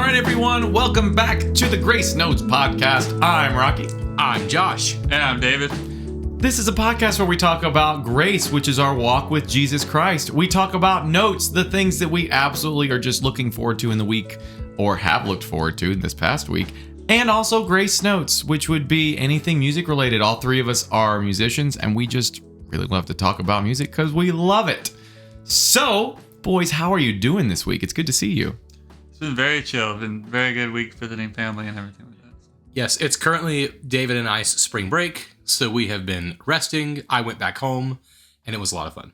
right, everyone. Welcome back to the Grace Notes podcast. I'm Rocky. I'm Josh. And I'm David. This is a podcast where we talk about grace, which is our walk with Jesus Christ. We talk about notes, the things that we absolutely are just looking forward to in the week or have looked forward to this past week. And also Grace Notes, which would be anything music related. All three of us are musicians, and we just really love to talk about music because we love it. So, boys, how are you doing this week? It's good to see you. It's been very chill. Been a very good week visiting family and everything like that. Yes, it's currently David and I's spring break, so we have been resting. I went back home, and it was a lot of fun.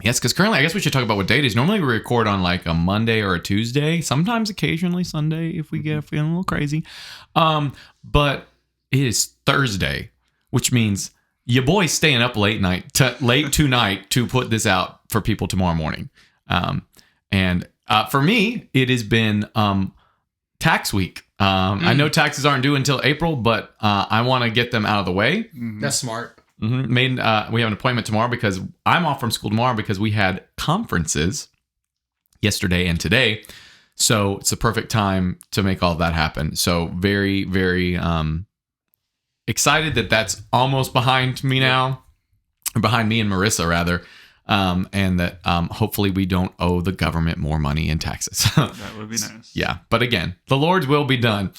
Yes, because currently, I guess we should talk about what date it is. Normally, we record on like a Monday or a Tuesday. Sometimes, occasionally, Sunday if we get feeling a little crazy. But it is Thursday, which means your boy's staying up late tonight to put this out for people tomorrow morning. And for me, it has been tax week. I know taxes aren't due until April, but I want to get them out of the way. Mm-hmm. That's smart. Mm-hmm. We have an appointment tomorrow because I'm off from school tomorrow because we had conferences yesterday and today. So it's a perfect time to make all of that happen. So very, very excited that that's almost behind me now, or behind me and Marissa rather. And that hopefully we don't owe the government more money in taxes. That would be nice. Yeah. But again, the Lord's will be done.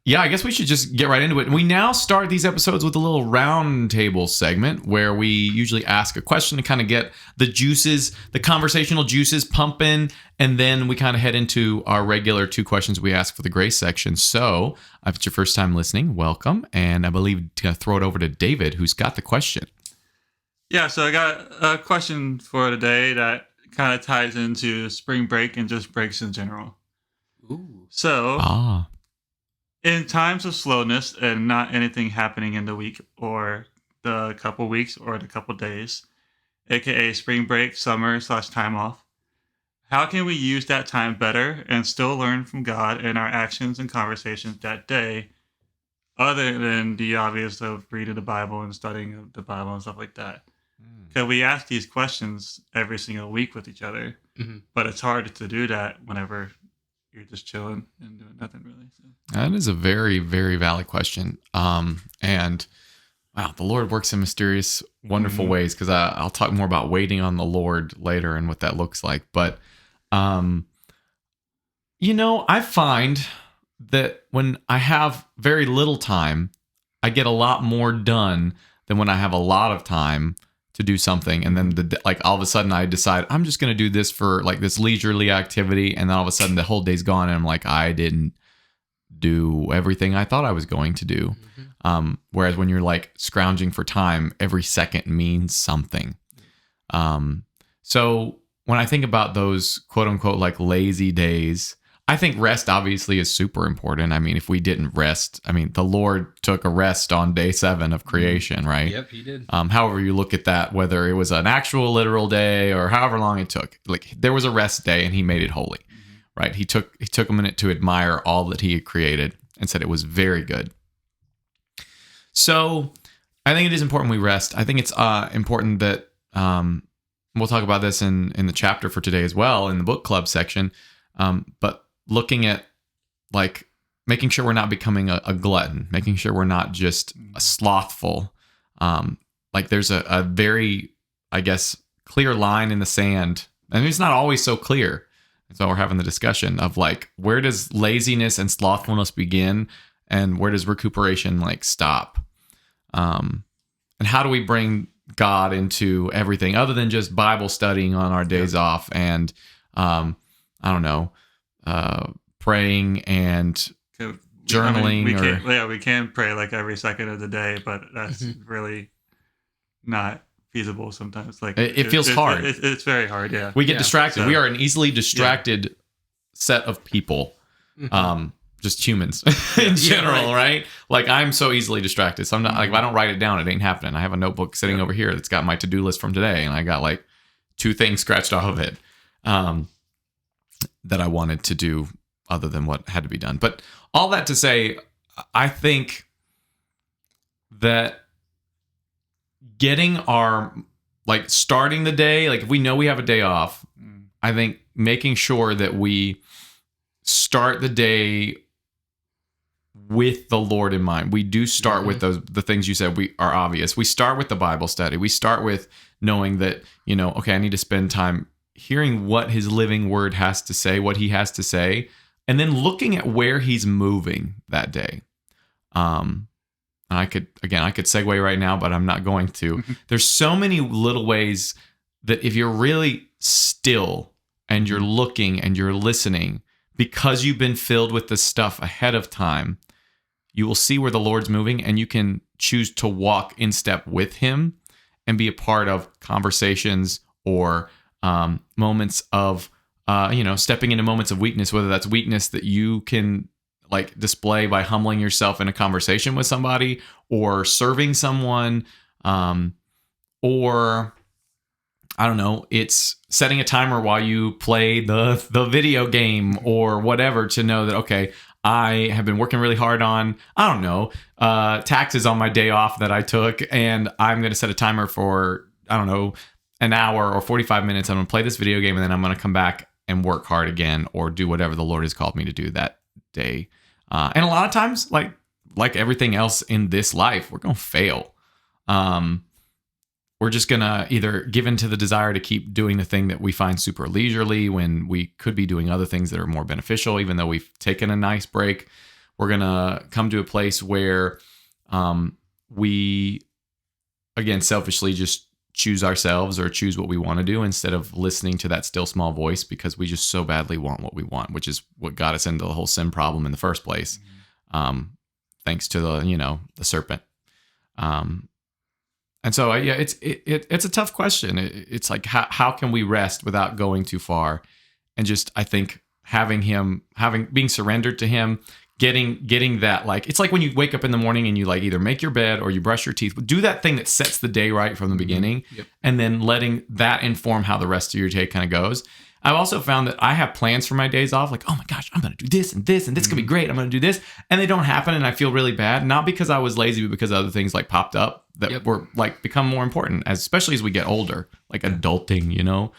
Yeah, I guess we should just get right into it. We now start these episodes with a little round table segment where we usually ask a question to kind of get the juices, the conversational juices pumping, and then we kind of head into our regular 2 questions we ask for the grace section. So if it's your first time listening, welcome. And I believe to throw it over to David, who's got the question. Yeah, so I got a question for today that kind of ties into spring break and just breaks in general. Ooh. So, in times of slowness and not anything happening in the week or the couple weeks or the couple days, aka spring break, summer / time off, how can we use that time better and still learn from God in our actions and conversations that day, other than the obvious of reading the Bible and studying the Bible and stuff like that? Because we ask these questions every single week with each other, but it's hard to do that whenever you're just chilling and doing nothing really. So. That is a very, very valid question. And wow, the Lord works in mysterious, wonderful ways, because I'll talk more about waiting on the Lord later and what that looks like. But, I find that when I have very little time, I get a lot more done than when I have a lot of time to do something, and then all of a sudden I decide I'm just going to do this for like this leisurely activity, and then all of a sudden the whole day's gone, and I'm like, I didn't do everything I thought I was going to do. Whereas when you're like scrounging for time, every second means something. So when I think about those quote unquote like lazy days, I think rest obviously is super important. I mean, if we didn't rest, the Lord took a rest on day 7 of creation, right? Yep, he did. However you look at that, whether it was an actual literal day or however long it took, like there was a rest day and he made it holy, right? He took a minute to admire all that he had created and said it was very good. So I think it is important we rest. I think it's important that we'll talk about this in the chapter for today as well, in the book club section. But looking at like making sure we're not becoming a glutton, making sure we're not just a slothful. Like there's a very, I guess, clear line in the sand. And it's not always so clear. So we're having the discussion of like, where does laziness and slothfulness begin? And where does recuperation like stop? And how do we bring God into everything other than just Bible studying on our days off and, praying and journaling. We can pray like every second of the day, but that's really not feasible sometimes. Like it feels hard. It's very hard. Yeah, we get distracted. So, we are an easily distracted set of people. Just humans in general, right? Like I'm so easily distracted. So I'm not like if I don't write it down, it ain't happening. I have a notebook sitting over here that's got my to-do list from today, and I got like 2 things scratched off of it that I wanted to do other than what had to be done. But all that to say, I think that getting our like starting the day, like if we know we have a day off, I think making sure that we start the day with the Lord in mind. We do start with the things you said are obvious. We start with the Bible study. We start with knowing that, okay, I need to spend time hearing what his living word has to say, what he has to say, and then looking at where he's moving that day. And I could segue right now, but I'm not going to. There's so many little ways that if you're really still and you're looking and you're listening, because you've been filled with the stuff ahead of time, you will see where the Lord's moving, and you can choose to walk in step with him and be a part of conversations or moments of, stepping into moments of weakness, whether that's weakness that you can like display by humbling yourself in a conversation with somebody or serving someone, or I don't know, it's setting a timer while you play the video game or whatever, to know that, okay, I have been working really hard on, I don't know, taxes on my day off that I took, and I'm going to set a timer for, I don't know, an hour or 45 minutes. I'm going to play this video game, and then I'm going to come back and work hard again, or do whatever the Lord has called me to do that day. And a lot of times, like everything else in this life, we're going to fail. We're just going to either give into the desire to keep doing the thing that we find super leisurely when we could be doing other things that are more beneficial, even though we've taken a nice break. We're going to come to a place where we, again, selfishly just choose ourselves or choose what we want to do instead of listening to that still small voice, because we just so badly want what we want, which is what got us into the whole sin problem in the first place. Thanks to the serpent. And so, it's a tough question. It's like, how can we rest without going too far? And just, I think being surrendered to him, getting that, like, it's like when you wake up in the morning and you like either make your bed or you brush your teeth, do that thing that sets the day right from the beginning, and then letting that inform how the rest of your day kind of goes. I've also found that I have plans for my days off, like, oh my gosh, I'm going to do this and this, and this could be great. I'm going to do this. And they don't happen. And I feel really bad, not because I was lazy, but because other things like popped up that were like become more important, especially as we get older, like adulting,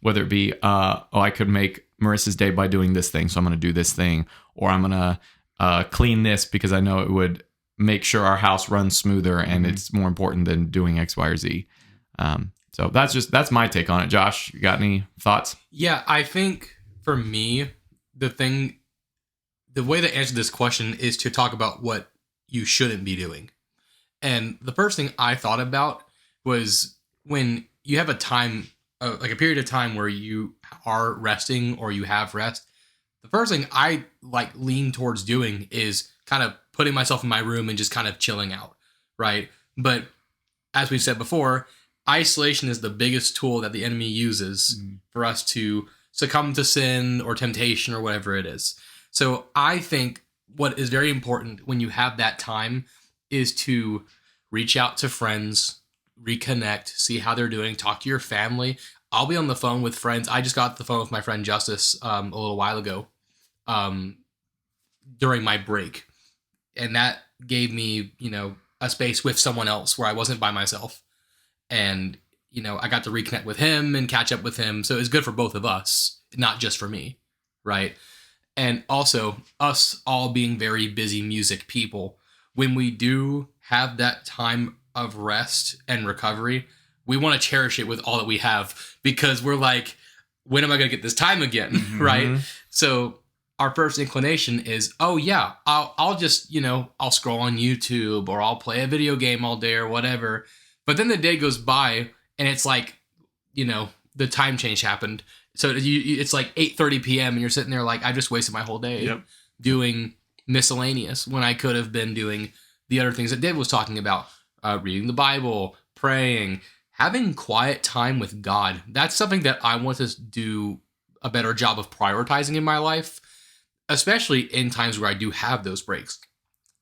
whether it be, I could make Marissa's day by doing this thing, so I'm going to do this thing, or I'm going to clean this because I know it would make sure our house runs smoother, and it's more important than doing X, Y, or Z. So that's my take on it. Josh, you got any thoughts? Yeah, I think for me, the way to answer this question is to talk about what you shouldn't be doing. And the first thing I thought about was when you have a time, like a period of time where you are resting or you have rest, the first thing I lean towards doing is kind of putting myself in my room and just kind of chilling out, right? But as we've said before, isolation is the biggest tool that the enemy uses for us to succumb to sin or temptation or whatever it is. So I think what is very important when you have that time is to reach out to friends, reconnect, see how they're doing, talk to your family. I'll be on the phone with friends. I just got the phone with my friend Justice a little while ago during my break. And that gave me, a space with someone else where I wasn't by myself. And, I got to reconnect with him and catch up with him. So it was good for both of us, not just for me, right? And also, us all being very busy music people, when we do have that time of rest and recovery, we want to cherish it with all that we have, because we're like, when am I going to get this time again, right? So our first inclination is, oh yeah, I'll just, I'll scroll on YouTube, or I'll play a video game all day or whatever. But then the day goes by and it's like, the time change happened. So it's like 8:30 p.m. and you're sitting there like, I just wasted my whole day doing miscellaneous when I could have been doing the other things that Dave was talking about, reading the Bible, praying, having quiet time with God. That's something that I want to do a better job of prioritizing in my life, especially in times where I do have those breaks,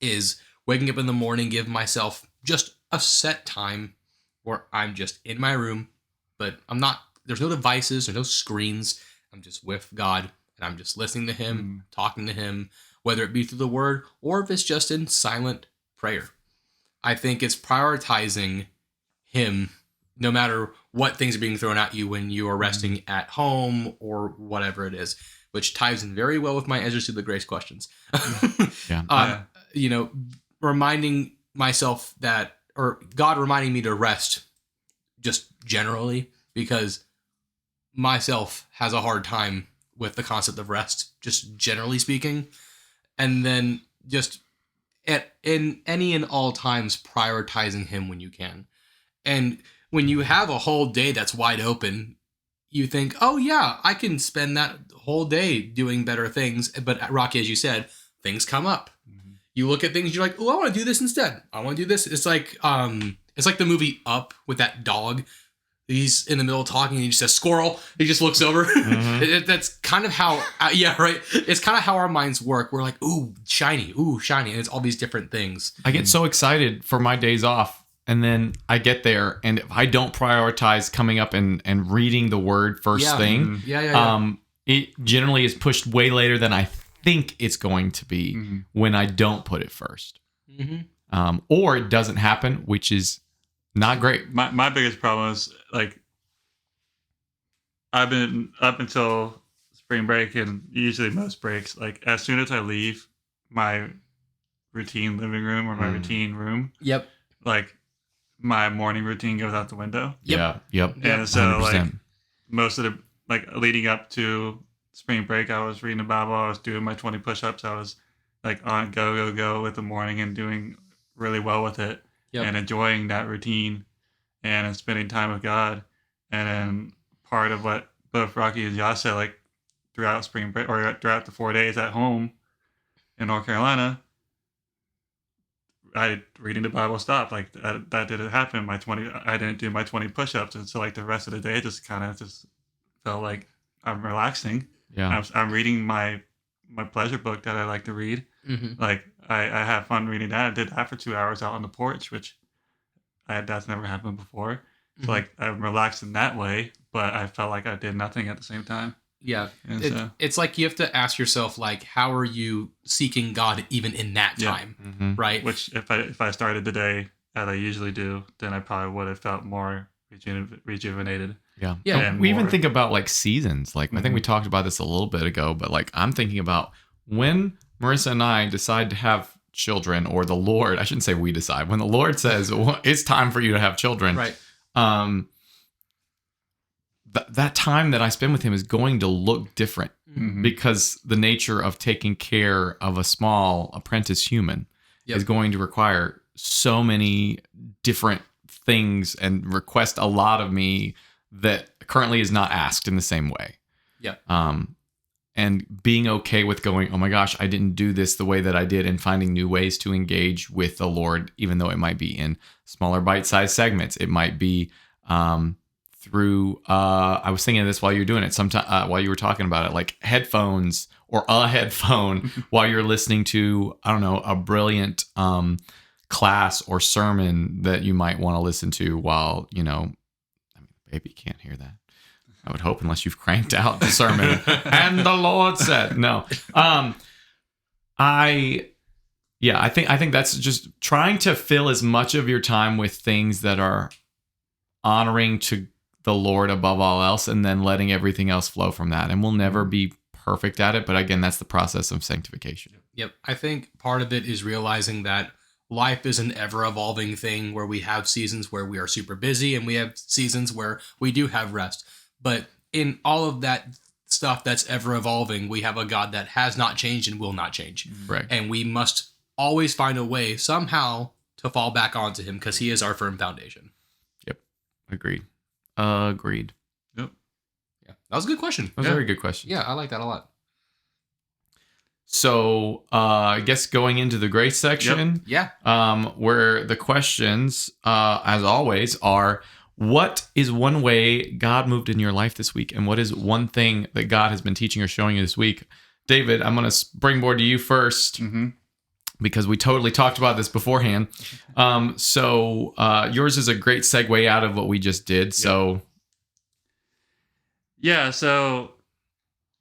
is waking up in the morning, give myself just a set time where I'm just in my room, but there's no devices, there's no screens. I'm just with God, and I'm just listening to him, talking to him, whether it be through the word or if it's just in silent prayer. I think it's prioritizing him no matter what things are being thrown at you when you are resting Mm-hmm. at home or whatever it is, which ties in very well with my Ezra to the Grace questions. Yeah. Yeah. You know, reminding myself that, or God reminding me to rest just generally, because myself has a hard time with the concept of rest, just generally speaking. And then just in any and all times prioritizing him when you can. And when you have a whole day that's wide open, you think, oh yeah, I can spend that whole day doing better things. But Rocky, as you said, things come up. Mhm. You look at things, you're like, oh, I want to do this instead. I want to do this. It's like the movie Up with that dog. He's in the middle of talking and he just says squirrel. He just looks over. Mhm. That's kind of how, yeah, right. It's kind of how our minds work. We're like, ooh, shiny. And it's all these different things. I get so excited for my days off, and then I get there, and if I don't prioritize coming up and reading the word first Yeah. thing, Yeah. it generally is pushed way later than I think it's going to be Mhm. when I don't put it first. Mm-hmm. Or it doesn't happen, which is not great. My biggest problem is like I've been up until spring break and usually most breaks. Like as soon as I leave my routine living room or my routine room, Yep. like my morning routine goes out the window. Yep. Yep. And so 100%. like most of the like leading up to spring break, I was reading the Bible, I was doing my 20 push-ups, I was like on go with the morning and doing really well with it Yep. and enjoying that routine and spending time with God. And then part of what both Rocky and Josh said, like throughout spring break or throughout the 4 days at home in North Carolina, reading the Bible stopped. Like that didn't happen. I didn't do my 20 push-ups, and so like the rest of the day just kind of just felt like I'm relaxing. Yeah. I'm reading my pleasure book that I like to read. Mm-hmm. Like I have fun reading that. I did that for 2 hours out on the porch, which that's never happened before. So like I'm relaxed in that way, but I felt like I did nothing at the same time. Yeah. And so It's like you have to ask yourself, like, how are you seeking God even in that Yeah. time? Mhm. Right? which if I started the day as I usually do, then I probably would have felt more rejuvenated. Yeah. Yeah. And we even more. think about like seasons. Like I think we Mhm. talked about this a little bit ago, but like I'm thinking about when Marissa and I decide to have children, or the Lord, I shouldn't say we decide, when the Lord says, well, it's time for you to have children. Right. That time that I spend with him is going to look different Mhm. because the nature of taking care of a small apprentice human Yep. is going to require so many different things and request a lot of me that currently is not asked in the same way. Yep. And being okay with going, oh my gosh, I didn't do this the way that I did, and finding new ways to engage with the Lord, even though it might be in smaller bite-sized segments. It might be through, I was thinking of this while you were doing it, while you were talking about it, like headphones or a headphone while you're listening to, I don't know, a brilliant class or sermon that you might want to listen to while, baby can't hear that. I would hope, unless you've cranked out the sermon. And the Lord said, no. I think that's just trying to fill as much of your time with things that are honoring to the Lord above all else, and then letting everything else flow from that. And we'll never be perfect at it, but again, that's the process of sanctification. Yep. I think part of it is realizing that life is an ever evolving thing where we have seasons where we are super busy and we have seasons where we do have rest. But in all of that stuff that's ever evolving, we have a God that has not changed and will not change. Right. And we must always find a way somehow to fall back onto him because he is our firm foundation. Agreed. Yep. Yeah. That was a good question. That was a very good question. Yeah, I like that a lot. So I guess going into the grace section, Yeah. where the questions, as always, are: what is one way God moved in your life this week? And what is one thing that God has been teaching or showing you this week? David, I'm going to springboard to you first, because we totally talked about this beforehand. So yours is a great segue out of what we just did. So Yeah, so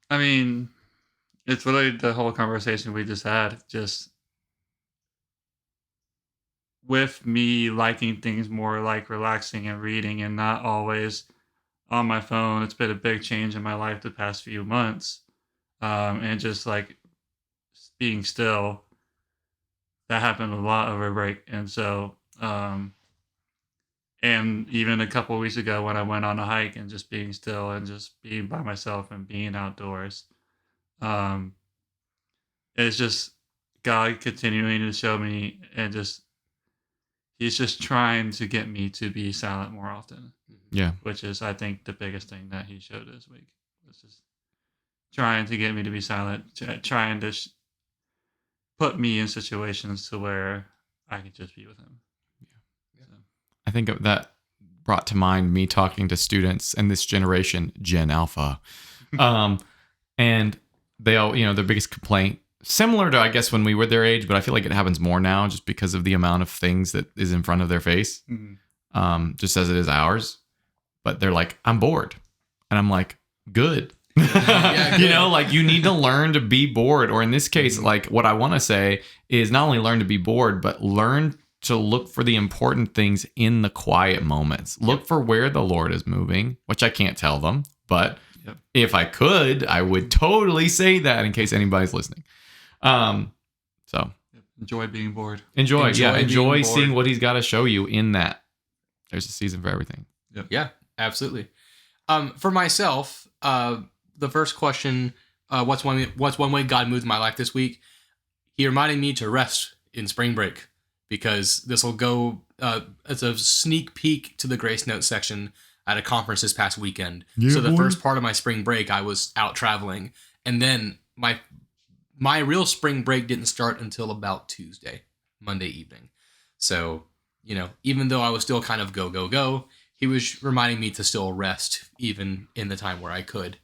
I mean, it's really the whole conversation we just had. Just with me liking things more like relaxing and reading and not always on my phone, it's been a big change in my life the past few months. And just like being still, that happened a lot over break. And so, and even a couple of weeks ago when I went on a hike and just being still and just being by myself and being outdoors, um, it's just God continuing to show me and just He's just trying to get me to be silent more often. Yeah. Which is, I think, the biggest thing that He showed this week. Was just trying to get me to be silent, trying to put me in situations to where I can just be with Him. Yeah. So. I think that brought to mind me talking to students in this generation, Gen Alpha. And they all, their biggest complaint, similar to, I guess, when we were their age, but I feel like it happens more now just because of the amount of things that is in front of their face, just as it is ours. But they're like, I'm bored. And I'm like, good. Yeah, good. Like you need to learn to be bored. Or in this case, like what I want to say is not only learn to be bored, but learn to look for the important things in the quiet moments. Look for where the Lord is moving, which I can't tell them. But if I could, I would totally say that in case anybody's listening. So enjoy being bored. Enjoy seeing what He's got to show you in that. There's a season for everything. Yep. Yeah, absolutely. For myself, the first question, what's one way God moved my life this week? He reminded me to rest in spring break, because this will go as a sneak peek to the Grace Note section at a conference this past weekend. Yeah, so the first part of my spring break, I was out traveling, and then my real spring break didn't start until about Monday evening. So, even though I was still kind of go, He was reminding me to still rest even in the time where I could.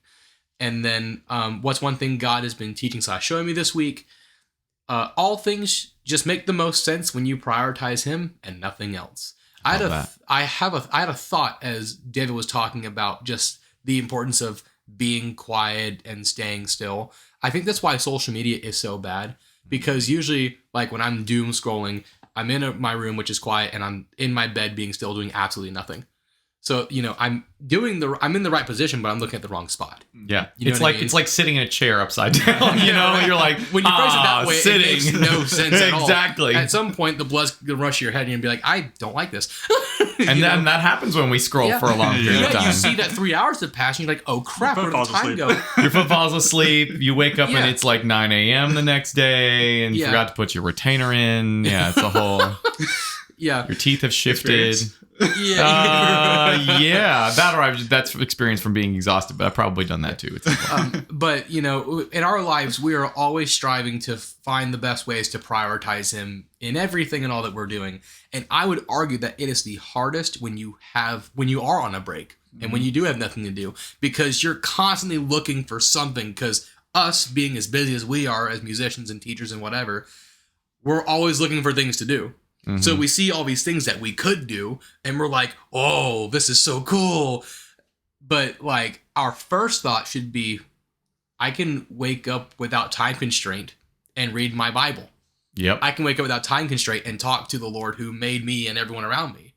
And then what's one thing God has been teaching / showing me this week? All things just make the most sense when you prioritize Him and nothing else. I had a thought as David was talking about just the importance of being quiet and staying still. I think that's why social media is so bad, because usually, like when I'm doom scrolling, I'm in my room, which is quiet, and I'm in my bed being still, doing absolutely nothing. So, I'm in the right position, but I'm looking at the wrong spot. Yeah. It's like sitting in a chair upside down, you're like, when you phrase it that way, sitting. It makes no sense at all. Exactly. At some point, the blood's going to rush to your head and you'll be like, I don't like this. And then that happens when we scroll for a long period of time. You see that 3 hours have passed and you're like, oh crap, where did the time go? Your foot falls asleep. You wake up and it's like 9 a.m. the next day and you forgot to put your retainer in. Yeah, it's a whole... Yeah. Your teeth have shifted. Yeah. That's experience from being exhausted, but I've probably done that too. But, in our lives, we are always striving to find the best ways to prioritize Him in everything and all that we're doing. And I would argue that it is the hardest when you are on a break and when you do have nothing to do, because you're constantly looking for something, because us being as busy as we are as musicians and teachers and whatever, we're always looking for things to do. Mm-hmm. So we see all these things that we could do, and we're like, oh, this is so cool. But like, our first thought should be, I can wake up without time constraint and read my Bible. Yep. I can wake up without time constraint and talk to the Lord who made me and everyone around me.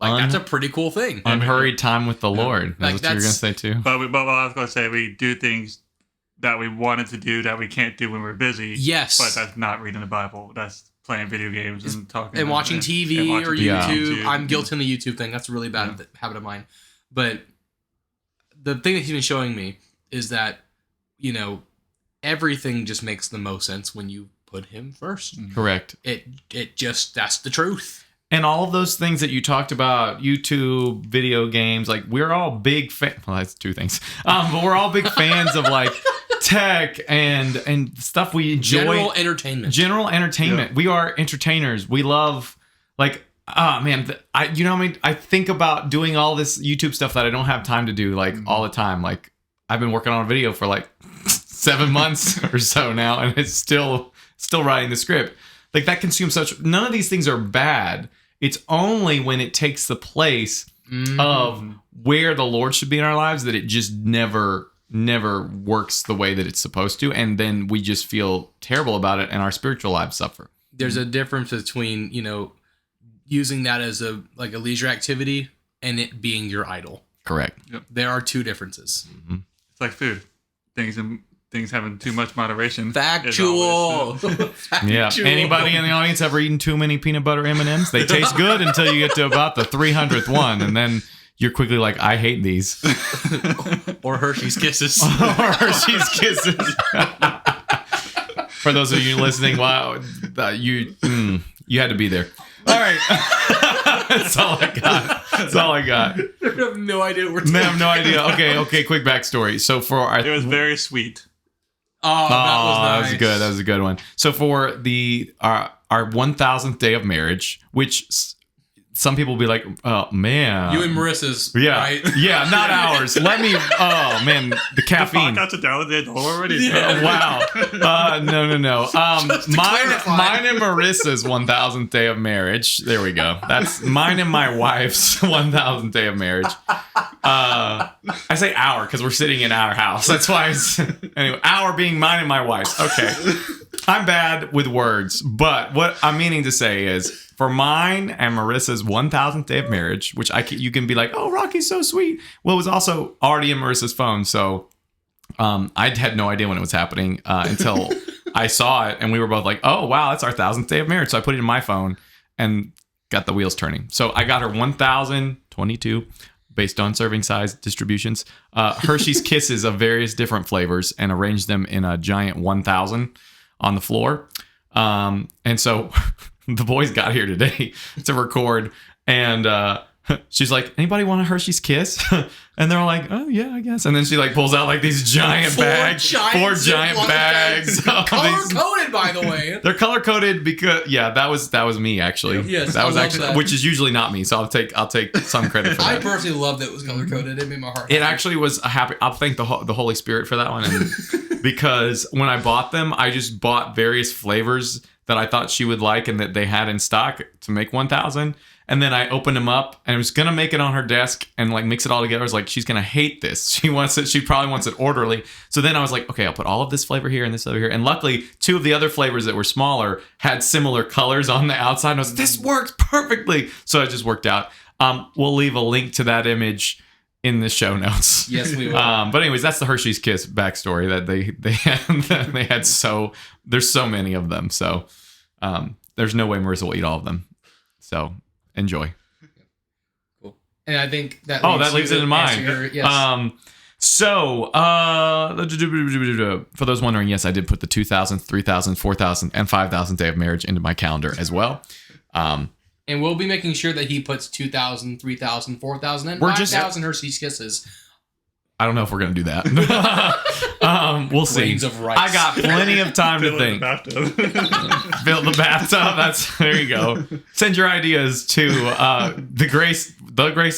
Like, that's a pretty cool thing. Unhurried time with the Lord. That's what you're going to say too. But I was going to say, we do things that we wanted to do that we can't do when we're busy. Yes. But that's not reading the Bible. That's playing video games and talking and watching TV or YouTube. I'm guilty on the YouTube thing. That's a really bad habit of mine. But the thing that He's been showing me is that, everything just makes the most sense when you put Him first. Correct. It just, that's the truth. And all of those things that you talked about, YouTube, video games, like we're all big well, that's two things. But we're all big fans of like tech and stuff we enjoy. General entertainment. Yeah. We are entertainers. We love like, I think about doing all this YouTube stuff that I don't have time to do like all the time. Like I've been working on a video for like 7 months or so now, and it's still writing the script. Like that consumes none of these things are bad. It's only when it takes the place of where the Lord should be in our lives that it just never works the way that it's supposed to. And then we just feel terrible about it and our spiritual lives suffer. There's a difference between, using that as a leisure activity and it being your idol. Correct. There are two differences. Mm-hmm. It's like food. Things having too much moderation. Factual. Yeah. Anybody in the audience ever eaten too many peanut butter M&Ms? They taste good until you get to about the 300th one, and then you're quickly like, I hate these. Or Hershey's Kisses. Or Hershey's Kisses. For those of you listening, wow, you had to be there. All right. That's all I got. I have no idea what we're talking about. I have no idea. Okay, quick backstory. So for our... It was very sweet. Oh, that was nice. That was good. That was a good one. So for our 1000th day of marriage, which some people will be like, oh man, you and Marissa's, right? Yeah, not ours. Let me. Oh man, the caffeine. The podcast down already. Yeah. Wow. No. Mine and Marissa's 1000th day of marriage. There we go. That's mine and my wife's 1000th day of marriage. I say our because we're sitting in our house. That's why it's anyway. Our being mine and my wife's. Okay. I'm bad with words, but what I'm meaning to say is for mine and Marissa's 1000th day of marriage, which you can be like, oh, Rocky's so sweet. Well, it was also already in Marissa's phone, so I had no idea when it was happening until I saw it, and we were both like, oh, wow, that's our 1000th day of marriage. So I put it in my phone and got the wheels turning. So I got her 1022 based on serving size distributions, Hershey's Kisses of various different flavors and arranged them in a giant 1000 on the floor. And so the boys got here today to record, and she's like, anybody want a Hershey's Kiss? And they're like, oh yeah, I guess. And then she like pulls out like these giant bags, four giant bags. Color coded, by the way. They're color coded because that was me actually. Yes, that was actually that. Which is usually not me. So I'll take some credit for that. I personally love that it was color coded. It made my heart. It actually was a happy. I'll thank the Holy Spirit for that one, and because when I bought them, I just bought various flavors that I thought she would like and that they had in stock to make 1000. And then I opened them up and I was going to make it on her desk and like mix it all together. I was like, she's going to hate this. She probably wants it orderly. So then I was like, okay, I'll put all of this flavor here and this over here. And luckily, two of the other flavors that were smaller had similar colors on the outside. And I was like, this works perfectly. So it just worked out. We'll leave a link to that image in the show notes. Yes, we will. But anyways, that's the Hershey's Kiss backstory that they had. So there's so many of them. So there's no way Marissa will eat all of them. So enjoy. Cool. And I think that leaves it in mine. Yes. So for those wondering, yes, I did put the 2000, 3000, 4000, and 5000 day of marriage into my calendar as well. And we'll be making sure that he puts 2000, 3000, 4000, and 5000 Hershey's Kisses. I don't know if we're going to do that. We'll see. Grains of rice. I got plenty of time to think. Fill the bathtub. There you go. Send your ideas to the Grace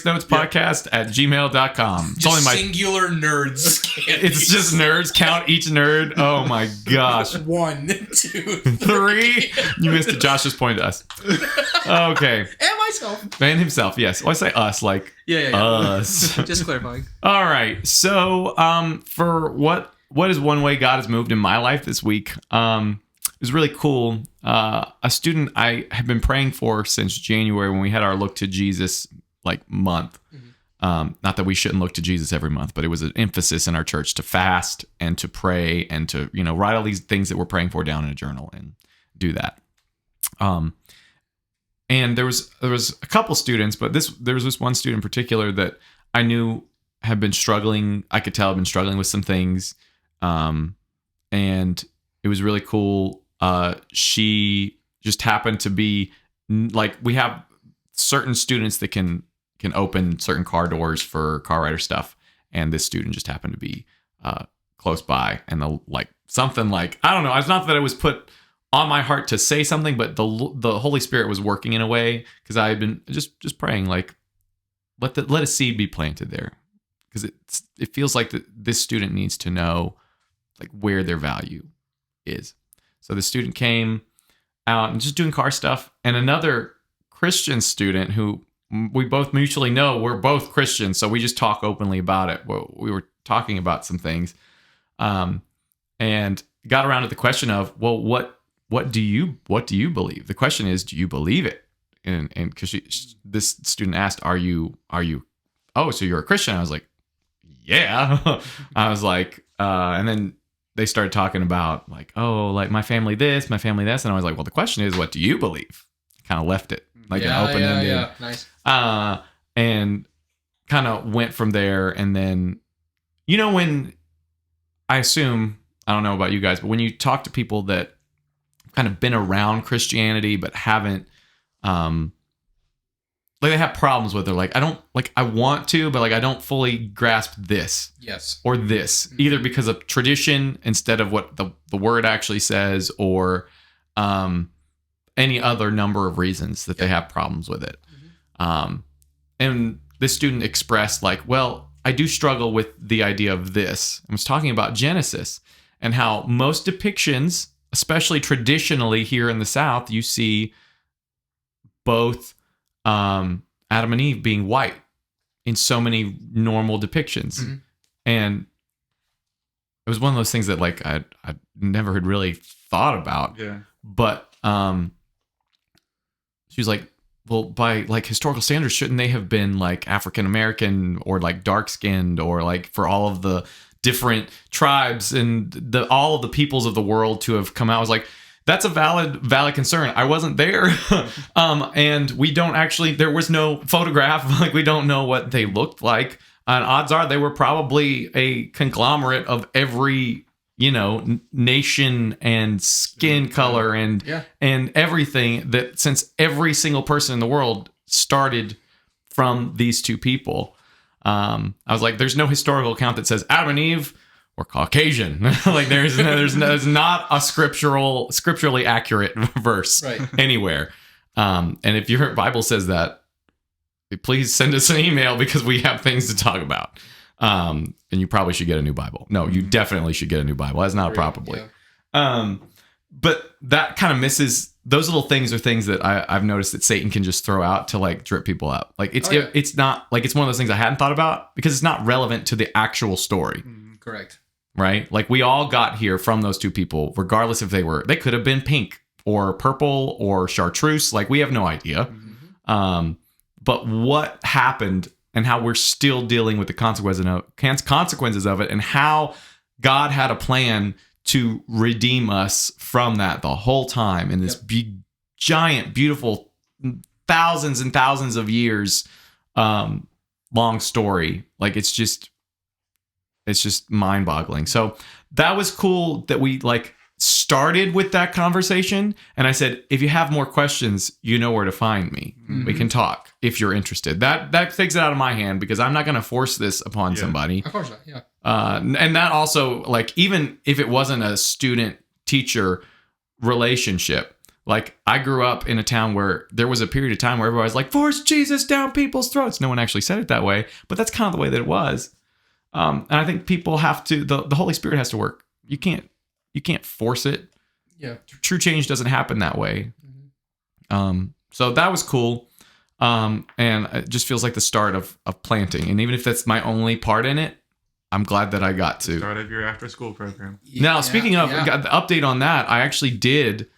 Notes podcast at gmail.com. It's just singular nerds. It's just nerds. Count each nerd. Oh my gosh. 1, 2, 3. You missed it. Josh just pointed to us. Okay. And myself. And himself, yes. Well, I say us, like us. Just clarifying. All right. So for what is one way God has moved in my life this week? It was really cool. A student I have been praying for since January when we had our Look to Jesus month. Mm-hmm. Not that we shouldn't look to Jesus every month, but it was an emphasis in our church to fast and to pray and to write all these things that we're praying for down in a journal and do that. And there was a couple students, but there was this one student in particular that I knew had been struggling. I could tell had been struggling with some things, and it was really cool. She just happened to be we have certain students that can open certain car doors for car writer stuff, and this student just happened to be close by, and something I don't know. It's not that it was put on my heart to say something, but the Holy Spirit was working in a way because I had been just praying let a seed be planted there, because it feels like this student needs to know where their value is. So the student came out and just doing car stuff, and another Christian student who we both mutually know, we're both Christians, so we just talk openly about it. We were talking about some things, and got around to the question of, well, what do you believe? The question is, do you believe it? and because this student asked, "Are you? Oh, so you're a Christian?" I was like, "Yeah." I was like, and then they started talking about like, "Oh, like my family this, my family this," and I was like, "Well, the question is, what do you believe?" Kind of left it like an open-ended, Nice. And kind of went from there. And then, when I assume, I don't know about you guys, but when you talk to people that kind of been around Christianity but haven't, like they have problems with it, like I want to, but like I don't fully grasp this, Yes, or this, either because of tradition instead of what the word actually says, or any other number of reasons that they have problems with it. And this student expressed like, well, I do struggle with the idea of this. I was talking about Genesis and how most depictions, especially traditionally here in the South, you see both Adam and Eve being white in so many normal depictions. And it was one of those things that like I never had really thought about. Yeah. But she was like, well, by like historical standards, shouldn't they have been like African American or like dark skinned, or like for all of the different tribes and all of the peoples of the world to have come out? I was like, that's a valid concern. I wasn't there. And we don't actually, there was no photograph. Like we don't know what they looked like. And odds are they were probably a conglomerate of every, nation and skin color and everything, that since every single person in the world started from these two people. I was like, there's no historical account that says Adam and Eve were Caucasian. Like there's not a scripturally accurate verse anywhere. And if your Bible says that, please send us an email because we have things to talk about. And you probably should get a new Bible. No, you definitely should get a new Bible. That's not probably. Yeah. But that kind of misses, those little things are things that I've noticed that Satan can just throw out to like drip people up. Like it's not like, it's one of those things I hadn't thought about because it's not relevant to the actual story. Correct. Right? Like we all got here from those two people, regardless if they could have been pink or purple or chartreuse. Like we have no idea. But what happened and how we're still dealing with the consequences of it, and how God had a plan to redeem us from that the whole time in this giant, beautiful, thousands and thousands of years long story. Like it's just mind-boggling. So that was cool that we like started with that conversation, and I said, if you have more questions, you know where to find me. We can talk if you're interested. That takes it out of my hand because I'm not going to force this upon somebody. Of course not. Yeah. And that also, like, even if it wasn't a student-teacher relationship, like I grew up in a town where there was a period of time where everybody was like, force Jesus down people's throats. No one actually said it that way, but that's kind of the way that it was. And I think people have to, the Holy Spirit has to work. You can't force it. Yeah. True change doesn't happen that way. So that was cool. And it just feels like the start of planting. And even if that's my only part in it, I'm glad that I got to. Start of your after school program. Now, speaking of, got the update on that, I actually did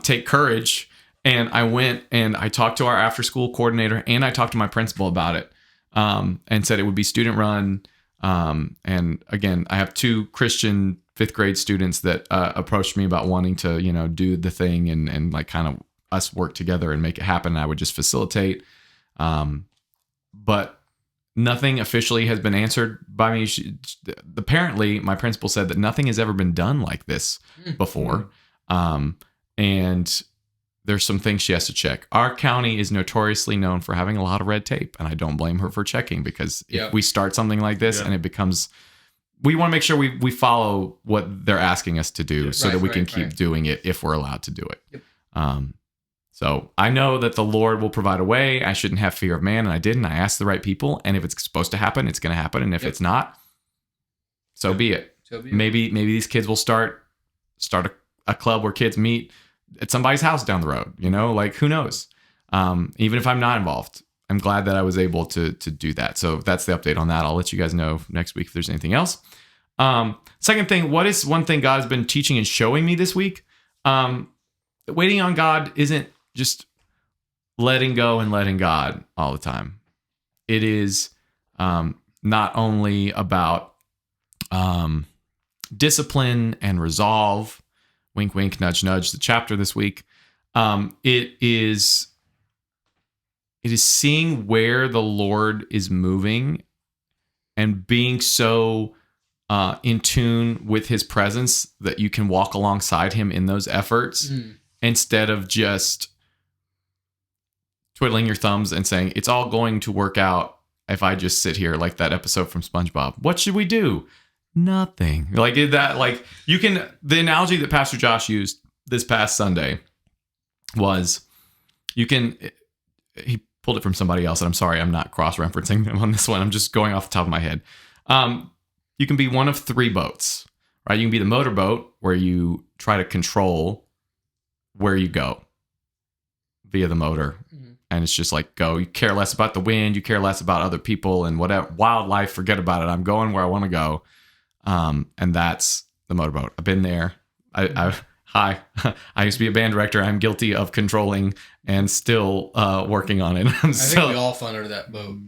take courage, and I went and I talked to our after school coordinator, and I talked to my principal about it, and said it would be student run. And again, I have 2 Christian 5th grade students that approached me about wanting to, do the thing and like kind of us work together and make it happen. And I would just facilitate. But nothing officially has been answered by me. Apparently, my principal said that nothing has ever been done like this before. And there's some things she has to check. Our county is notoriously known for having a lot of red tape, and I don't blame her for checking, because if we start something like this and it becomes, we want to make sure we follow what they're asking us to do so that we can keep doing it if we're allowed to do it. So I know that the Lord will provide a way. I shouldn't have fear of man, and I didn't. I asked the right people, and if it's supposed to happen, it's going to happen. And if it's not, so be it. Maybe these kids will start a club where kids meet at somebody's house down the road. Like who knows? Even if I'm not involved, I'm glad that I was able to do that. So that's the update on that. I'll let you guys know next week if there's anything else. Second thing, what is one thing God has been teaching and showing me this week? Waiting on God isn't just letting go and letting God all the time. It is not only about discipline and resolve, wink, wink, nudge, nudge, the chapter this week. It is seeing where the Lord is moving and being so in tune with his presence that you can walk alongside him in those efforts instead of just twiddling your thumbs and saying, it's all going to work out if I just sit here, like that episode from SpongeBob. What should we do? Nothing. Like that, like you can, the analogy that Pastor Josh used this past Sunday was he pulled it from somebody else, and I'm sorry, I'm not cross-referencing them on this one. I'm just going off the top of my head. You can be one of three boats, right? You can be the motorboat where you try to control where you go via the motor. And it's just like, go. You care less about the wind. You care less about other people and whatever. Wildlife, forget about it. I'm going where I want to go. And that's the motorboat. I've been there. I used to be a band director. I'm guilty of controlling and still working on it. I think we all fell under that boat.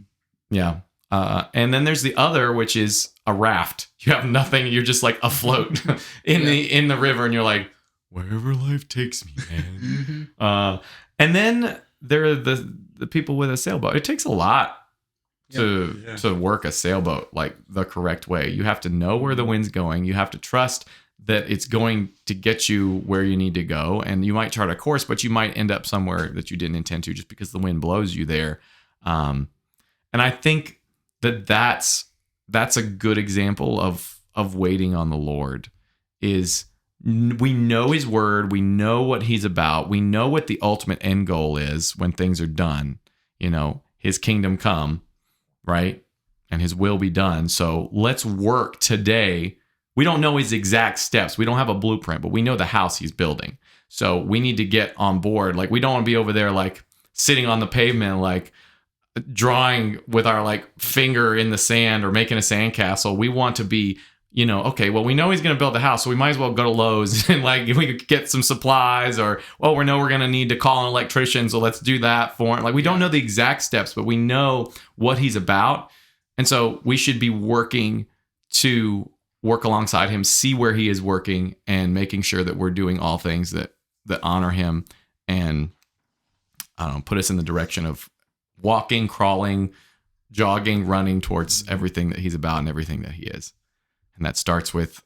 Yeah. And then there's the other, which is a raft. You have nothing. You're just like afloat in the river, and you're like, wherever life takes me, man. And then there are the people with a sailboat. It takes a lot to work a sailboat like the correct way. You have to know where the wind's going. You have to trust that it's going to get you where you need to go. And you might chart a course, but you might end up somewhere that you didn't intend to just because the wind blows you there. And I think that's a good example of waiting on the Lord. Is we know his word, we know what he's about, we know what the ultimate end goal is when things are done. His kingdom come, right? And his will be done. So let's work today. We don't know his exact steps. We don't have a blueprint, but we know the house he's building. So we need to get on board. Like, we don't want to be over there like sitting on the pavement, like drawing with our like finger in the sand or making a sandcastle. We want to be, okay, well, we know he's going to build the house, so we might as well go to Lowe's and like if we could get some supplies, or, well, we know we're going to need to call an electrician, so let's do that for him. Like, we don't know the exact steps, but we know what he's about. And so we should be working to work alongside him, see where he is working, and making sure that we're doing all things that honor him and, put us in the direction of walking, crawling, jogging, running towards everything that he's about and everything that he is. And that starts with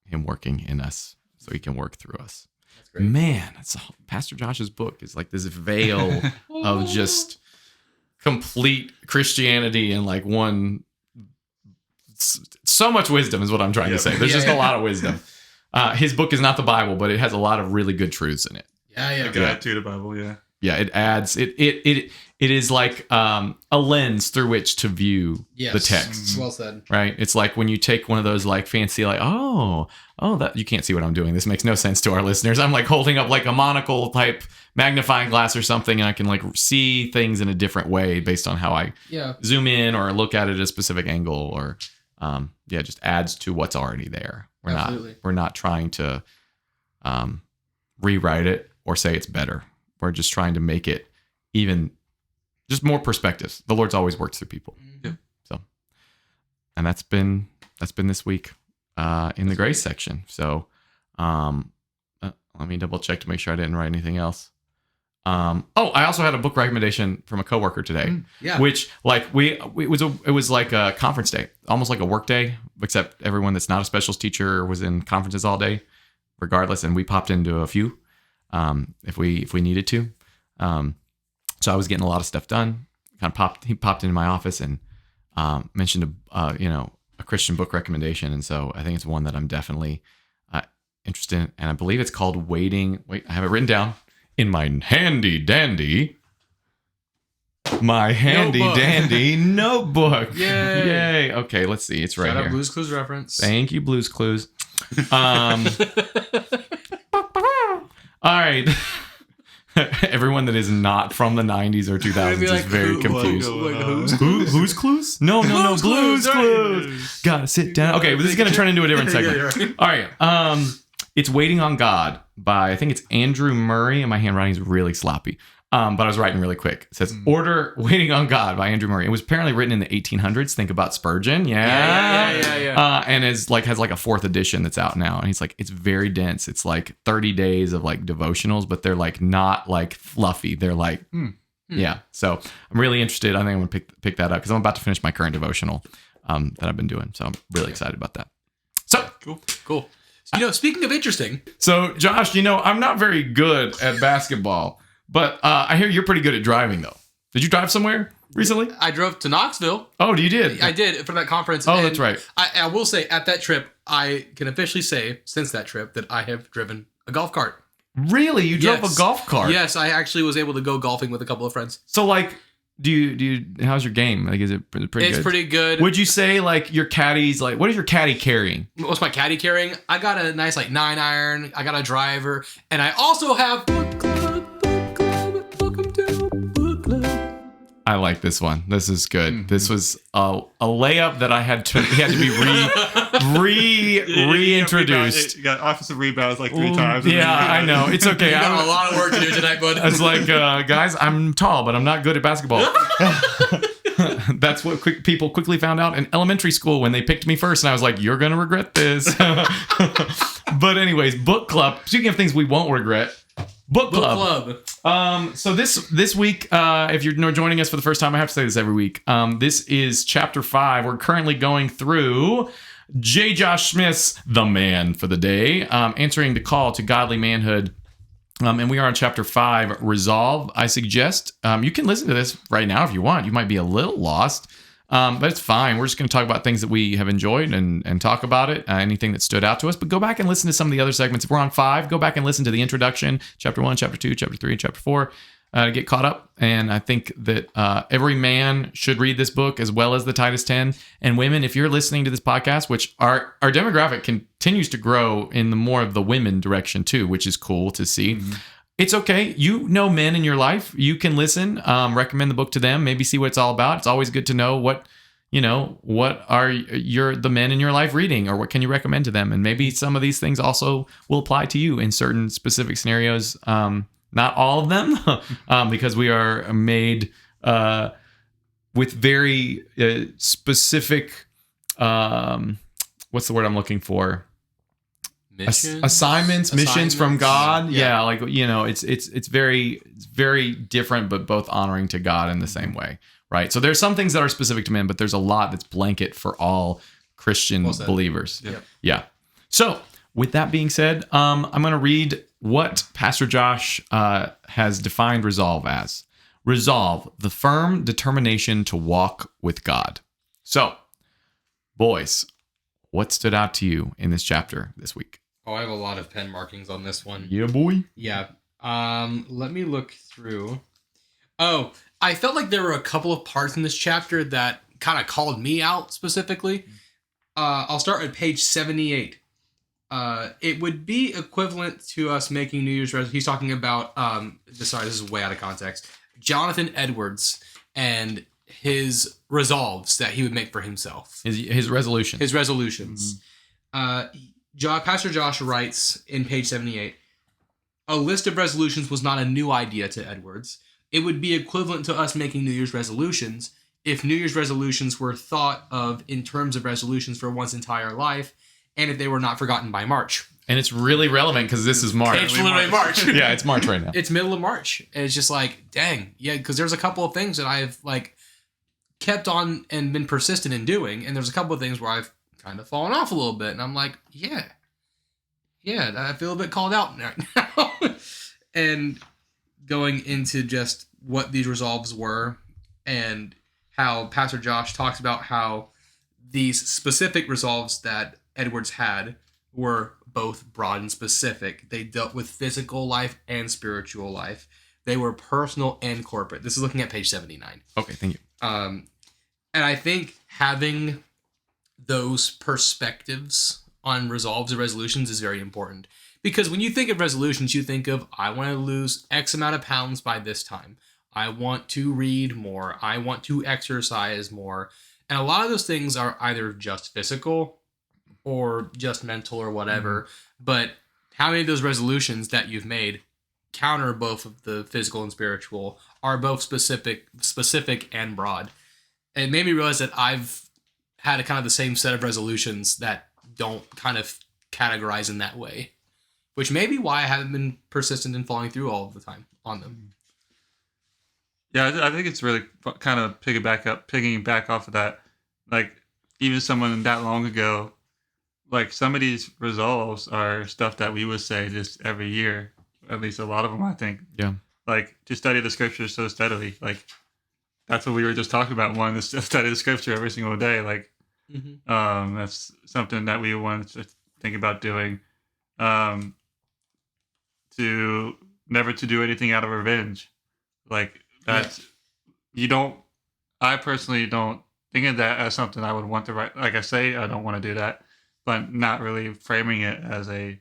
him working in us so he can work through us. That's great. Man, Pastor Josh's book is like this veil of just complete Christianity and like one. So much wisdom is what I'm trying to say. There's just a lot of wisdom. His book is not the Bible, but it has a lot of really good truths in it. A guide to the Bible, Yeah, it adds it is like a lens through which to view the text. Well said. Right? It's like when you take one of those like fancy like that you can't see what I'm doing. This makes no sense to our listeners. I'm like holding up like a monocle type magnifying glass or something, and I can like see things in a different way based on how I zoom in or look at it at a specific angle, or just adds to what's already there. We're not trying to rewrite it or say it's better. We're just trying to make it even just more perspectives. The Lord's always worked through people. Yeah. So, and that's been this week in the grace section. So, let me double check to make sure I didn't write anything else. I also had a book recommendation from a coworker today, which like it was like a conference day, almost like a work day, except everyone that's not a specials teacher was in conferences all day, regardless. And we popped into a few, if we needed to. So I was getting a lot of stuff done. He popped into my office and mentioned a Christian book recommendation, and so I think it's one that I'm definitely interested in, and I believe it's called Waiting. Wait, I have it written down in my handy dandy notebook. Yay! Okay, let's see. It's right Shout here. out Blue's Clues reference. Thank you, Blue's Clues. All right. Everyone that is not from the 90s or 2000s is very confused. Who's Clues? No, Blue's Clues. Gotta sit down. Okay, this is going to turn into a different segment. All right. It's Waiting on God by, I think it's Andrew Murray, and my handwriting is really sloppy. But I was writing really quick. It says, Order Waiting on God by Andrew Murray. It was apparently written in the 1800s. Think about Spurgeon. Yeah. And has like a 4th edition that's out now. And he's like, it's very dense. It's like 30 days of like devotionals, but they're like not like fluffy. They're like, yeah. So I'm really interested. I think I'm going to pick that up because I'm about to finish my current devotional that I've been doing. So I'm really excited about that. So Cool. Speaking of interesting. So Josh, I'm not very good at basketball. But I hear you're pretty good at driving, though. Did you drive somewhere recently? I drove to Knoxville. Oh, you did? I did for that conference. Oh, that's right. I will say at that trip, I can officially say since that trip that I have driven a golf cart. Really? You drove a golf cart? Yes, I actually was able to go golfing with a couple of friends. So, like, do you? How's your game? Like, is it pretty good? It's pretty good. Would you say like your caddy's like? What is your caddy carrying? What's my caddy carrying? I got a nice like 9-iron. I got a driver, and I also have book club. Welcome to book club. I like this one. This is good. This was a layup that I had to be reintroduced. You got offensive rebounds like 3 times. Yeah, I know. It's okay. You got a lot of work to do tonight, bud. I was like, guys, I'm tall, but I'm not good at basketball. That's what people quickly found out in elementary school when they picked me first, and I was like, you're gonna regret this. But anyways, book club. Speaking of things we won't regret. Book club. So this week, if you're joining us for the first time, I have to say this every week. This is chapter 5. We're currently going through J. Josh Smith's The Man for the Day, answering the call to godly manhood. And we are on chapter 5, Resolve. I suggest you can listen to this right now if you want. You might be a little lost. But it's fine. We're just going to talk about things that we have enjoyed and talk about it, anything that stood out to us. But go back and listen to some of the other segments. If we're on 5, go back and listen to the introduction, chapter 1, chapter 2, chapter 3, chapter 4, to get caught up. And I think that every man should read this book as well as the Titus 10. And women, if you're listening to this podcast, which our demographic continues to grow in the more of the women direction too, which is cool to see. Mm-hmm. It's okay. Men in your life. You can listen, recommend the book to them, maybe see what it's all about. It's always good to know what are the men in your life reading, or what can you recommend to them? And maybe some of these things also will apply to you in certain specific scenarios. Not all of them, because we are made with very specific, what's the word I'm looking for? Assignments, missions from God. Yeah, it's very different, but both honoring to God in the same way, right? So there's some things that are specific to men, but there's a lot that's blanket for all Christian believers. Yeah. So with that being said, I'm going to read what Pastor Josh has defined resolve as. Resolve, the firm determination to walk with God. So, boys, what stood out to you in this chapter this week? Oh, I have a lot of pen markings on this one. Yeah, boy. Yeah. Let me look through. Oh, I felt like there were a couple of parts in this chapter that kind of called me out specifically. I'll start at page 78. It would be equivalent to us making New Year's resolutions. He's talking about, this is way out of context. Jonathan Edwards and his resolves that he would make for himself. His resolutions. His resolutions. Mm-hmm. Pastor Josh writes in page 78, a list of resolutions was not a new idea to Edwards. It would be equivalent to us making New Year's resolutions if New Year's resolutions were thought of in terms of resolutions for one's entire life, and if they were not forgotten by March. And it's really relevant because this is March. It's literally March. Yeah, it's March right now. It's middle of March. And it's just like, dang. Yeah, because there's a couple of things that I've kept on and been persistent in doing. And there's a couple of things where I've kind of fallen off a little bit. And I'm like, yeah, I feel a bit called out right now. And going into just what these resolves were and how Pastor Josh talks about how these specific resolves that Edwards had were both broad and specific. They dealt with physical life and spiritual life. They were personal and corporate. This is looking at page 79. Okay, thank you. And I think having those perspectives on resolves and resolutions is very important. Because when you think of resolutions, you think of, I want to lose X amount of pounds by this time. I want to read more. I want to exercise more. And a lot of those things are either just physical or just mental or whatever. Mm-hmm. But how many of those resolutions that you've made counter both of the physical and spiritual, are both specific and broad. And it made me realize that I've had a kind of the same set of resolutions that don't kind of categorize in that way, which may be why I haven't been persistent in following through all of the time on them. Yeah, I think it's really kind of picking back off of that. Like, even someone that long ago, like, some of these resolves are stuff that we would say just every year. At least a lot of them, I think. Yeah. Like, to study the scriptures so steadily. Like, that's what we were just talking about, wanting to study the scripture every single day. Like, that's something that we wanted to think about doing. To never to do anything out of revenge. Like, that's I personally don't think of that as something I would want to write. Like I say, I don't want to do that, but not really framing it as a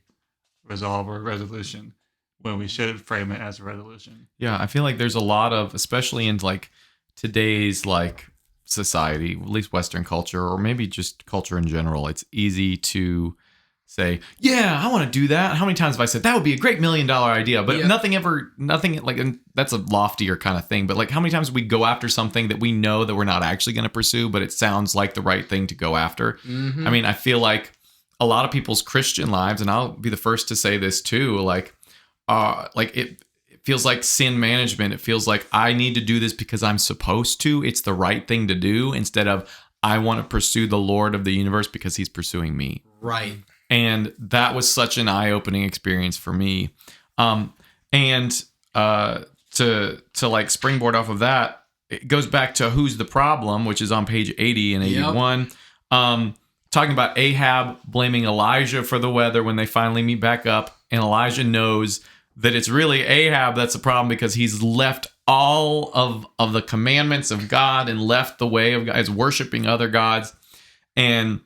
resolve or resolution when we should frame it as a resolution. Yeah, I feel like there's a lot of, especially in like today's like society, at least Western culture, or maybe just culture in general, it's easy to say, yeah, I want to do that. How many times have I said that would be a great $1 million idea? But nothing like, and that's a loftier kind of thing. But like, how many times we go after something that we know that we're not actually going to pursue, but it sounds like the right thing to go after? I mean, I feel like a lot of people's Christian lives, and I'll be the first to say this too, like it feels like sin management. It feels like I need to do this because I'm supposed to. It's the right thing to do, instead of I want to pursue the Lord of the universe because he's pursuing me. Right. And that was such an eye-opening experience for me. To like springboard off of that, it goes back to Who's the Problem, which is on page 80 and 81. Talking about Ahab blaming Elijah for the weather when they finally meet back up. And Elijah knows that it's really Ahab that's the problem, because he's left all of the commandments of God and left the way of God, is worshiping other gods. And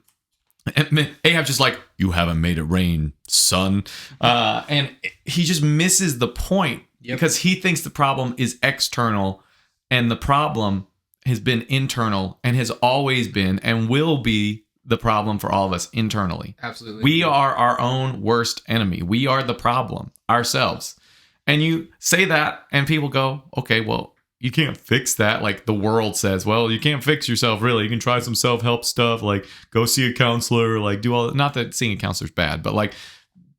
Ahab's just like, you haven't made it rain, son. And he just misses the point because he thinks the problem is external, and the problem has been internal and has always been and will be the problem for all of us internally. Absolutely. We are our own worst enemy. We are the problem ourselves. And you say that and people go, okay, well, you can't fix that. Like the world says, well, you can't fix yourself really. You can try some self-help stuff, like go see a counselor, like do all, not that seeing a counselor is bad, but like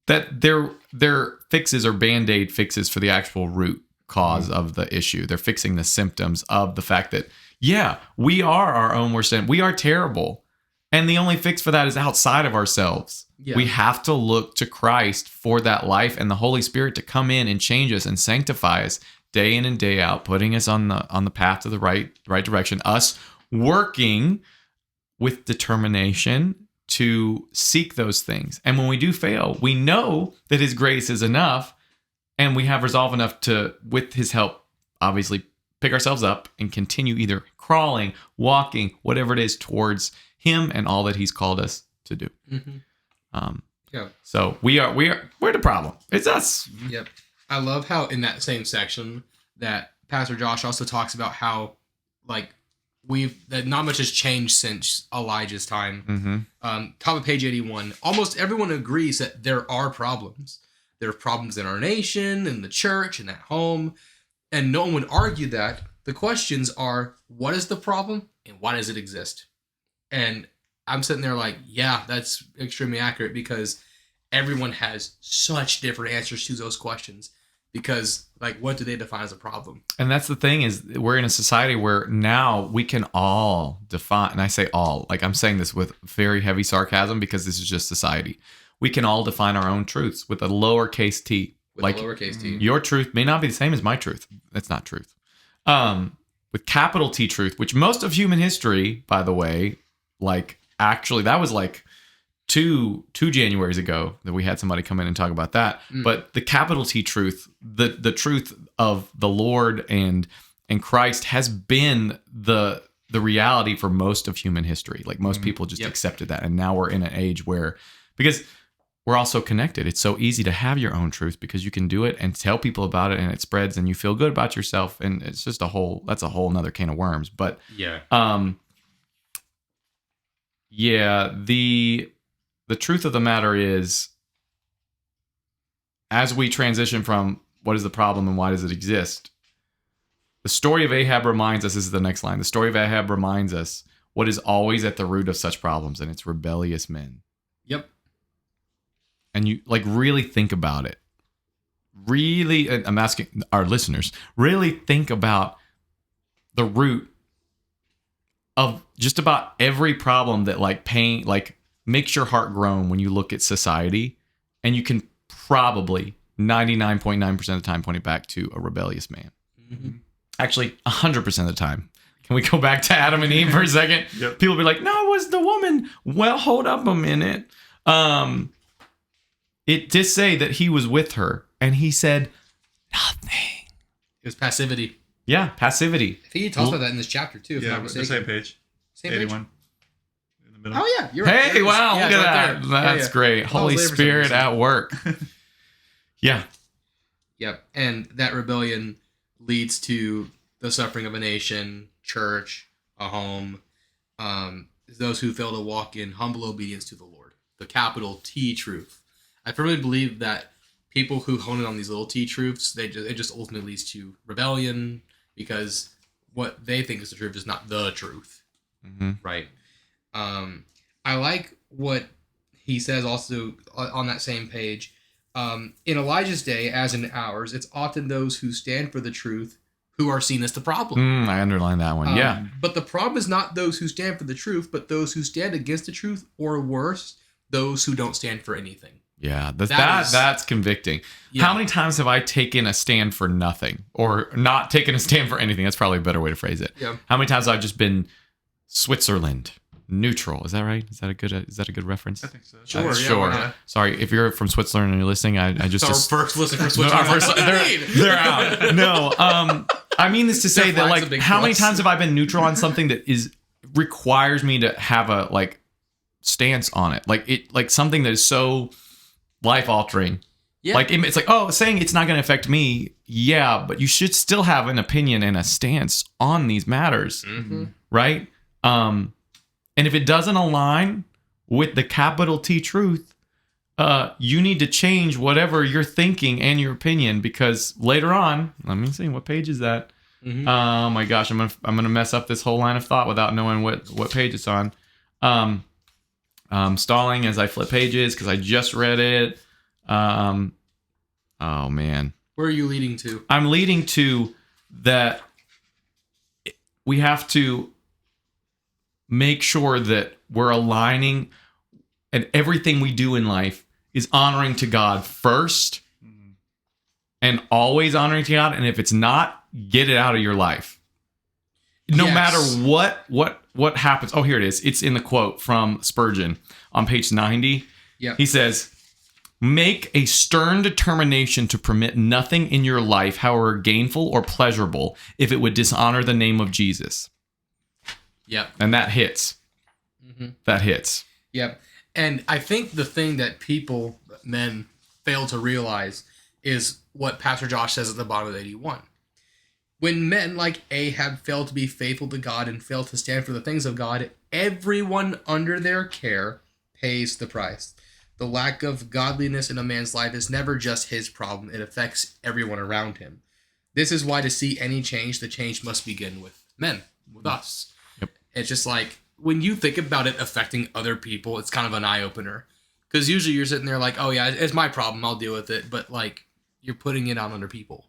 that their fixes are Band-Aid fixes for the actual root cause of the issue. They're fixing the symptoms of the fact that, yeah, we are our own worst enemy. We are terrible. And the only fix for that is outside of ourselves. Yeah. We have to look to Christ for that life and the Holy Spirit to come in and change us and sanctify us day in and day out, putting us on the path to the right direction. Us working with determination to seek those things. And when we do fail, we know that his grace is enough, and we have resolve enough to, with his help, obviously pick ourselves up and continue either crawling, walking, whatever it is, towards him and all that he's called us to do. So we're the problem. It's us. Yep. I love how in that same section that Pastor Josh also talks about how like that not much has changed since Elijah's time. Top of page 81, almost everyone agrees that there are problems. There are problems in our nation, in the church, and at home, and no one would argue that. The questions are, what is the problem and why does it exist? And I'm sitting there like, yeah, that's extremely accurate, because everyone has such different answers to those questions. Because, like, what do they define as a problem? And that's the thing, is we're in a society where now we can all define, and I say all, like I'm saying this with very heavy sarcasm because this is just society. We can all define our own truths with a lowercase t. With like, a lowercase t. Your truth may not be the same as my truth. That's not truth. With capital T truth, which most of human history, by the way, like, actually, that was like two Januaries ago that we had somebody come in and talk about that. But the capital T truth, the truth of the Lord and Christ has been the reality for most of human history. Like most people just accepted that. And now we're in an age where, because we're all so connected, it's so easy to have your own truth because you can do it and tell people about it and it spreads and you feel good about yourself. And it's just that's a whole nother can of worms. But the truth of the matter is, as we transition from what is the problem and why does it exist? The story of Ahab reminds us, this is the next line. The story of Ahab reminds us what is always at the root of such problems, and it's rebellious men. Yep. And you like really think about it. Really, and I'm asking our listeners, really think about the root of just about every problem that like pain, like makes your heart groan when you look at society, and you can probably 99.9% of the time point it back to a rebellious man. Mm-hmm. Actually, 100% of the time. Can we go back to Adam and Eve for a second? Yep. People be like, no, it was the woman. Well, hold up a minute. It did say that he was with her, and he said nothing. It was passivity. Yeah, passivity. I think he talks about that in this chapter too, if I'm Yeah, not the mistaken. same page. Same page? 81. In the middle. Oh yeah, you're right. Hey, wow, Yeah, look at right that. there. That's Yeah. great. I was Holy there for some Spirit reason. at work. Yeah. Yep. And that rebellion leads to the suffering of a nation, church, a home. Those who fail to walk in humble obedience to the Lord. The capital T truth. I firmly believe that people who hone in on these little T truths, it just ultimately leads to rebellion because what they think is the truth is not the truth. Mm-hmm. Right. I like what he says also on that same page. In Elijah's day, as in ours, it's often those who stand for the truth who are seen as the problem. I underlined that one. Yeah. But the problem is not those who stand for the truth, but those who stand against the truth, or worse, those who don't stand for anything. Yeah. That is- That's convicting. Yeah. How many times have I taken a stand for nothing or not taken a stand for anything? That's probably a better way to phrase it. Yeah. How many times have I just been Switzerland neutral? Is that right? Is that a good reference? I think so. Sure, yeah, Sure. why not? Sorry, if you're from Switzerland and you're listening, I just Our first listen for No, Switzerland. our first- What do you mean? they're out. No, I mean this to say Their that flag's a like big how many plus. times have I been neutral on something that requires me to have a like stance on it, like something that is so life altering. Yeah. Like it's like saying it's not going to affect me. Yeah, but you should still have an opinion and a stance on these matters, Mm-hmm. right? And if it doesn't align with the capital T truth, you need to change whatever you're thinking and your opinion, because later on, let me see, what page is that? Mm-hmm. Oh my gosh, I'm gonna mess up this whole line of thought without knowing what page it's on. Stalling as I flip pages because I just read it. Oh man, Where are you leading to? I'm leading to that we have to make sure that we're aligning and everything we do in life is honoring to God first and always honoring to God. And if it's not, get it out of your life. No Yes. matter what happens. Oh, here it is. It's in the quote from Spurgeon on page 90. Yeah. He says, make a stern determination to permit nothing in your life, however gainful or pleasurable, if it would dishonor the name of Jesus. Yep. And that hits. Mm-hmm. That hits. Yep. And I think the thing that men fail to realize is what Pastor Josh says at the bottom of 81. When men like Ahab fail to be faithful to God and fail to stand for the things of God, everyone under their care pays the price. The lack of godliness in a man's life is never just his problem. It affects everyone around him. This is why to see any change, the change must begin with men, with us. Yep. It's just like, when you think about it affecting other people, it's kind of an eye-opener. Because usually you're sitting there like, oh yeah, it's my problem, I'll deal with it. But like, you're putting it on other people.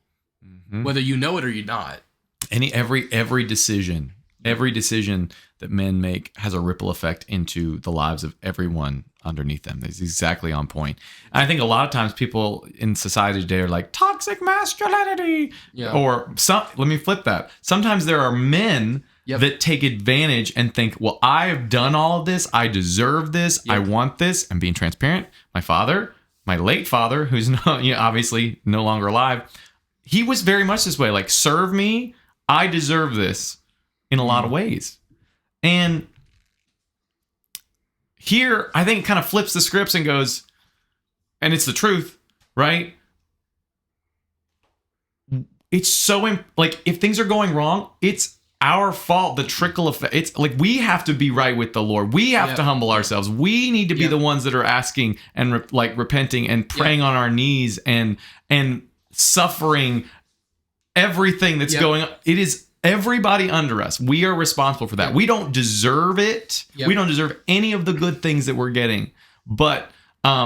Mm-hmm. Whether you know it or you're not. Every decision that men make has a ripple effect into the lives of everyone underneath them. That's exactly on point. And I think a lot of times people in society today are like toxic masculinity, Yeah. or let me flip that. Sometimes there are men that take advantage and think, well, I have done all of this. I deserve this. Yep. I want this. I'm being transparent. My father, my late father, who's obviously no longer alive, he was very much this way. Like, serve me. I deserve this in a lot of ways. And here, I think it kind of flips the scripts and goes, and it's the truth, right? It's so, like, if things are going wrong, it's our fault, the trickle effect. It's like we have to be right with the Lord. We have to humble ourselves. We need to be the ones that are asking and repenting and praying on our knees and suffering, everything that's going on. It is everybody under us. We are responsible for that. We don't deserve it. We don't deserve any of the good things that we're getting. But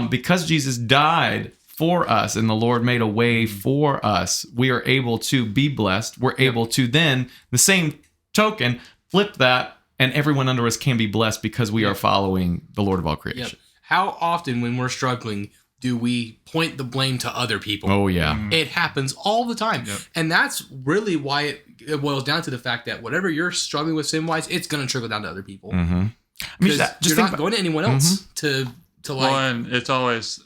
because Jesus died for us and the Lord made a way for us, we are able to be blessed. We're able to then, the same token, flip that, and everyone under us can be blessed because we are following the Lord of all creation. How often when we're struggling do we point the blame to other people? Oh, yeah. It happens all the time. And that's really why it boils down to the fact that whatever you're struggling with sin-wise, it's going to trickle down to other people. Mm-hmm. I mean, because you're not going to anyone else to like... Well, and it's always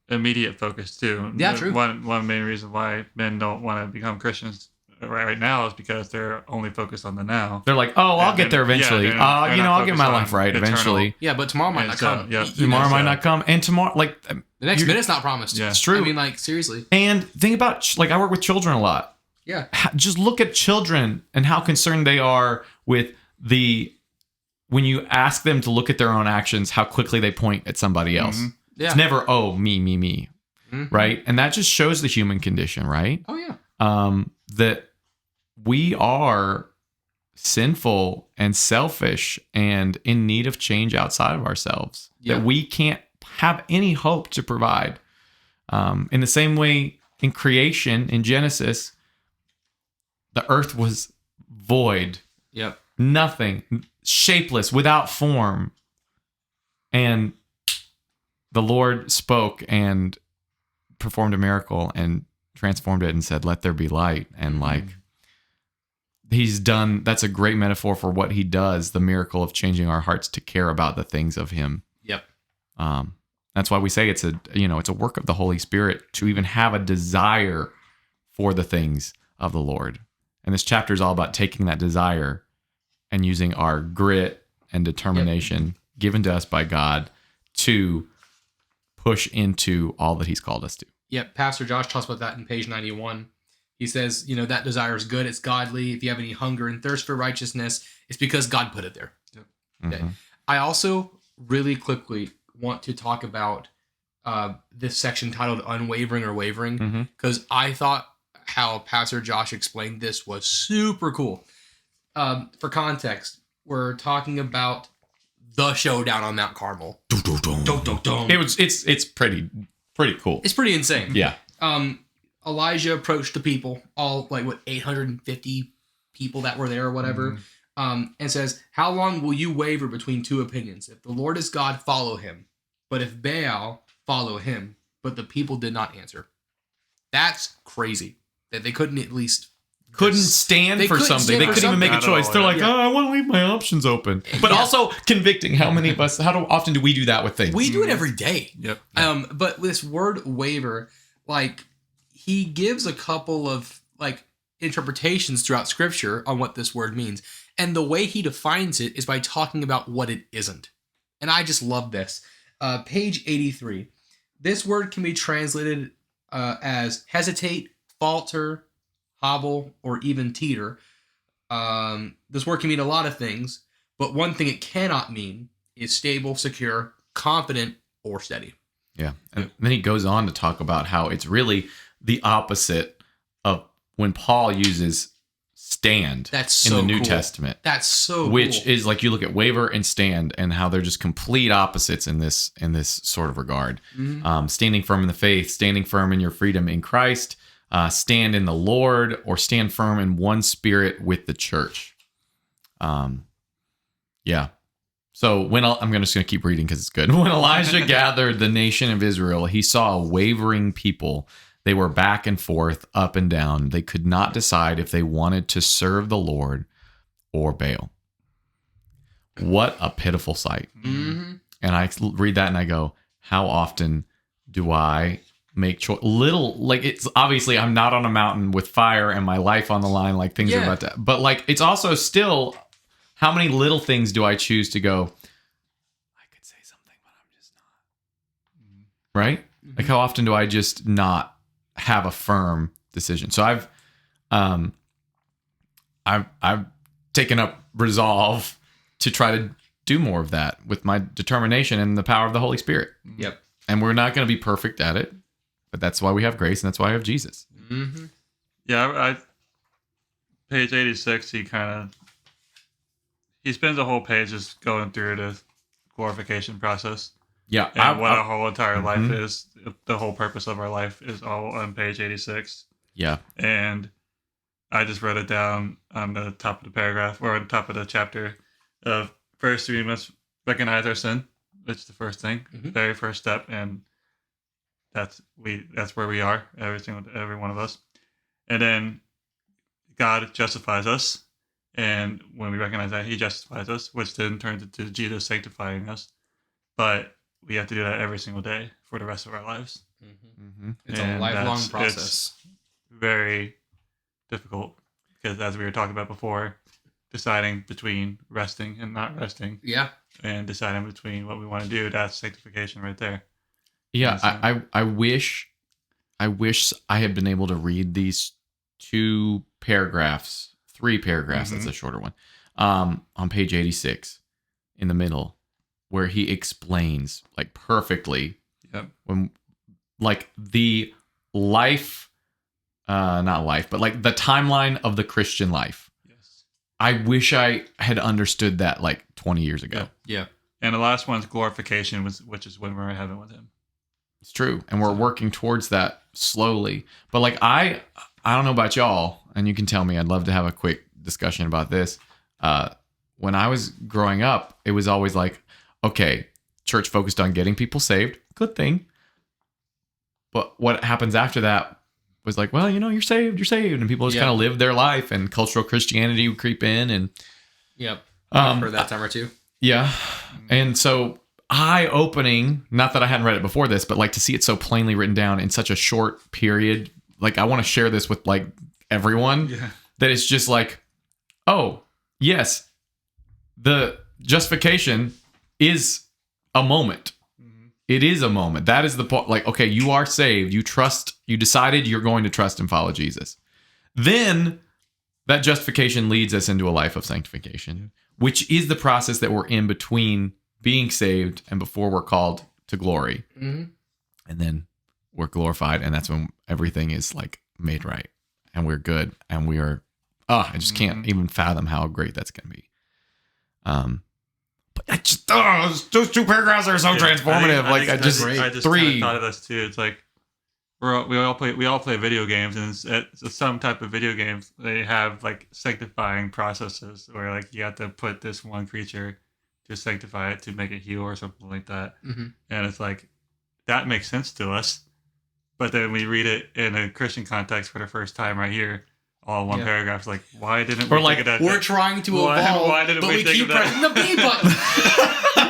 immediate focus, too. Yeah, true. One main reason why men don't want to become Christians right now is because they're only focused on the now. They're like, oh, I'll get there eventually. I'll get my life right eventually. Yeah, but tomorrow might not come. Tomorrow might not come. And tomorrow, like... The next minute's not promised. It's true. I mean, like, seriously. And think about, like, I work with children a lot. Yeah. Just look at children and how concerned they are with when you ask them to look at their own actions, how quickly they point at somebody else. Mm-hmm. Yeah. It's never, oh, me, right? And that just shows the human condition, right? Oh, yeah. That we are sinful and selfish and in need of change outside of ourselves. Yeah. That we can't have any hope to provide. In the same way, in creation, in Genesis, the earth was void. Yep. Nothing. Shapeless, without form. And the Lord spoke and performed a miracle and transformed it and said, let there be light. And like, he's done, that's a great metaphor for what he does, the miracle of changing our hearts to care about the things of him. Yep. That's why we say it's a work of the Holy Spirit to even have a desire for the things of the Lord. And this chapter is all about taking that desire and using our grit and determination given to us by God to push into all that he's called us to. Yep. Pastor Josh talks about that in page 91. He says, that desire is good. It's godly. If you have any hunger and thirst for righteousness, it's because God put it there. Yep. Okay. Mm-hmm. I also really quickly want to talk about this section titled Unwavering or Wavering, because I thought how Pastor Josh explained this was super cool. For context, we're talking about the showdown on Mount Carmel. It's pretty cool. It's pretty insane. Yeah. Elijah approached the people, all 850 people that were there or whatever, and says, how long will you waver between two opinions? If the Lord is God, follow him. But if Baal, follow him. But the people did not answer. That's crazy. That they couldn't at least... stand for something. They couldn't even make a choice. They're like, I want to leave my options open. But also convicting. How many of us, often do we do that with things? We do it every day. Yep. But this word waver, he gives a couple of interpretations throughout scripture on what this word means. And the way he defines it is by talking about what it isn't. And I just love this. Page 83. This word can be translated as hesitate, falter, hobble, or even teeter. This word can mean a lot of things, but one thing it cannot mean is stable, secure, confident, or steady. Yeah. And then he goes on to talk about how it's really the opposite of when Paul uses stand in the New Testament. That's so which cool. is you look at waver and stand and how they're just complete opposites in this sort of regard. Mm-hmm. Standing firm in the faith, standing firm in your freedom in Christ, stand in the Lord, or stand firm in one spirit with the church. Yeah. So I'm just going to keep reading because it's good. When Elijah gathered the nation of Israel, he saw a wavering people. They were back and forth, up and down. They could not decide if they wanted to serve the Lord or Baal. What a pitiful sight. Mm-hmm. And I read that and I go, how often do I make it's obviously I'm not on a mountain with fire and my life on the line, things are about to, but it's also still, how many little things do I choose to go, I could say something, but I'm just not. Right? Mm-hmm. How often do I just not have a firm decision? So I've taken up resolve to try to do more of that with my determination and the power of the Holy Spirit. Yep. And we're not going to be perfect at it. But that's why we have grace, and that's why we have Jesus. Mm-hmm. Yeah, page 86, he spends a whole page just going through the glorification process. Yeah. And what our whole entire life is. The whole purpose of our life is all on page 86. Yeah. And I just wrote it down on the top of the paragraph, or on the top of the chapter. First, we must recognize our sin. That's the first thing, very first step, and that's where we are, every one of us. And then God justifies us, and when we recognize that, He justifies us, which then turns into Jesus sanctifying us. But we have to do that every single day for the rest of our lives. It's a lifelong process. It's very difficult because, as we were talking about before, deciding between resting and not resting. Yeah. And deciding between what we want to do, that's sanctification right there. Yeah, I wish I had been able to read these 3 paragraphs. That's a shorter one. On page 86 in the middle, where he explains like perfectly when like the life, not life, but like the timeline of the Christian life. Yes. I wish I had understood that like 20 years ago. Yeah. And the last one's glorification, which is when we're in heaven with Him. It's true. And we're working towards that slowly. But like I don't know about y'all, and you can tell me, I'd love to have a quick discussion about this. When I was growing up, it was always like, okay, church focused on getting people saved. Good thing. But what happens after that was like, well, you're saved. And people just kind of live their life, and cultural Christianity would creep in. And for that time or two. Yeah. And so eye-opening, not that I hadn't read it before this, but like to see it so plainly written down in such a short period. Like I want to share this with like everyone, that it's just like, oh, yes, the justification is a moment. It is a moment. That is the point. Like, okay, you are saved. You decided you're going to trust and follow Jesus. Then that justification leads us into a life of sanctification, which is the process that we're in between being saved and before we're called to glory. And then we're glorified, and that's when everything is like made right, and we're good, and we are, I just can't even fathom how great that's going to be. But I just, those 2 paragraphs are so transformative. I just kind of thought of this too. It's like we all play video games, and it's some type of video games. They have like sanctifying processes where like you have to put this one creature to sanctify it to make it heal or something like that. And it's like that makes sense to us, but then we read it in a Christian context for the first time right here. All in one paragraph. It's like, why didn't we think of that? We're trying to evolve, but we keep pressing the B button.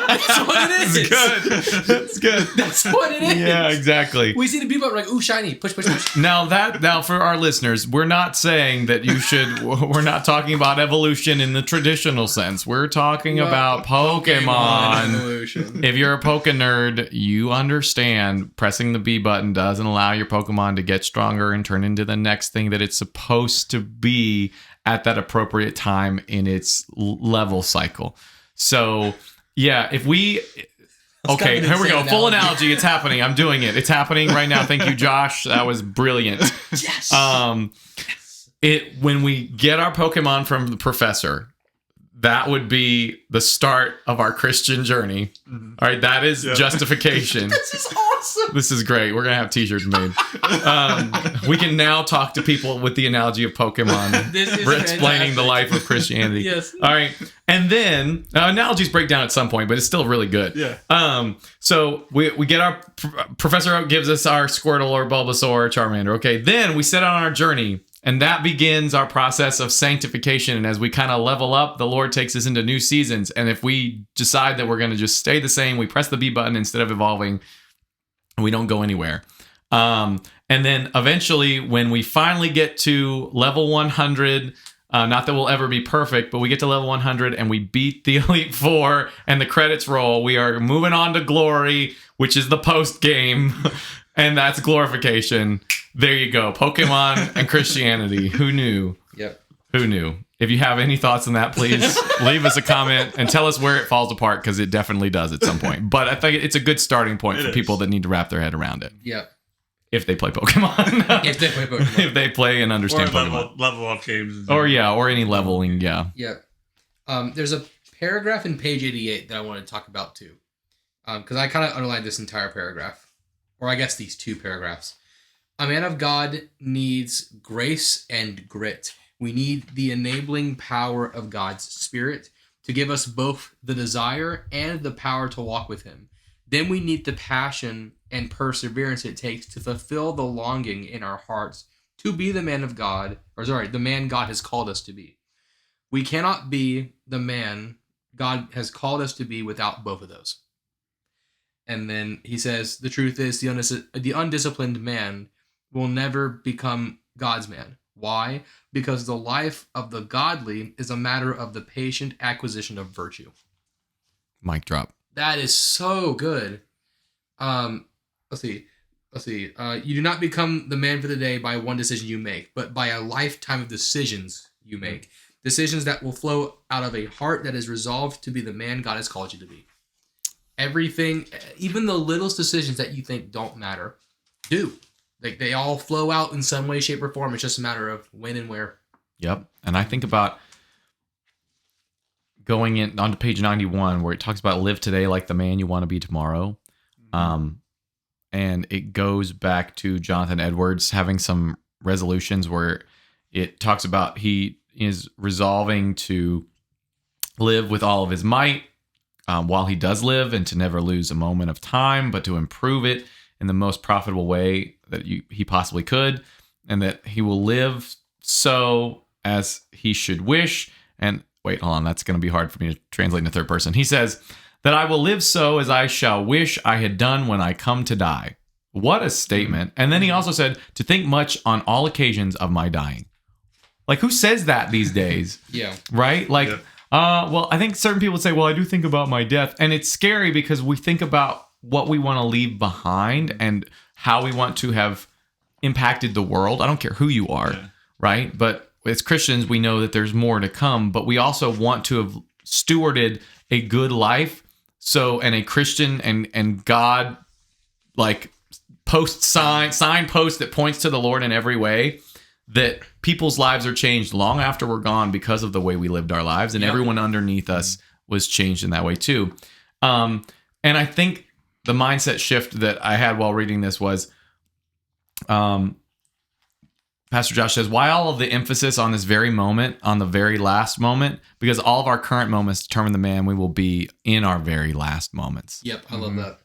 That's what it is. That's good. That's what it is. Yeah, exactly. We see the B button, like, ooh, shiny. Push, push, push. Now for our listeners, we're not saying that you should, we're not talking about evolution in the traditional sense. We're talking about Pokemon. Evolution. If you're a Poke nerd, you understand pressing the B button doesn't allow your Pokemon to get stronger and turn into the next thing that it's supposed to be at that appropriate time in its level cycle. So yeah, if we okay, here we go. Full analogy. It's happening. I'm doing it. It's happening right now. Thank you, Josh. That was brilliant. Yes. When we get our Pokemon from the professor, that would be the start of our Christian journey. All right, that is justification. This is awesome. This is great. We're gonna have T-shirts made. We can now talk to people with the analogy of Pokemon. We're explaining the life of Christianity. Yes. All right, and then analogies break down at some point, but it's still really good. Yeah. So we get our professor gives us our Squirtle or Bulbasaur or Charmander. Okay, then we set out on our journey. And that begins our process of sanctification. And as we kind of level up, the Lord takes us into new seasons. And if we decide that we're going to just stay the same, we press the B button instead of evolving, and we don't go anywhere. And then eventually, when we finally get to level 100, not that we'll ever be perfect, but we get to level 100 and we beat the Elite Four and the credits roll, we are moving on to glory, which is the post game. And that's glorification. There you go. Pokemon and Christianity. Who knew? Yep. Who knew? If you have any thoughts on that, please leave us a comment and tell us where it falls apart, because it definitely does at some point. But I think it's a good starting point for people that need to wrap their head around it. Yep. if they play Pokemon. If they play Pokemon. If they play and Or understand Pokemon. level up games. Or any leveling, yeah. Yeah. There's a paragraph in page 88 that I want to talk about too. Because I kind of underlined this entire paragraph. Or I guess these two paragraphs. A man of God needs grace and grit. We need the enabling power of God's Spirit to give us both the desire and the power to walk with Him. Then we need the passion and perseverance it takes to fulfill the longing in our hearts to be the man of God, the man God has called us to be. We cannot be the man God has called us to be without both of those. And then he says, the truth is the undisciplined man will never become God's man. Why? Because the life of the godly is a matter of the patient acquisition of virtue. Mic drop. That is so good. Let's see. You do not become the man for the day by one decision you make, but by a lifetime of decisions you make. Decisions that will flow out of a heart that is resolved to be the man God has called you to be. Everything, even the littlest decisions that you think don't matter, do. Like they all flow out in some way, shape, or form. It's just a matter of when and where. Yep. And I think about going in onto page 91 where it talks about live today like the man you want to be tomorrow. And it goes back to Jonathan Edwards having some resolutions where it talks about he is resolving to live with all of his might while he does live, and to never lose a moment of time, but to improve it in the most profitable way that he possibly could, and that he will live so as he should wish. And wait, hold on, that's going to be hard for me to translate in the third person. He says that I will live so as I shall wish I had done when I come to die. What a statement. And then he also said to think much on all occasions of my dying. Like, who says that these days? Yeah. Right? Like, well, I think certain people would say, well, I do think about my death. And it's scary because we think about what we want to leave behind and how we want to have impacted the world. I don't care who you are, right? But as Christians, we know that there's more to come, but we also want to have stewarded a good life. So, and a Christian and God, like, signpost that points to the Lord in every way, that people's lives are changed long after we're gone because of the way we lived our lives, and everyone underneath us was changed in that way too. And I think the mindset shift that I had while reading this was, Pastor Josh says, why all of the emphasis on this very moment, on the very last moment? Because all of our current moments determine the man we will be in our very last moments. Yep, I love that.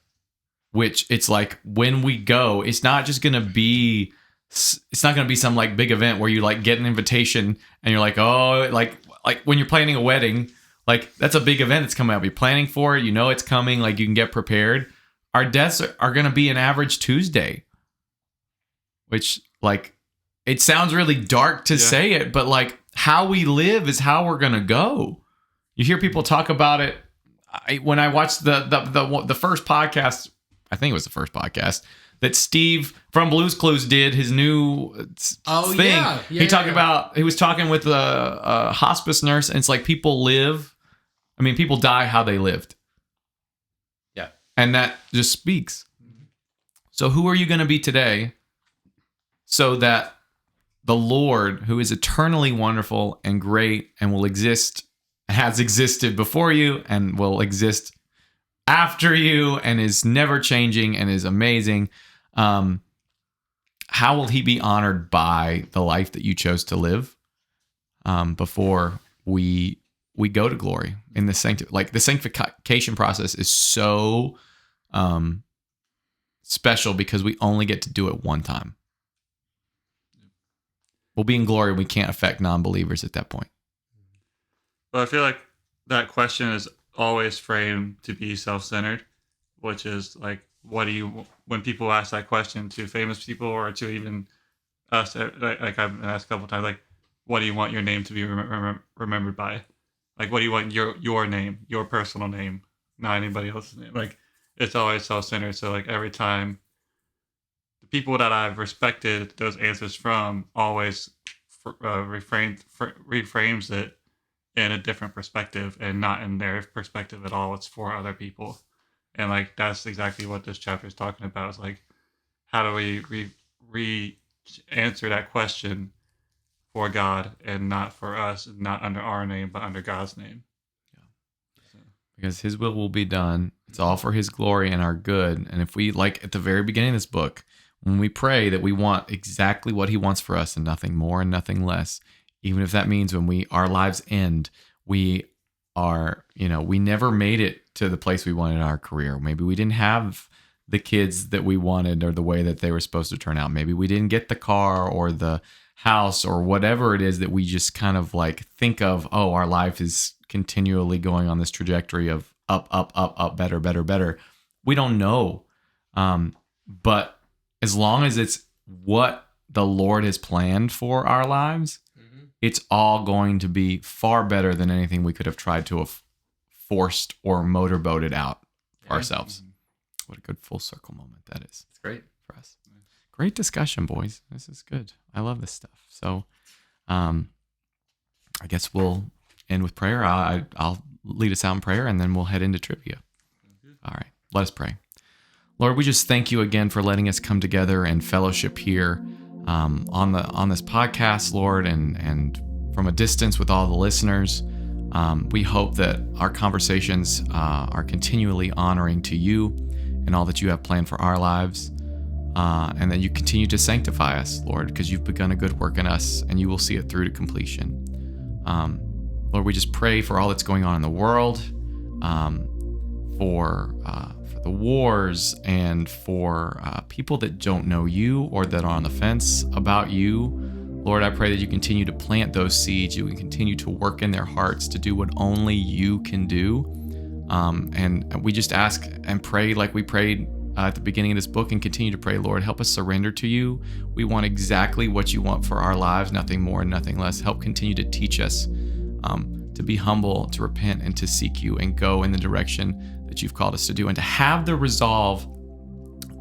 Which it's like when we go, it's not going to be some like big event where you like get an invitation and you're like, oh, like when you're planning a wedding, like that's a big event that's coming up. You're planning for it, you know it's coming, like you can get prepared. Our deaths are going to be an average Tuesday, which like it sounds really dark to say it, but like how we live is how we're going to go. You hear people talk about it. When I watched the first podcast, I think it was the first podcast that Steve from Blue's Clues did, his new thing. Yeah, he talked about, he was talking with a hospice nurse, and it's like people die how they lived. Yeah. And that just speaks. So who are you going to be today so that the Lord, who is eternally wonderful and great and will exist, has existed before you and will exist after you and is never changing and is amazing, how will he be honored by the life that you chose to live before we go to glory in the the sanctification process is so special because we only get to do it one time. We'll be in glory. We can't affect non-believers at that point. Well, I feel like that question is always framed to be self-centered, which is like, when people ask that question to famous people or to even us, like I've been asked a couple of times, like, what do you want your name to be remembered by? Like, what do you want your name, your personal name, not anybody else's name? Like, it's always self-centered. So like every time the people that I've respected those answers from always reframes it in a different perspective and not in their perspective at all. It's for other people. And like, that's exactly what this chapter is talking about. It's like, how do we answer that question for God and not for us, and not under our name, but under God's name? Because his will be done. It's all for his glory and our good. And if we, like at the very beginning of this book, when we pray that we want exactly what he wants for us and nothing more and nothing less, even if that means when our lives end, we are, we never made it to the place we wanted in our career. Maybe we didn't have the kids that we wanted or the way that they were supposed to turn out. Maybe we didn't get the car or the house or whatever it is that we just kind of like think of, oh, our life is continually going on this trajectory of up, better, better, better. We don't know. But as long as it's what the Lord has planned for our lives, it's all going to be far better than anything we could have tried to have forced or motorboated out for ourselves. What a good full circle moment that is. It's great for us. Great discussion, boys. This is good. I love this stuff. So I guess we'll end with prayer. I'll lead us out in prayer, and then we'll head into trivia. All right. Let us pray. Lord, we just thank you again for letting us come together and fellowship here on this podcast, Lord, and from a distance with all the listeners. We hope that our conversations are continually honoring to you and all that you have planned for our lives, and that you continue to sanctify us, Lord, because you've begun a good work in us, and you will see it through to completion. Lord, we just pray for all that's going on in the world, for the wars, and for people that don't know you or that are on the fence about you. Lord, I pray that you continue to plant those seeds. You can continue to work in their hearts to do what only you can do. And we just ask and pray like we prayed at the beginning of this book, and continue to pray, Lord, help us surrender to you. We want exactly what you want for our lives, nothing more and nothing less. Help continue to teach us to be humble, to repent, and to seek you and go in the direction that you've called us to do, and to have the resolve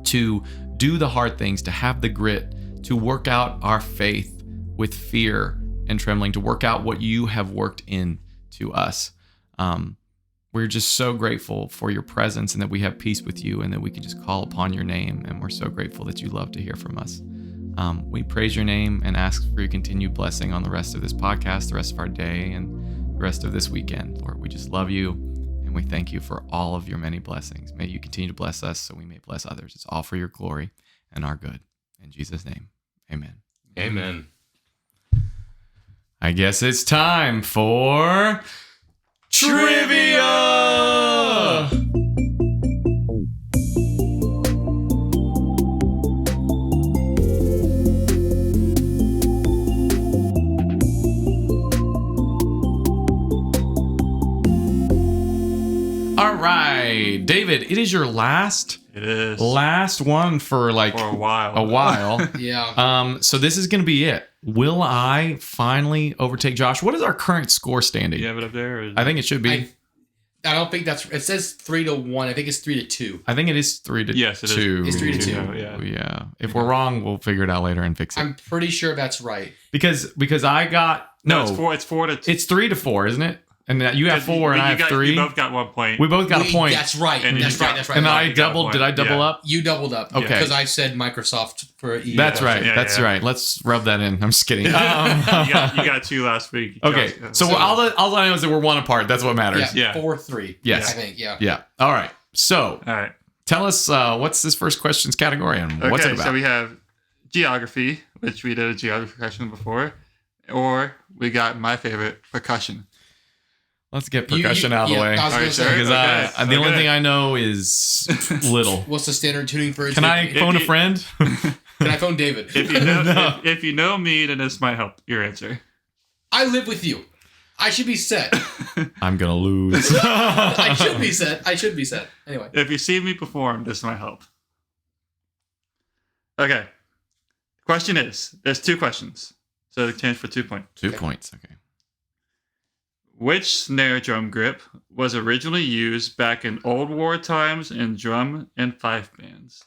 to do the hard things, to have the grit, to work out our faith with fear and trembling, to work out what you have worked into us. We're just so grateful for your presence, and that we have peace with you, and that we can just call upon your name. And we're so grateful that you love to hear from us. We praise your name and ask for your continued blessing on the rest of this podcast, the rest of our day, and the rest of this weekend. Lord, we just love you, and we thank you for all of your many blessings. May you continue to bless us so we may bless others. It's all for your glory and our good. In Jesus' name, amen. Amen. I guess it's time for trivia! All right, David, it is your last one for like For a while. A while. Yeah. So this is going to be it. Will I finally overtake Josh? What is our current score standing? You have it up there? Or I think it should be. I don't think that's. It says 3-1. I think it's 3-2. I think it is 3-2. Yes, it is. It's 3-2. Yeah. If we're wrong, we'll figure it out later and fix it. I'm pretty sure that's right. Because I got no. It's 4-2. It's 3-4, isn't it? And you have 4 and I have 3. You both got 1 point. We both got a point. That's right. And That's right. And I doubled. Did I double up? You doubled up. Okay. Because I said Microsoft for E. That's right. Yeah, That's yeah. right. Let's rub that in. I'm just kidding. you got 2 last week. Okay. So all I know is that we're 1 apart. That's what matters. Yeah. 4-3. Yes. I think. Yeah. Yeah. All right. So All right. tell us what's this first question's category and what's it Okay, about? so we have geography, which we did a geography question before, or we got my favorite, percussion. Let's get percussion out of the way. I was Are gonna you say, sure? Because Okay. the only thing I know is little. What's the standard tuning for a Can I timpani? phone a friend? Can I phone David? If you know, No. if you know me, then this might help your answer. I live with you. I should be set. I'm going to lose. I should be set. I should be set. Anyway. If you see me perform, this might help. Okay. Question is, there's 2 questions, so a chance for 2 points. 2 points. Okay. Which snare drum grip was originally used back in old war times in drum and fife bands?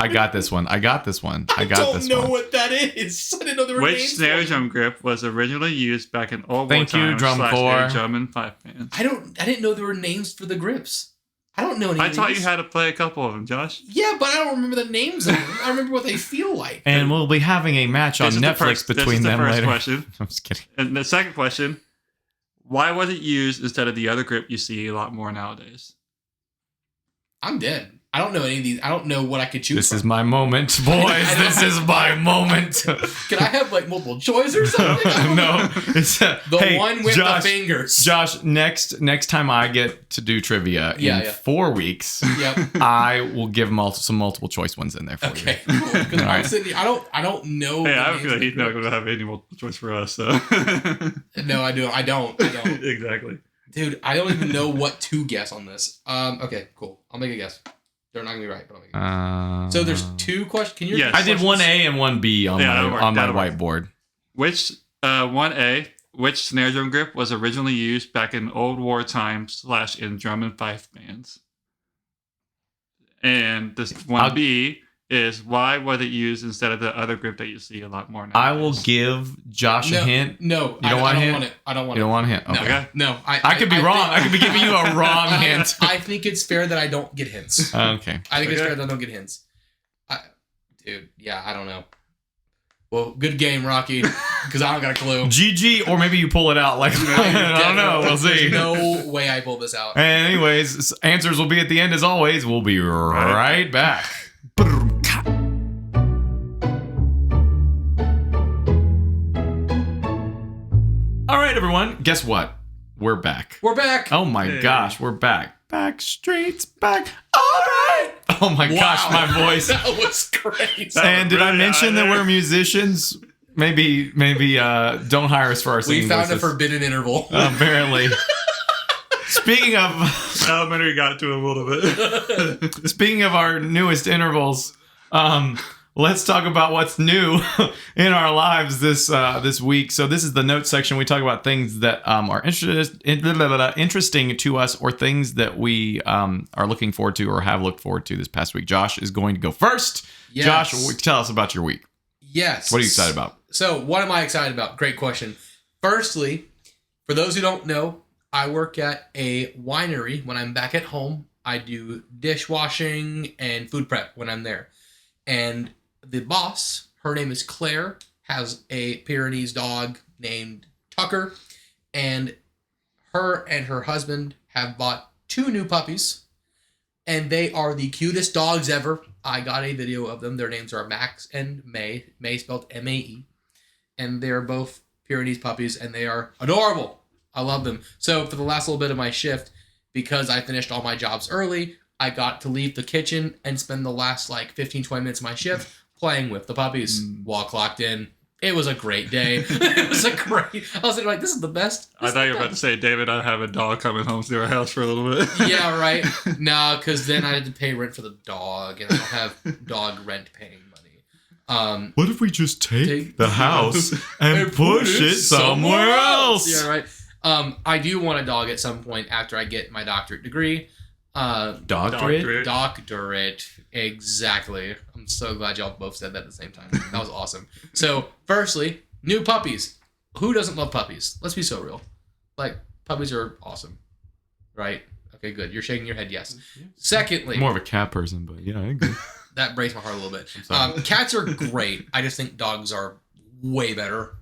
I got this one. I don't know what that is. I didn't know there were Which names snare for it. drum grip was originally used back in old war Thank you, times drum / corps. drum and fife bands? I didn't know there were names for the grips. I don't know any I of taught these. you how to play a couple of them, Josh. Yeah, but I don't remember the names of them. I remember what they feel like. And we'll be having a match on This is the Netflix first- between this is the them first later. question. I'm just kidding. And the second question, why was it used instead of the other grip you see a lot more nowadays? I'm dead. I don't know any of these. I don't know what I could choose This from. is my moment, boys. This is my moment. Can I have like multiple choice or something? I don't know. No, it's The hey, one with Josh, the fingers. Josh, next time I get to do trivia in 4 weeks, Yep. I will give some multiple choice ones in there for Okay. you. Cool. 'Cause All I'm right. sitting here, I don't know. Hey, the I names feel like of he's the not group. going to have any multiple choice for us, so. No, I don't. Exactly. Dude, I don't even know what to guess on this. Okay, cool. I'll make a guess. They're not gonna be right, but I'll make a guess. So there's 2 questions. Can you? Yes. I did questions? 1A and 1B on Yeah, that'll work, my that'll work. whiteboard. Which 1A, which snare drum grip was originally used back in old war times / in drum and fife bands? And this 1B is why was it used instead of the other grip that you see a lot more now? I will give Josh a hint. No, You don't want a hint? want it. I don't want You it. don't want a hint? No, Okay. no. I could be wrong. I could be giving you a wrong hint. I think it's fair that I don't get hints. Okay. I think it's Okay. fair that I don't get hints. Dude, yeah, I don't know. Well, good game, Rocky, because I don't got a clue. GG, or maybe you pull it out. Like I don't know. We'll see. There's no way I pull this out. And anyways, answers will be at the end as always. We'll be right back. All right, everyone. Guess what? We're back. We're back. Oh my Hey. gosh, we're back. Backstreet's back. All right. Oh my gosh, my voice. That was crazy. And did I Really mention that out we're there. musicians? Maybe don't hire us for our We singing found a voices. forbidden interval. Apparently. Speaking of Elementary got to a little bit. speaking of our newest intervals, let's talk about what's new in our lives this week. So this is the notes section. We talk about things that are interesting to us, or things that we are looking forward to or have looked forward to this past week. Josh is going to go first. Yes. Josh, tell us about your week. Yes. What are you excited about? So, what am I excited about? Great question. Firstly, for those who don't know, I work at a winery. When I'm back at home, I do dishwashing and food prep when I'm there. And the boss, her name is Claire, has a Pyrenees dog named Tucker. And her husband have bought 2 new puppies. And they are the cutest dogs ever. I got a video of them. Their names are Max and May. May spelled M-A-E. And they're both Pyrenees puppies, and they are adorable. I love them. So for the last little bit of my shift, because I finished all my jobs early, I got to leave the kitchen and spend the last 15, 20 minutes of my shift playing with the puppies while clocked in. It was a great day. I was like, this is the best. I thought you were about to say, David, I have a dog coming home to our house for a little bit. Yeah, right. No, because then I had to pay rent for the dog, and I don't have dog rent paying money. What if we just take the house and And push it somewhere else? Yeah, right. I do want a dog at some point after I get my doctorate degree. Doctorate? Doctorate. Exactly. I'm so glad y'all both said that at the same time. That was awesome. So, firstly, new puppies. Who doesn't love puppies? Let's be so real. Puppies are awesome. Right? Okay, good. You're shaking your head yes. Secondly, More of a cat person, but yeah, I agree. that breaks my heart a little bit. sorry. Cats are great. I just think dogs are way better.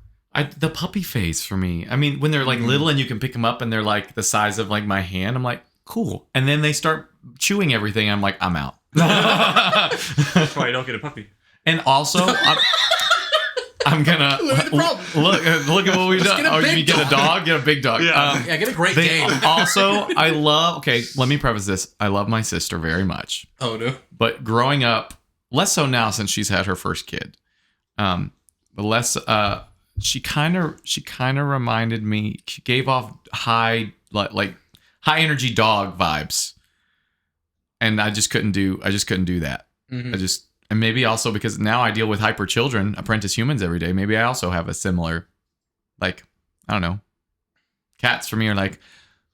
The puppy phase for me. I mean, when they're little and you can pick them up and they're the size of my hand, I'm like, cool. And then they start chewing everything. I'm like, I'm out. That's why you don't get a puppy. And also, I'm gonna Look at the problem. look at what we've Let's done. get a big You get a dog, get a big dog. Yeah. Yeah, get a great They game. also, I love. Okay, let me preface this. I love my sister very much, Oh no. but growing up, less so now since she's had her first kid. But less. She kind of reminded me. She gave off high high energy dog vibes, and I just couldn't do that. Mhm. And maybe also because now I deal with hyper children, apprentice humans every day. Maybe I also have a similar, I don't know. Cats for me are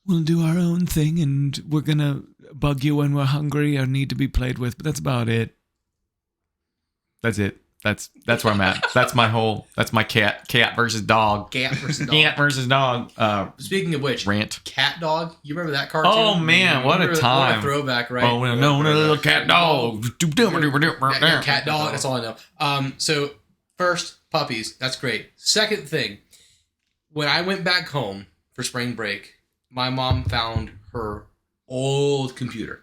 we'll do our own thing and we're going to bug you when we're hungry or need to be played with. But that's about it. That's it. That's where I'm at. That's my cat versus dog. Cat versus dog. Cat versus dog. Speaking of which, Rant. Cat Dog. You remember that cartoon? Oh man, what a time! What a throwback, right? Oh no, little cat dog. Yeah, cat dog. That's all I know. So first, puppies. That's great. Second thing, when I went back home for spring break, my mom found her old computer.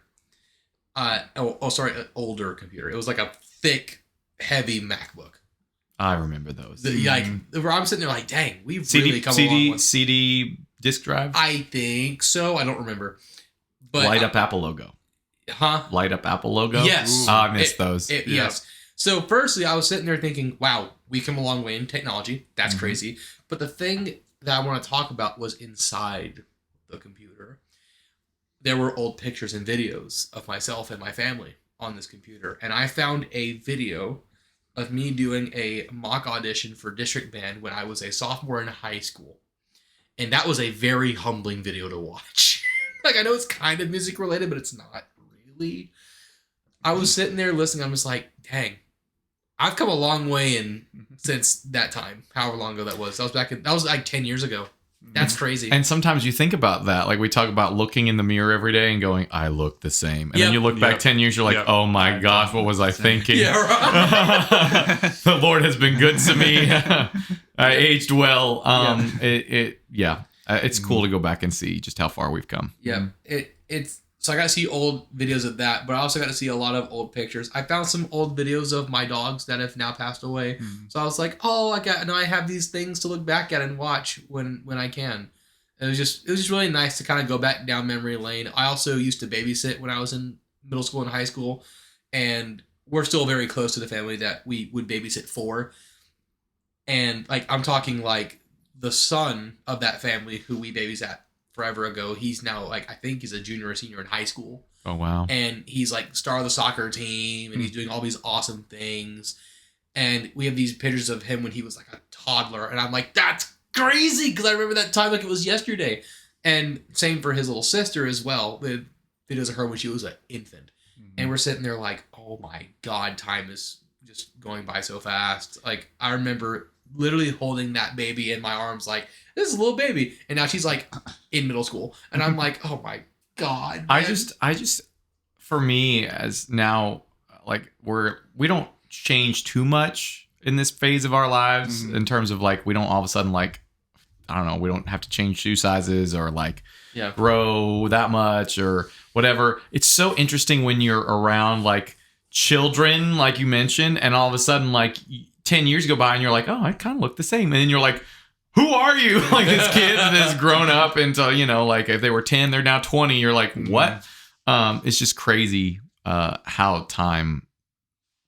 Older computer. It was like a thick, heavy MacBook. I remember those. Where I'm sitting there like, dang, we've really come a long way. CD disk drive? I think so. I don't remember. But Light up Apple logo. Huh? Light up Apple logo? Yes. I missed those. Yes. So firstly, I was sitting there thinking, wow, we've come a long way in technology. That's crazy. But the thing that I want to talk about was inside the computer. There were old pictures and videos of myself and my family on this computer. And I found a video of me doing a mock audition for district band when I was a sophomore in high school. And that was a very humbling video to watch. Like, I know it's kind of music related, but it's not really. I was sitting there listening. I'm just like, dang, I've come a long way since that time, however long ago that was. That was like 10 years ago. That's crazy. And sometimes you think about that. Like we talk about looking in the mirror every day and going, I look the same. And then you look back 10 years, you're like, oh my gosh, what was I thinking? Yeah, right. The Lord has been good to me. I aged well. It's cool to go back and see just how far we've come. Yeah. So I got to see old videos of that, but I also got to see a lot of old pictures. I found some old videos of my dogs that have now passed away. So I was like, oh, I have these things to look back at and watch when I can. It was just really nice to kind of go back down memory lane. I also used to babysit when I was in middle school and high school, and we're still very close to the family that we would babysit for. And like I'm talking like the son of that family who we babysat forever ago, he's now like, I think he's a junior or senior in high school. Oh wow. And he's like star of the soccer team and he's doing all these awesome things. And we have these pictures of him when he was like a toddler, and I'm like, that's crazy, because I remember that time like it was yesterday. And same for his little sister as well. The videos of her when she was an infant. And we're sitting there like, oh my god, time is just going by so fast. Like I remember literally holding that baby in my arms like, this is a little baby, and now she's like in middle school, and I'm like, oh my god, man. I just for me, as now, like we don't change too much in this phase of our lives in terms of like, we don't all of a sudden like, I don't know, we don't have to change shoe sizes or like grow that much or whatever. It's so interesting when you're around like children, like you mentioned, and all of a sudden like 10 years go by and you're like, oh, I kind of look the same. And then you're like, who are you? Like this kid that's grown up into, you know, like if they were 10, they're now 20. You're like, what? It's just crazy how time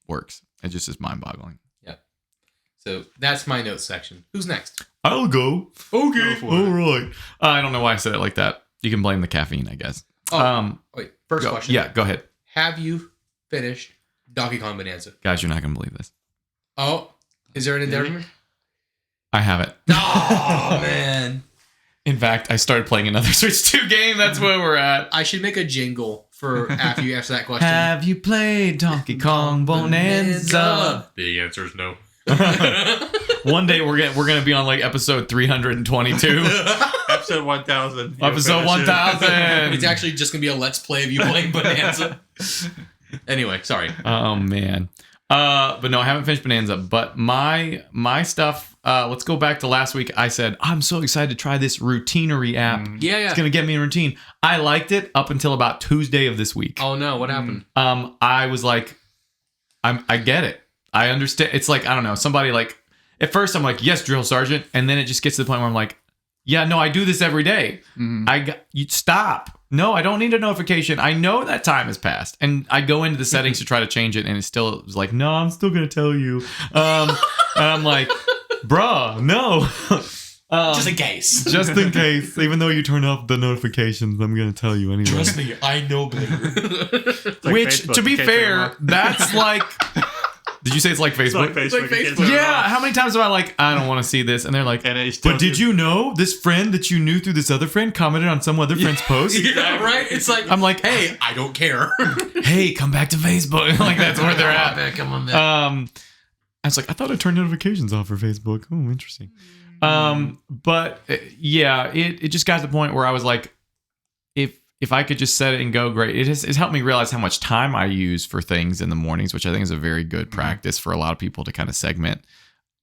works. It just is mind boggling. Yeah. So that's my notes section. Who's next? I'll go. Okay. All right. I don't know why I said it like that. You can blame the caffeine, I guess. Wait. First question. Yeah, go ahead. Have you finished Donkey Kong Bonanza? Guys, you're not going to believe this. Oh, is there an endeavor? I have it. Oh, man. In fact, I started playing another Switch 2 game. That's where we're at. I should make a jingle for after you answer that question. Have you played Donkey Kong Bonanza? The answer is no. One day we're gonna be on like episode 322. Episode 1000. Episode 1000. It's actually just gonna be a let's play of you playing Bonanza. Anyway, sorry. Oh man. But no, I haven't finished Bonanza. But my stuff. Let's go back to last week. I said I'm so excited to try this Routinery app. Yeah. It's gonna get me in routine. I liked it up until about Tuesday of this week. Oh no, what happened? I was like, I get it. I understand. It's like, I don't know. Somebody like, at first I'm like, yes, drill sergeant, and then it just gets to the point where I'm like, yeah, no, I do this every day. You stop. No, I don't need a notification. I know that time has passed. And I go into the settings to try to change it, and it was like, no, I'm still going to tell you. And I'm like, bruh, no. Just in case. Just in case. Even though you turn off the notifications, I'm going to tell you anyway. Trust me, I know better. Like which, Facebook, to be fair, that's like... Did you say it's like Facebook? It's like Facebook. Yeah, how many times am I like, I don't want to see this? And they're like, but did you know this friend that you knew through this other friend commented on some other friend's post? Yeah, right? It's like, I'm like, hey, I don't care. Hey, come back to Facebook. Like, that's where they're at. Man, come on, man. I was like, I thought I turned notifications off for Facebook. Oh, interesting. But yeah, it just got to the point where I was like, if I could just set it and go, great. It's helped me realize how much time I use for things in the mornings, which I think is a very good practice for a lot of people to kind of segment,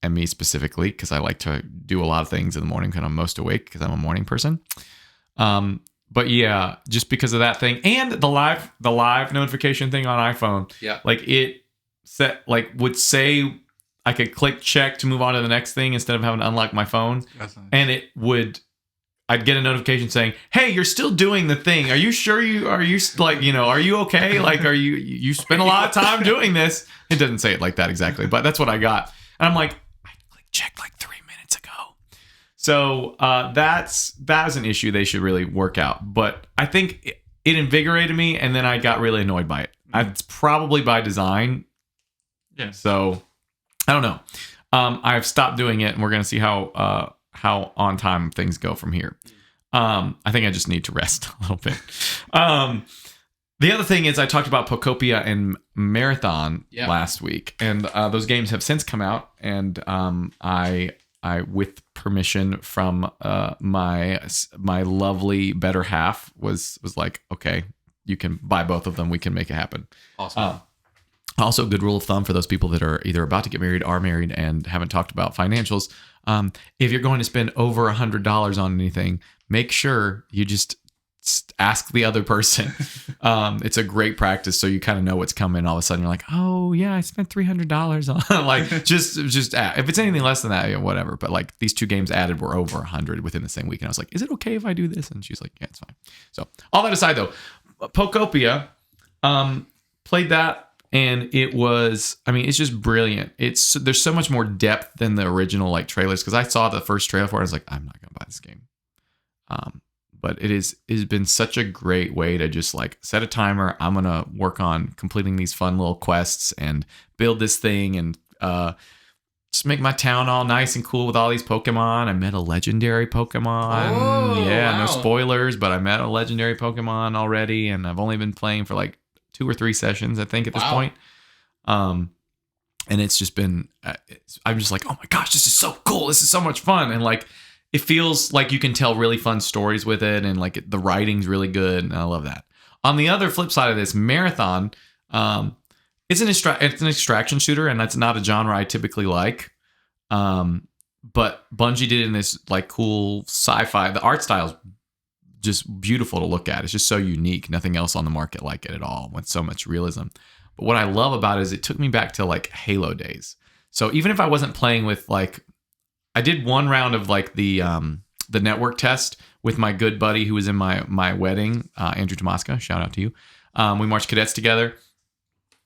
and me specifically, because I like to do a lot of things in the morning when I'm most awake because I'm a morning person. But yeah, just because of that thing and the live notification thing on iPhone, like it would say I could click check to move on to the next thing instead of having to unlock my phone. That's nice. And I'd get a notification saying, "Hey, you're still doing the thing. Are you sure are you okay? Like, you spent a lot of time doing this?" It doesn't say it like that exactly, but that's what I got. And I'm like, I clicked check like 3 minutes ago. So that's an issue they should really work out. But I think it invigorated me, and then I got really annoyed by it. It's probably by design. Yeah. So I don't know. I've stopped doing it, and we're gonna see how on time things go from here. I think I just need to rest a little bit. The other thing is I talked about Pocopia and Marathon last week, and those games have since come out, and I with permission from my lovely better half was like, okay, you can buy both of them. We can make it happen. Awesome. Also, good rule of thumb for those people that are either about to get married, are married, and haven't talked about financials. If you're going to spend over $100 on anything, make sure you just ask the other person. It's a great practice, so you kind of know what's coming. All of a sudden, you're like, "Oh yeah, I spent $300 on." Like, just if it's anything less than that, yeah, whatever. But like these two games added were over 100 within the same week, and I was like, "Is it okay if I do this?" And she's like, "Yeah, it's fine." So all that aside, though, Pocopia, played that. And it was, I mean, it's just brilliant. There's so much more depth than the original like trailers, because I saw the first trailer for it. I was like, I'm not gonna buy this game. But it has been such a great way to just like set a timer. I'm gonna work on completing these fun little quests and build this thing and just make my town all nice and cool with all these Pokemon. I met a legendary Pokemon. Oh, yeah, wow. No spoilers, but I met a legendary Pokemon already, and I've only been playing for like 2 or 3 sessions, I think, at this point. And it's just been, I'm just like, oh my gosh, this is so cool. This is so much fun. And like, it feels like you can tell really fun stories with it. And like the writing's really good. And I love that. On the other flip side of this, Marathon, it's an extraction shooter, and that's not a genre I typically like. But Bungie did it in this like cool sci-fi. The art style's just beautiful to look at. It's just so unique. Nothing else on the market like it at all, with so much realism. But what I love about it is it took me back to like Halo days. So even if I wasn't playing with like, I did one round of like the network test with my good buddy who was in my wedding, Andrew Tomaska. Shout out to you. We marched cadets together,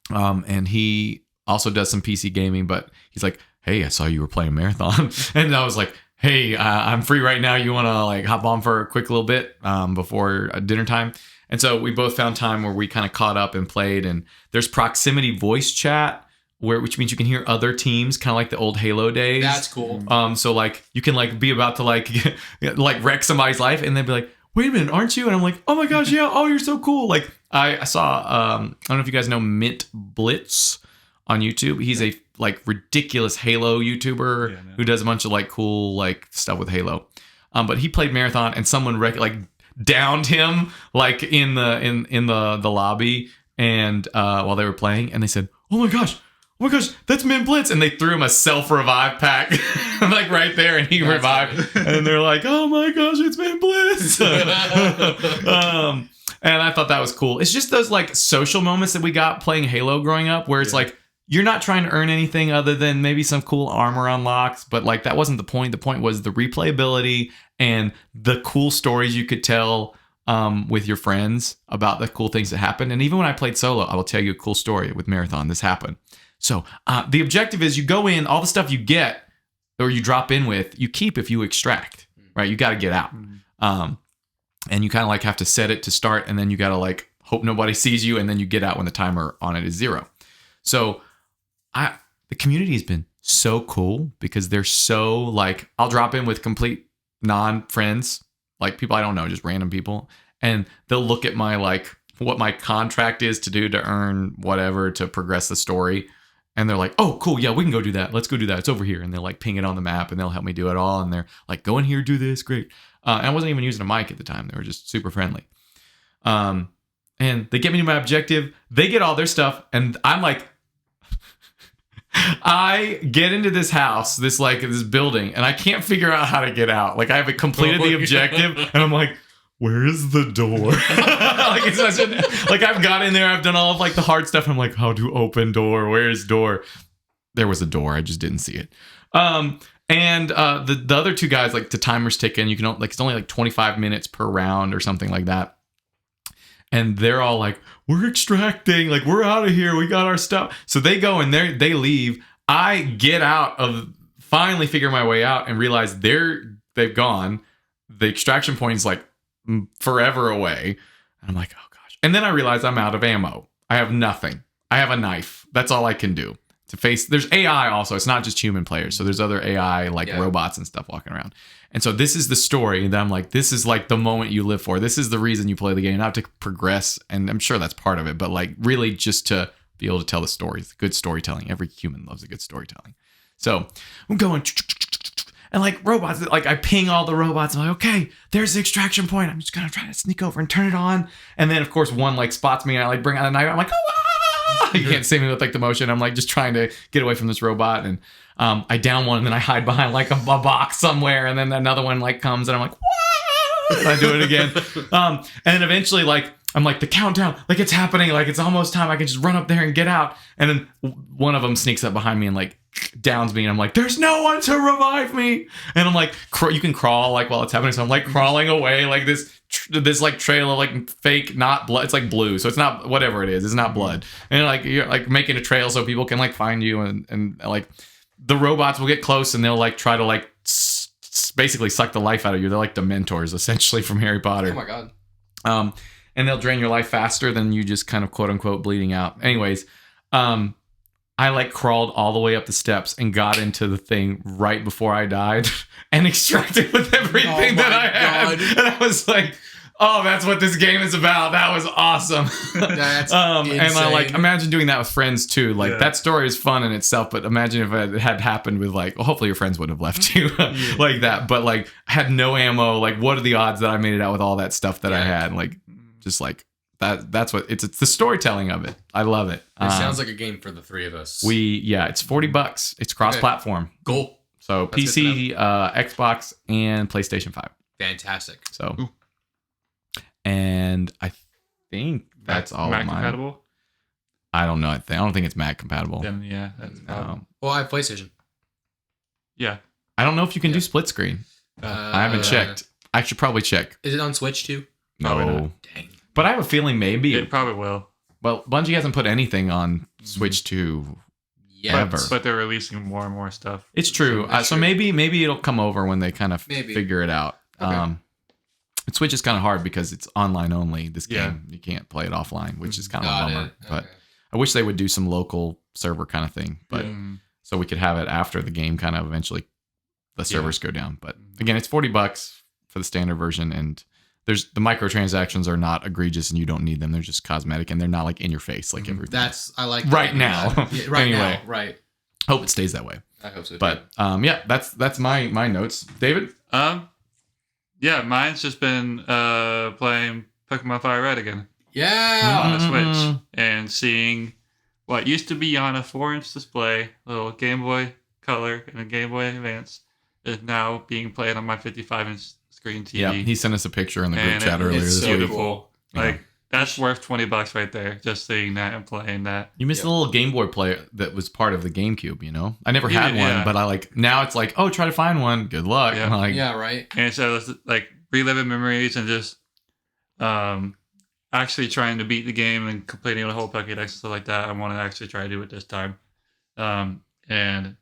and he also does some PC gaming. But he's like, "Hey, I saw you were playing Marathon," and I was like, "Hey, I'm free right now. You want to like hop on for a quick little bit before dinner time?" And so we both found time where we kind of caught up and played. And there's proximity voice chat, which means you can hear other teams, kind of like the old Halo days. That's cool. So like you can like be about to like like wreck somebody's life, and they'd be like, "Wait a minute, aren't you?" And I'm like, "Oh my gosh, yeah. Oh, you're so cool." Like I saw I don't know if you guys know Mint Blitz on YouTube. He's a like ridiculous Halo YouTuber who does a bunch of like cool like stuff with Halo. But he played Marathon, and someone like downed him like in the lobby, and while they were playing, and they said, "Oh my gosh, that's Mint Blitz," and they threw him a self-revive pack like right there, and he revived. And they're like, "Oh my gosh, it's Mint Blitz." And I thought that was cool. It's just those like social moments that we got playing Halo growing up, where it's like you're not trying to earn anything other than maybe some cool armor unlocks, but like that wasn't the point. The point was the replayability and the cool stories you could tell with your friends about the cool things that happened. And even when I played solo, I will tell you a cool story with Marathon. This happened. So the objective is you go in, all the stuff you get or you drop in with, you keep if you extract, right? You got to get out. And you kind of like have to set it to start, and then you got to like hope nobody sees you, and then you get out when the timer on it is 0. So the community has been so cool because they're so like, I'll drop in with complete non-friends, like people I don't know, just random people. And they'll look at my, like what my contract is to do to earn whatever, to progress the story. And they're like, oh, cool. Yeah, we can go do that. Let's go do that. It's over here. And they'll like ping it on the map and they'll help me do it all. And they're like, go in here, do this. Great. And I wasn't even using a mic at the time. They were just super friendly. And they get me to my objective. They get all their stuff. And I'm like, I get into this house, this building, and I can't figure out how to get out. Like I have completed the objective and I'm like, where is the door? Like I've got in there, I've done all of like the hard stuff. And I'm like, how to open door? Where's door? There was a door. I just didn't see it. And the other two guys, like the timer's ticking. You can like, it's only like 25 minutes per round or something like that. And they're all like, we're extracting, like we're out of here. We got our stuff. So they go and they leave. I get out of, finally figure my way out and realize they've gone. The extraction point is like forever away. And I'm like, oh gosh. And then I realize I'm out of ammo. I have nothing. I have a knife. That's all I can do to face. There's AI also. It's not just human players. So there's other AI like robots and stuff walking around. And so this is the story that I'm like, this is like the moment you live for. This is the reason you play the game, not to progress. And I'm sure that's part of it, but like really just to be able to tell the stories, good storytelling. Every human loves a good storytelling. So I'm going, and like robots, like I ping all the robots. I'm like, okay, there's the extraction point. I'm just going to try to sneak over and turn it on. And then of course one like spots me and I like bring out a knife. I'm like, oh, you can't see me with like the motion. I'm like just trying to get away from this robot. And I down one and then I hide behind like a box somewhere. And then another one like comes and I'm like, whoa! And I do it again. And then eventually like, I'm like the countdown, like it's happening. Like it's almost time. I can just run up there and get out. And then one of them sneaks up behind me and like downs me. And I'm like, there's no one to revive me. And I'm like, you can crawl like while it's happening. So I'm like crawling away like this like trail of like fake, not blood. It's like blue. So it's not whatever it is. It's not blood. And like, you're like making a trail so people can like find you. And like the robots will get close and they'll like try to like basically suck the life out of you. They're like Dementors essentially from Harry Potter. Oh my God. And they'll drain your life faster than you just kind of quote unquote bleeding out. Anyways, I like crawled all the way up the steps and got into the thing right before I died and extracted with everything that I had. And I was like, oh, that's what this game is about. That was awesome. That's and I like imagine doing that with friends too. Like that story is fun in itself, but imagine if it had happened with like, well, hopefully your friends would have left you like that. But like had no ammo. Like what are the odds that I made it out with all that stuff that I had? Like just like that's what it's the storytelling of it. I love it. It sounds like a game for the three of us. It's $40. It's cross-platform. Cool. So That's PC, Xbox, and PlayStation 5. Fantastic. So, and I think that's all Mac of mine. compatible? I don't know. I don't think it's Mac compatible. Then yeah, that's Well, I have PlayStation. yeah. I don't know if you can do split screen. I haven't checked. I should probably check. Is it on Switch too? No. Dang. But I have a feeling maybe. It probably will. Well, Bungie hasn't put anything on Switch 2 ever. But they're releasing more and more stuff. It's true. That's So true. maybe it'll come over when they kind of Maybe. figure it out. Okay. Switch is kind of hard because it's online only. This Yeah. game you can't play it offline, which is kind of a Got bummer. it. But Okay. I wish they would do some local server kind of thing. But so we could have it after the game kind of eventually the servers go down. But again, it's $40 for the standard version, and there's the microtransactions are not egregious and you don't need them. They're just cosmetic and they're not like in your face like everything. I like Right that. now. Yeah, right Anyway. now. Right. Hope it stays that way. I hope so too. But yeah, that's my notes. David? Yeah, mine's just been playing Pokemon Fire Red again yeah. on the Switch and seeing what used to be on a 4-inch display, little Game Boy Color and a Game Boy Advance, is now being played on my 55-inch screen TV. Yeah, he sent us a picture in the group And chat earlier it's this so week. beautiful. Yeah. Like that's worth $20 right there, just seeing that and playing that. You missed the little Game Boy player that was part of the GameCube, you know? I never had one, Yeah. but I like now it's like, oh, try to find one. Good luck. Yeah. I'm like, Yeah, right. And so it's like reliving memories and just actually trying to beat the game and completing the whole Pokédex and stuff like that. I want to actually try to do it this time. And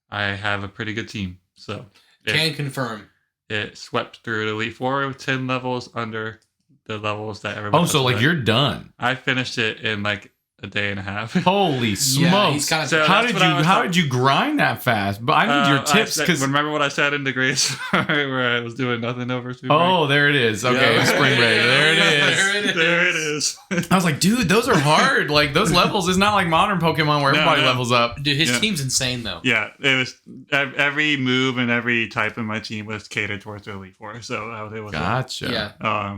I have a pretty good team. So Can confirm. it swept through the Elite Four with 10 levels under the levels that everyone oh, else so like did. you're done. I finished it in like a day and a half. Holy Yeah, smokes. he's kind of. So- how that's did what I was how talking- did you grind that fast? But I need your tips because remember what I said in the Grace where I was doing nothing over spring break? oh, there it is. Okay, Yeah. spring break. There it Yeah, is. there it is. There it is. is. I was like, dude, those are hard. Like those levels is not like modern Pokemon where everybody levels up. Dude, his Yeah. team's insane though. Yeah, it was every move and every type in my team was catered towards the Elite Four, so I was able to. Gotcha. Yeah.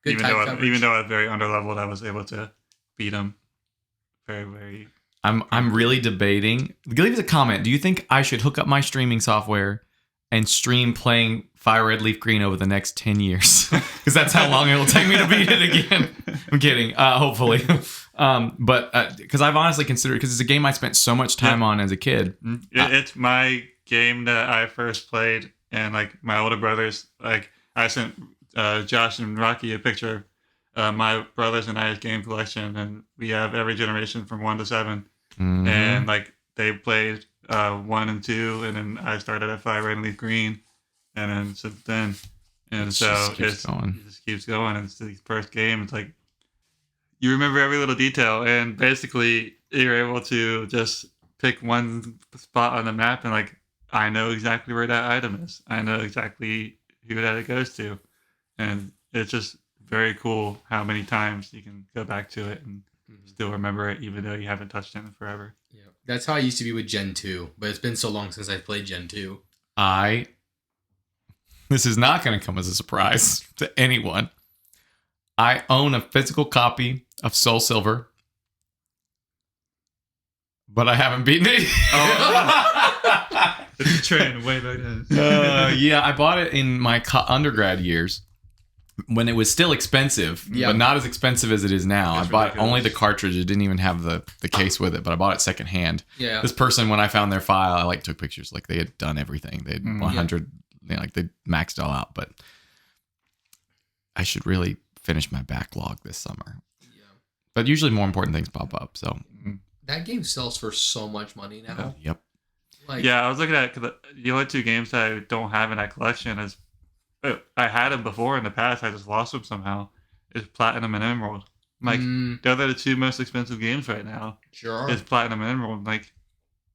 Good Even type though coverage. even though I was very underleveled, I was able to beat them. Very, very. I'm really debating. Leave us a comment. Do you think I should hook up my streaming software and stream playing Fire Red Leaf Green over the next 10 years? Because that's how long it'll take me to beat it again. I'm kidding. Hopefully. But because I've honestly considered, because it's a game I spent so much time on as a kid. It's my game that I first played, and like my older brothers, like I sent Josh and Rocky a picture of my brothers and I's game collection, and we have every generation from 1 to 7. Mhm. And like they played 1 and 2, and then I started at Fire Red and Leaf Green, and then since then, and It so just keeps it's going. it just keeps going. And it's the first game. It's like you remember every little detail, and basically you're able to just pick one spot on the map, and like I know exactly where that item is. I know exactly who that it goes to, and it's just very cool how many times you can go back to it and still remember it, even though you haven't touched it in forever. Yeah. That's how I used to be with Gen 2, but it's been so long since I played Gen 2. This is not going to come as a surprise to anyone. I own a physical copy of Soul Silver, but I haven't beaten it. It's a trend way back then. Yeah, I bought it in my undergrad years when it was still expensive, but not as expensive as it is now. It's I bought ridiculous. only the cartridge. It didn't even have the case with it, but I bought it secondhand. Yeah. This person, when I found their file, I like took pictures. Like they had done everything. They had 100, like they maxed it all out. But I should really finish my backlog this summer. Yeah. But usually more important things pop up. So That game sells for so much money now. yep. Like, Yeah, I was looking at the only 2 games that I don't have in that collection is I had them before in the past. I just lost them somehow. Is Platinum and Emerald. Like those are the 2 most expensive games right now. sure. Is Platinum and Emerald. Like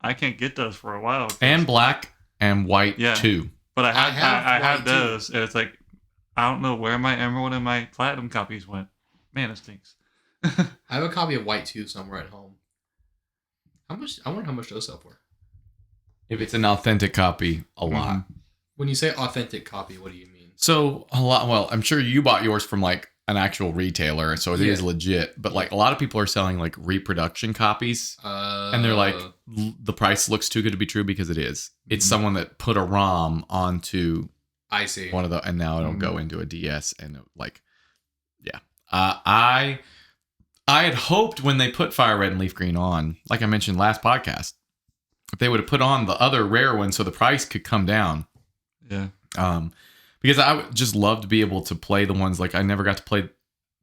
I can't get those for a while. And black and white Yeah. too. But I I have have white, too. those, and it's like I don't know where my Emerald and my Platinum copies went. Man, it stinks. I have a copy of White 2 somewhere at home. How much? I wonder how much those sell for. If it's an authentic copy, a lot. When you say authentic copy, what do you mean? So a lot. Well, I'm sure you bought yours from like an actual retailer, so it is Yeah. legit. But like a lot of people are selling like reproduction copies, and they're like, the price looks too good to be true because it is. It's someone that put a ROM onto I see. one of the, and now it'll go into a DS, and like, yeah. I had hoped when they put Fire Red and Leaf Green on, like I mentioned last podcast, if they would have put on the other rare one so the price could come down. Yeah. Because I would just love to be able to play the ones like I never got to play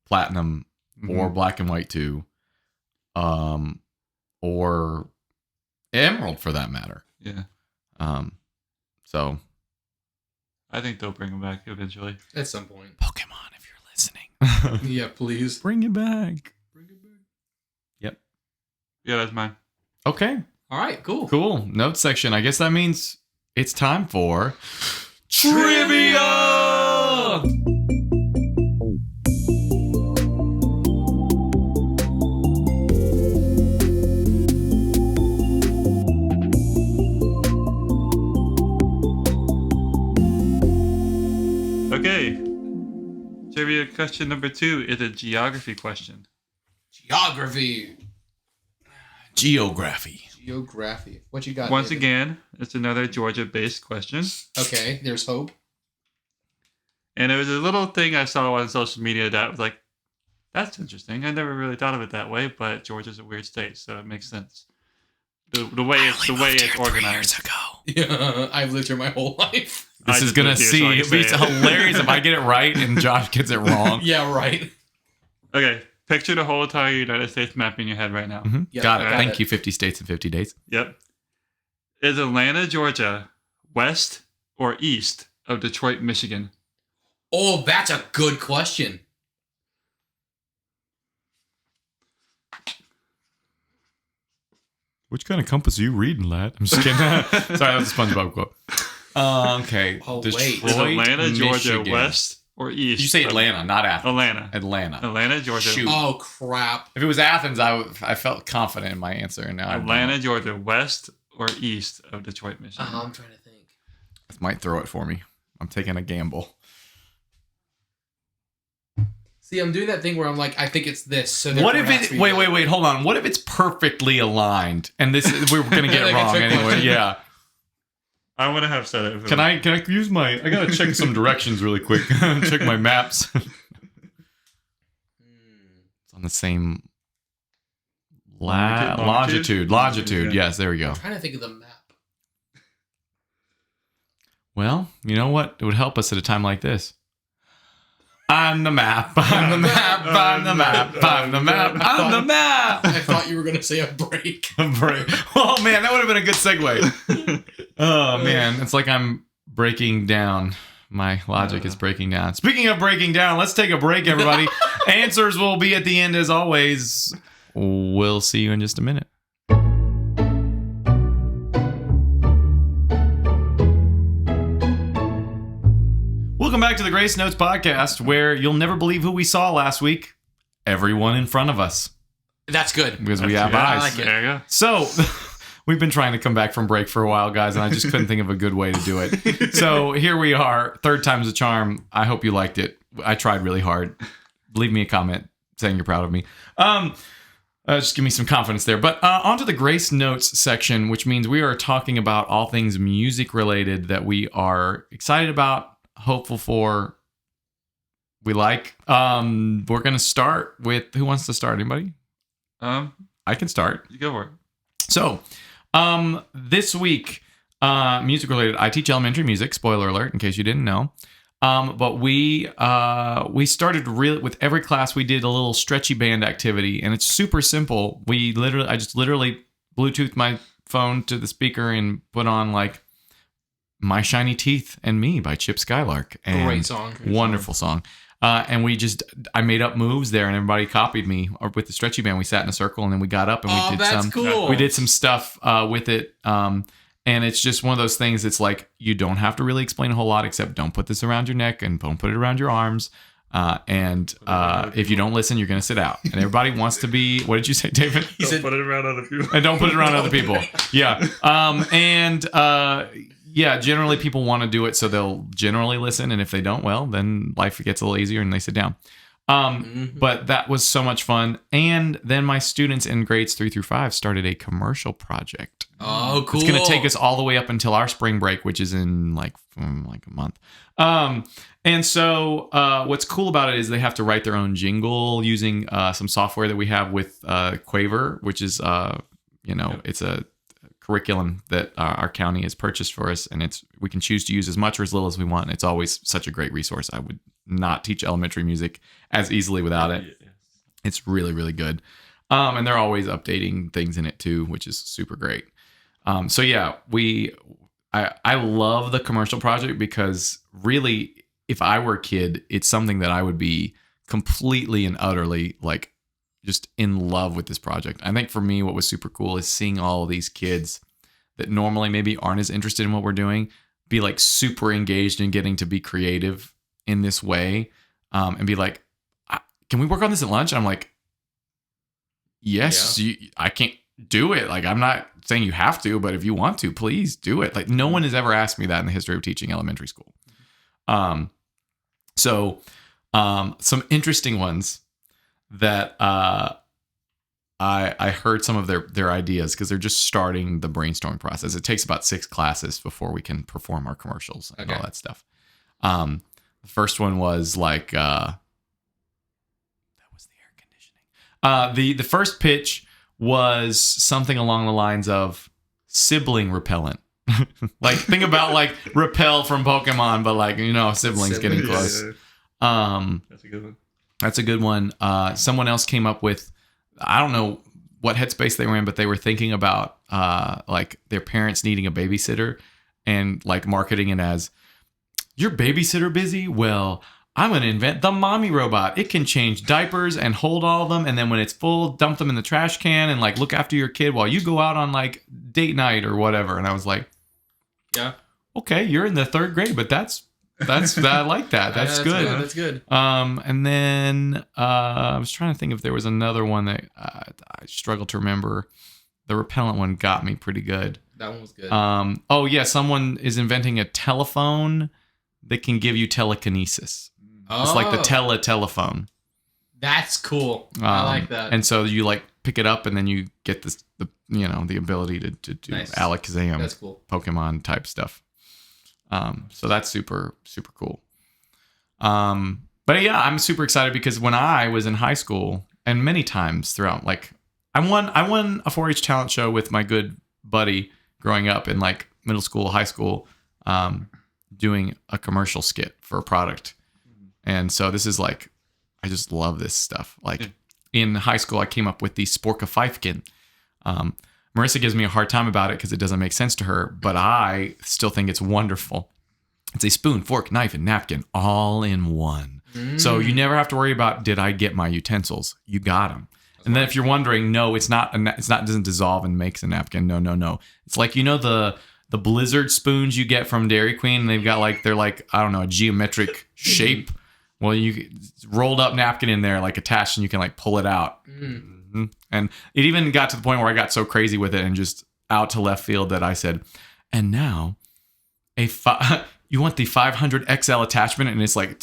Platinum or Black and White 2, or Emerald for that matter. Yeah. So I think they'll bring them back eventually. At some point. Pokemon, if you're listening, Yeah, please. bring it back. Bring it back. Yep. Yeah, that's mine. Okay. All right, cool. Cool. Notes section. I guess that means it's time for trivia. Okay. Trivia question number 2 is a geography question. Geography. Geography. Geography. What you got? Once David? again, it's another Georgia-based question. Okay, there's hope. And it was a little thing I saw on social media that was like, that's interesting. I never really thought of it that way, but Georgia's a weird state, so it makes sense. The way it's organized. Ago. Yeah, I've lived here my whole life. This is gonna see. It'd be hilarious if I get it right and Josh gets it wrong. Yeah, right. Okay, picture the whole entire United States map in your head right now. Mhm. Yep, got it. got Thank it. you. 50 states in 50 days. Yep. Is Atlanta, Georgia, west or east of Detroit, Michigan? Oh, that's a good question. Which kind of compass are you reading, lad? I'm just kidding. Sorry, that was a SpongeBob quote. Okay. Oh, wait. Detroit, Is Atlanta, Georgia, Michigan. west or east? Did you say Atlanta, not Athens? Atlanta. Atlanta. Atlanta, Georgia. Shoot. Oh, crap. If it was Athens, I felt confident in my answer. And now Atlanta, Georgia, west or east of Detroit, Michigan? I'm trying to think. This might throw it for me. I'm taking a gamble. See, I'm doing that thing where I'm like, I think it's this. So What if it? Wait, hold on. What if it's perfectly aligned? And this we're gonna get it Like a wrong trick anyway. question. Yeah. I would have said it. Can I use my? I gotta check some directions really quick. Check my maps. It's on the same longitude. Yeah. Yes, there we go. I'm trying to think of the map. Well, you know what? It would help us at a time like this. I'm the map. I'm the map. I'm the map. I'm the map. I'm the map. I thought you were going to say a break. Oh man, that would have been a good segue. Oh man, it's like I'm breaking down. My logic is breaking down. Speaking of breaking down, let's take a break, everybody. Answers will be at the end as always. We'll see you in just a minute. Welcome back to the Grace Notes podcast, where you'll never believe who we saw last week. Everyone in front of us. That's good. Because we have I eyes. like it. There you go. So, we've been trying to come back from break for a while, guys, and I just couldn't think of a good way to do it. So, here we are. Third time's a charm. I hope you liked it. I tried really hard. Leave me a comment saying you're proud of me. Just give me some confidence there. But on to the Grace Notes section, which means we are talking about all things music related that we are excited about, hopeful for, we like. We're going to start with, who wants to start? Anybody? I can start. You go for it. So, this week, music related, I teach elementary music, spoiler alert, in case you didn't know. But we started with every class, we did a little stretchy band activity, and it's super simple. I just literally Bluetoothed my phone to the speaker and put on like My Shiny Teeth and Me by Chip Skylark. And Great song. Wonderful song. And I made up moves there, and everybody copied me. Or with the stretchy band, we sat in a circle, and then we got up and We did some stuff with it. And it's just one of those things. It's like, you don't have to really explain a whole lot, except don't put this around your neck and don't put it around your arms. If you don't listen, you're going to sit out. And everybody wants to be, what did you say, David? He said, put it around other people. And don't put it around other people. Yeah. Yeah, generally people want to do it, so they'll generally listen. And if they don't, well, then life gets a little easier and they sit down. But that was so much fun. And then my students in grades 3 through 5 started a commercial project. Oh, cool. It's going to take us all the way up until our spring break, which is in like a month. And so what's cool about it is they have to write their own jingle using some software that we have with Quaver, which is, it's a curriculum that our county has purchased for us, and we can choose to use as much or as little as we want. It's always such a great resource. I would not teach elementary music as easily without it. It's really, really good. And they're always updating things in it too, which is super great. So yeah, I love the commercial project because really, if I were a kid, it's something that I would be completely and utterly like just in love with this project. I think for me, what was super cool is seeing all of these kids that normally maybe aren't as interested in what we're doing be like super engaged in getting to be creative in this way, and be like, can we work on this at lunch? And I'm like, yes, I can't do it. Like, I'm not saying you have to, but if you want to, please do it. Like, no one has ever asked me that in the history of teaching elementary school. So some interesting ones that I heard some of their ideas, because they're just starting the brainstorming process. It takes about 6 classes before we can perform our commercials and all that stuff. The first one was like that was the air conditioning. The first pitch was something along the lines of sibling repellent. Like, think about like repel from Pokemon, but like, siblings getting close. That's a good one. That's a good one. Someone else came up with, I don't know what headspace they were in, but they were thinking about like their parents needing a babysitter and like marketing it as, your babysitter busy? Well, I'm going to invent the mommy robot. It can change diapers and hold all of them. And then when it's full, dump them in the trash can and like look after your kid while you go out on like date night or whatever. And I was like, yeah, okay, you're in the 3rd grade, but that's I like that. That's good. That's good. And then I was trying to think if there was another one that I struggled to remember. The repellent one got me pretty good. That one was good. Oh yeah, someone is inventing a telephone that can give you telekinesis. It's like the telephone. That's cool. I like that. And so you like pick it up, and then you get the ability to do Alakazam. That's cool. Pokemon type stuff. So that's super, super cool. But yeah, I'm super excited because when I was in high school, and many times throughout, like I won a 4-H talent show with my good buddy growing up in like middle school, high school, doing a commercial skit for a product. And so this is like, I just love this stuff. Like in high school, I came up with the Sporka Pfeifkin. Marissa gives me a hard time about it because it doesn't make sense to her, but I still think it's wonderful. It's a spoon, fork, knife, and napkin all in one. So you never have to worry about, did I get my utensils? You got them. And then if you're wondering, no, it doesn't dissolve and makes a napkin. No. It's like, the Blizzard spoons you get from Dairy Queen, and they're like, I don't know, a geometric shape. Well, you rolled up napkin in there, like attached, and you can like pull it out. Mm-hmm. And it even got to the point where I got so crazy with it and just out to left field that I said, and now you want the 500 XL attachment, and it's like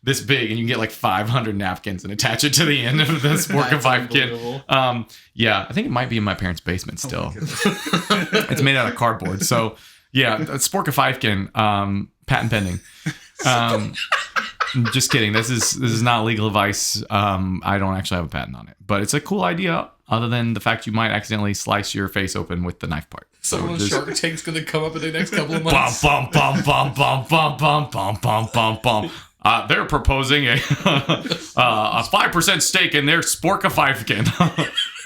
this big, and you can get like 500 napkins and attach it to the end of the Sporka Pfeifkin. Yeah, I think it might be in my parents' basement still. It's made out of cardboard. So yeah, Sporka Pfeifkin, patent pending. Just kidding. This is not legal advice. I don't actually have a patent on it, but it's a cool idea. Other than the fact you might accidentally slice your face open with the knife part. So someone's Shark Tank's gonna come up in the next couple of months. Bum, bum. They're proposing a 5% stake in their Sporka Pfeifkin.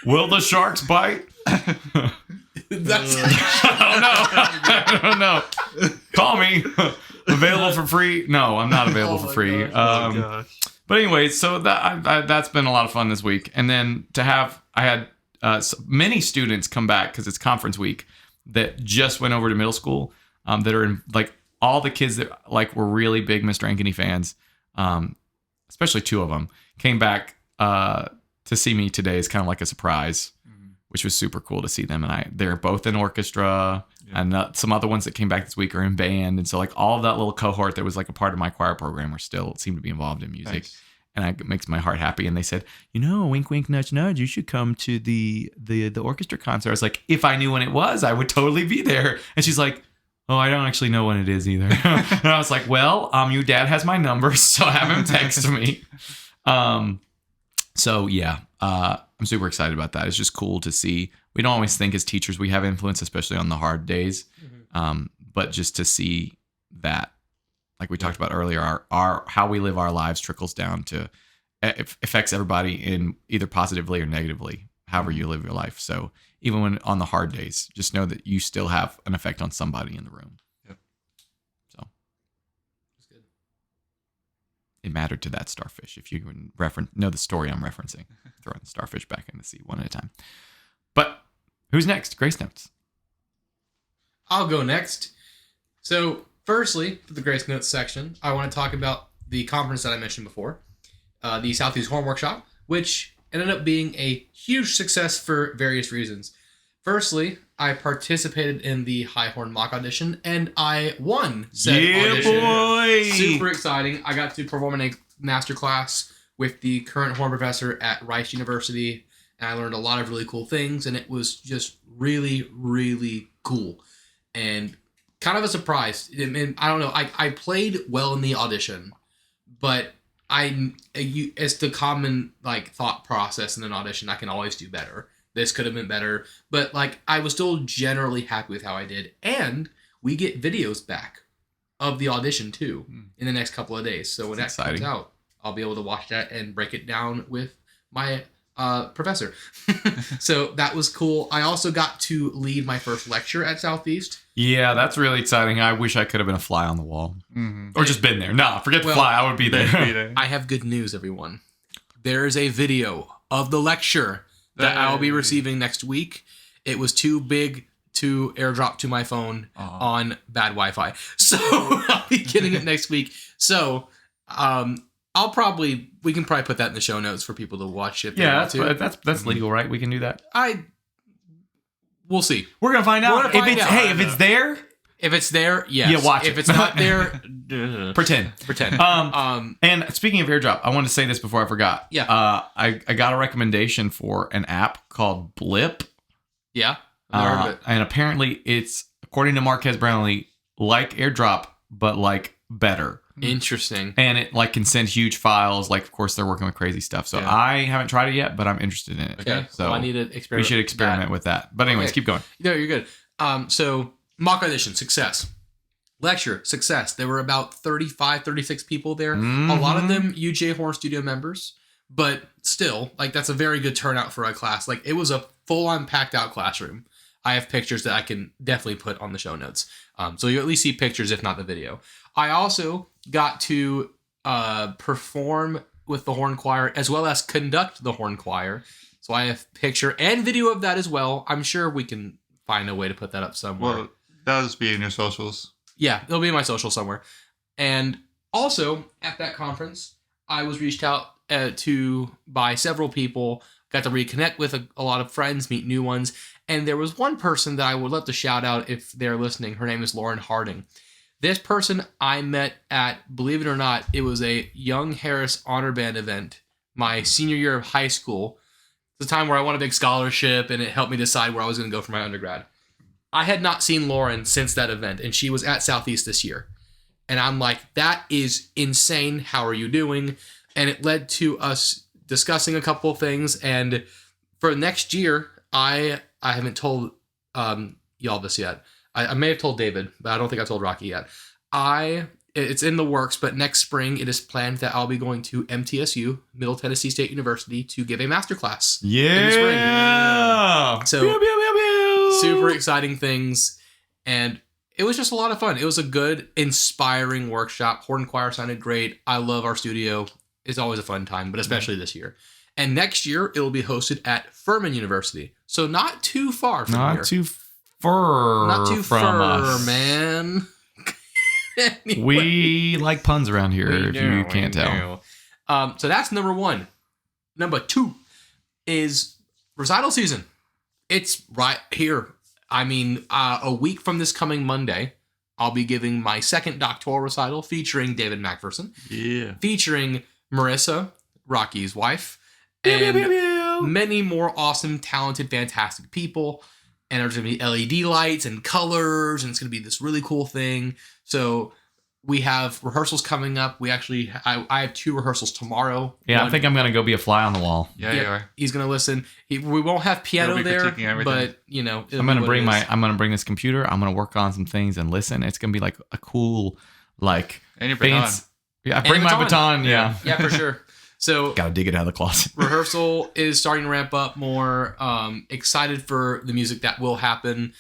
Will the sharks bite? I don't know. Call me. Available for free? No, I'm not available for free. But anyway, so that's been a lot of fun this week. And then I had many students come back because it's conference week that just went over to middle school that are in, like, all the kids that like were really big Mr. Ankeny fans, especially 2 of them, came back to see me today as kind of like a surprise, which was super cool to see them. And they're both in orchestra. Yeah. And some other ones that came back this week are in band. And so like all of that little cohort that was like a part of my choir program are still seem to be involved in music. Nice. And it makes my heart happy. And they said, wink, wink, nudge, nudge, you should come to the orchestra concert. I was like, if I knew when it was, I would totally be there. And she's like, oh, I don't actually know when it is either. And I was like, well, your dad has my number, so have him text me. So yeah, I'm super excited about that. It's just cool to see. We don't always think as teachers we have influence, especially on the hard days. But just to see that, like we talked about earlier, our how we live our lives trickles down to it affects everybody in either positively or negatively, however you live your life. So even when on the hard days, just know that you still have an effect on somebody in the room. Yep. So that's good. It mattered to that starfish. If you can know the story I'm referencing, throwing the starfish back in the sea one at a time. But who's next? Grace Notes. I'll go next. So, firstly, for the Grace Notes section, I want to talk about the conference that I mentioned before, the Southeast Horn Workshop, which ended up being a huge success for various reasons. Firstly, I participated in the High Horn mock audition, and I won said audition. Boy! Super exciting. I got to perform in a master class with the current horn professor at Rice University, and I learned a lot of really cool things, and it was just really, really cool. And kind of a surprise. I mean, I don't know. I played well in the audition, but it's the common like thought process in an audition. I can always do better. This could have been better, but like I was still generally happy with how I did. And we get videos back of the audition too in the next couple of days. So when that comes out, I'll be able to watch that and break it down with my professor. So that was cool. I also got to lead my first lecture at Southeast. Yeah, that's really exciting. I wish I could have been a fly on the wall. Or just been there. No, forget the fly. I would be there. I have good news, everyone. There is a video of the lecture that I will be receiving next week. It was too big to airdrop to my phone Aw. on bad Wi-Fi. So I'll be getting it next week. So we can probably put that in the show notes for people to watch if they want to. That's legal, right? We can do that. We'll see. We're gonna find out. If it's there, If it's there, yes. Yeah, watch if it. it's not there, pretend. And speaking of airdrop, I wanted to say this before I forgot. Yeah. I got a recommendation for an app called Blip. Yeah. I've never heard of it. And apparently it's, according to Marquez Brownlee, like airdrop, but like better. Interesting. And it like can send huge files. Like, of course, they're working with crazy stuff. So Yeah. I haven't tried it yet, but I'm interested in it. Okay. So well, I need to experiment. we should experiment with that. But anyways, Okay. keep going. No, you're good. So mock audition, success. Lecture, success. There were about 35, 36 people there. Mm-hmm. A lot of them UJ Horn Studio members, but still, like, that's a very good turnout for a class. Like, it was a full-on packed out classroom. I have pictures that I can definitely put on the show notes. So you at least see pictures, if not the video. I also got to perform with the horn choir as well as conduct the horn choir. So I have picture and video of that as well. I'm sure we can find a way to put that up somewhere. Well, that'll just be in your socials. Yeah, it'll be in my social somewhere. And also, at that conference, I was reached out to by several people, got to reconnect with a lot of friends, meet new ones. And there was one person that I would love to shout out if they're listening. Her name is Lauren Harding. This person I met at, believe it or not, it was a Young Harris Honor Band event my senior year of high school. It's the time where I won a big scholarship, and it helped me decide where I was going to go for my undergrad. I had not seen Lauren since that event, and she was at Southeast this year. And I'm like, that is insane. How are you doing? And it led to us discussing a couple of things. And for next year, I haven't told y'all this yet. I may have told David, but I don't think I told Rocky yet. It's in the works, but next spring it is planned that I'll be going to MTSU, Middle Tennessee State University, to give a masterclass. Yeah. So Pew, pew, pew, pew. super exciting things, and it was just a lot of fun. It was a good, inspiring workshop. Horn choir sounded great. I love our studio. It's always a fun time, but especially this year. And next year it'll be hosted at Furman University, so not too far from here. Not too far us. Man. Anyway. We like puns around here, if you can't tell. So that's number one. Number two is recital season. It's right here. I mean, a week from this coming Monday, I'll be giving my second doctoral recital featuring David Macpherson. Yeah. Featuring Marissa, Rocky's wife, and many more awesome, talented, fantastic people. And there's going to be LED lights and colors, and it's going to be this really cool thing. So we have rehearsals coming up. I have 2 rehearsals tomorrow. Yeah, I think I'm going to go be a fly on the wall. Yeah, you are. He's going to listen. We won't have piano He'll be there, critiquing everything. but you know, I'm going to bring this computer. I'm going to work on some things and listen. It's going to be like a cool, like, And your baton. Yeah, bring my baton. Yeah. Yeah, for sure. So Got to dig it out of the closet. rehearsal is starting to ramp up more. Excited for the music that will happen.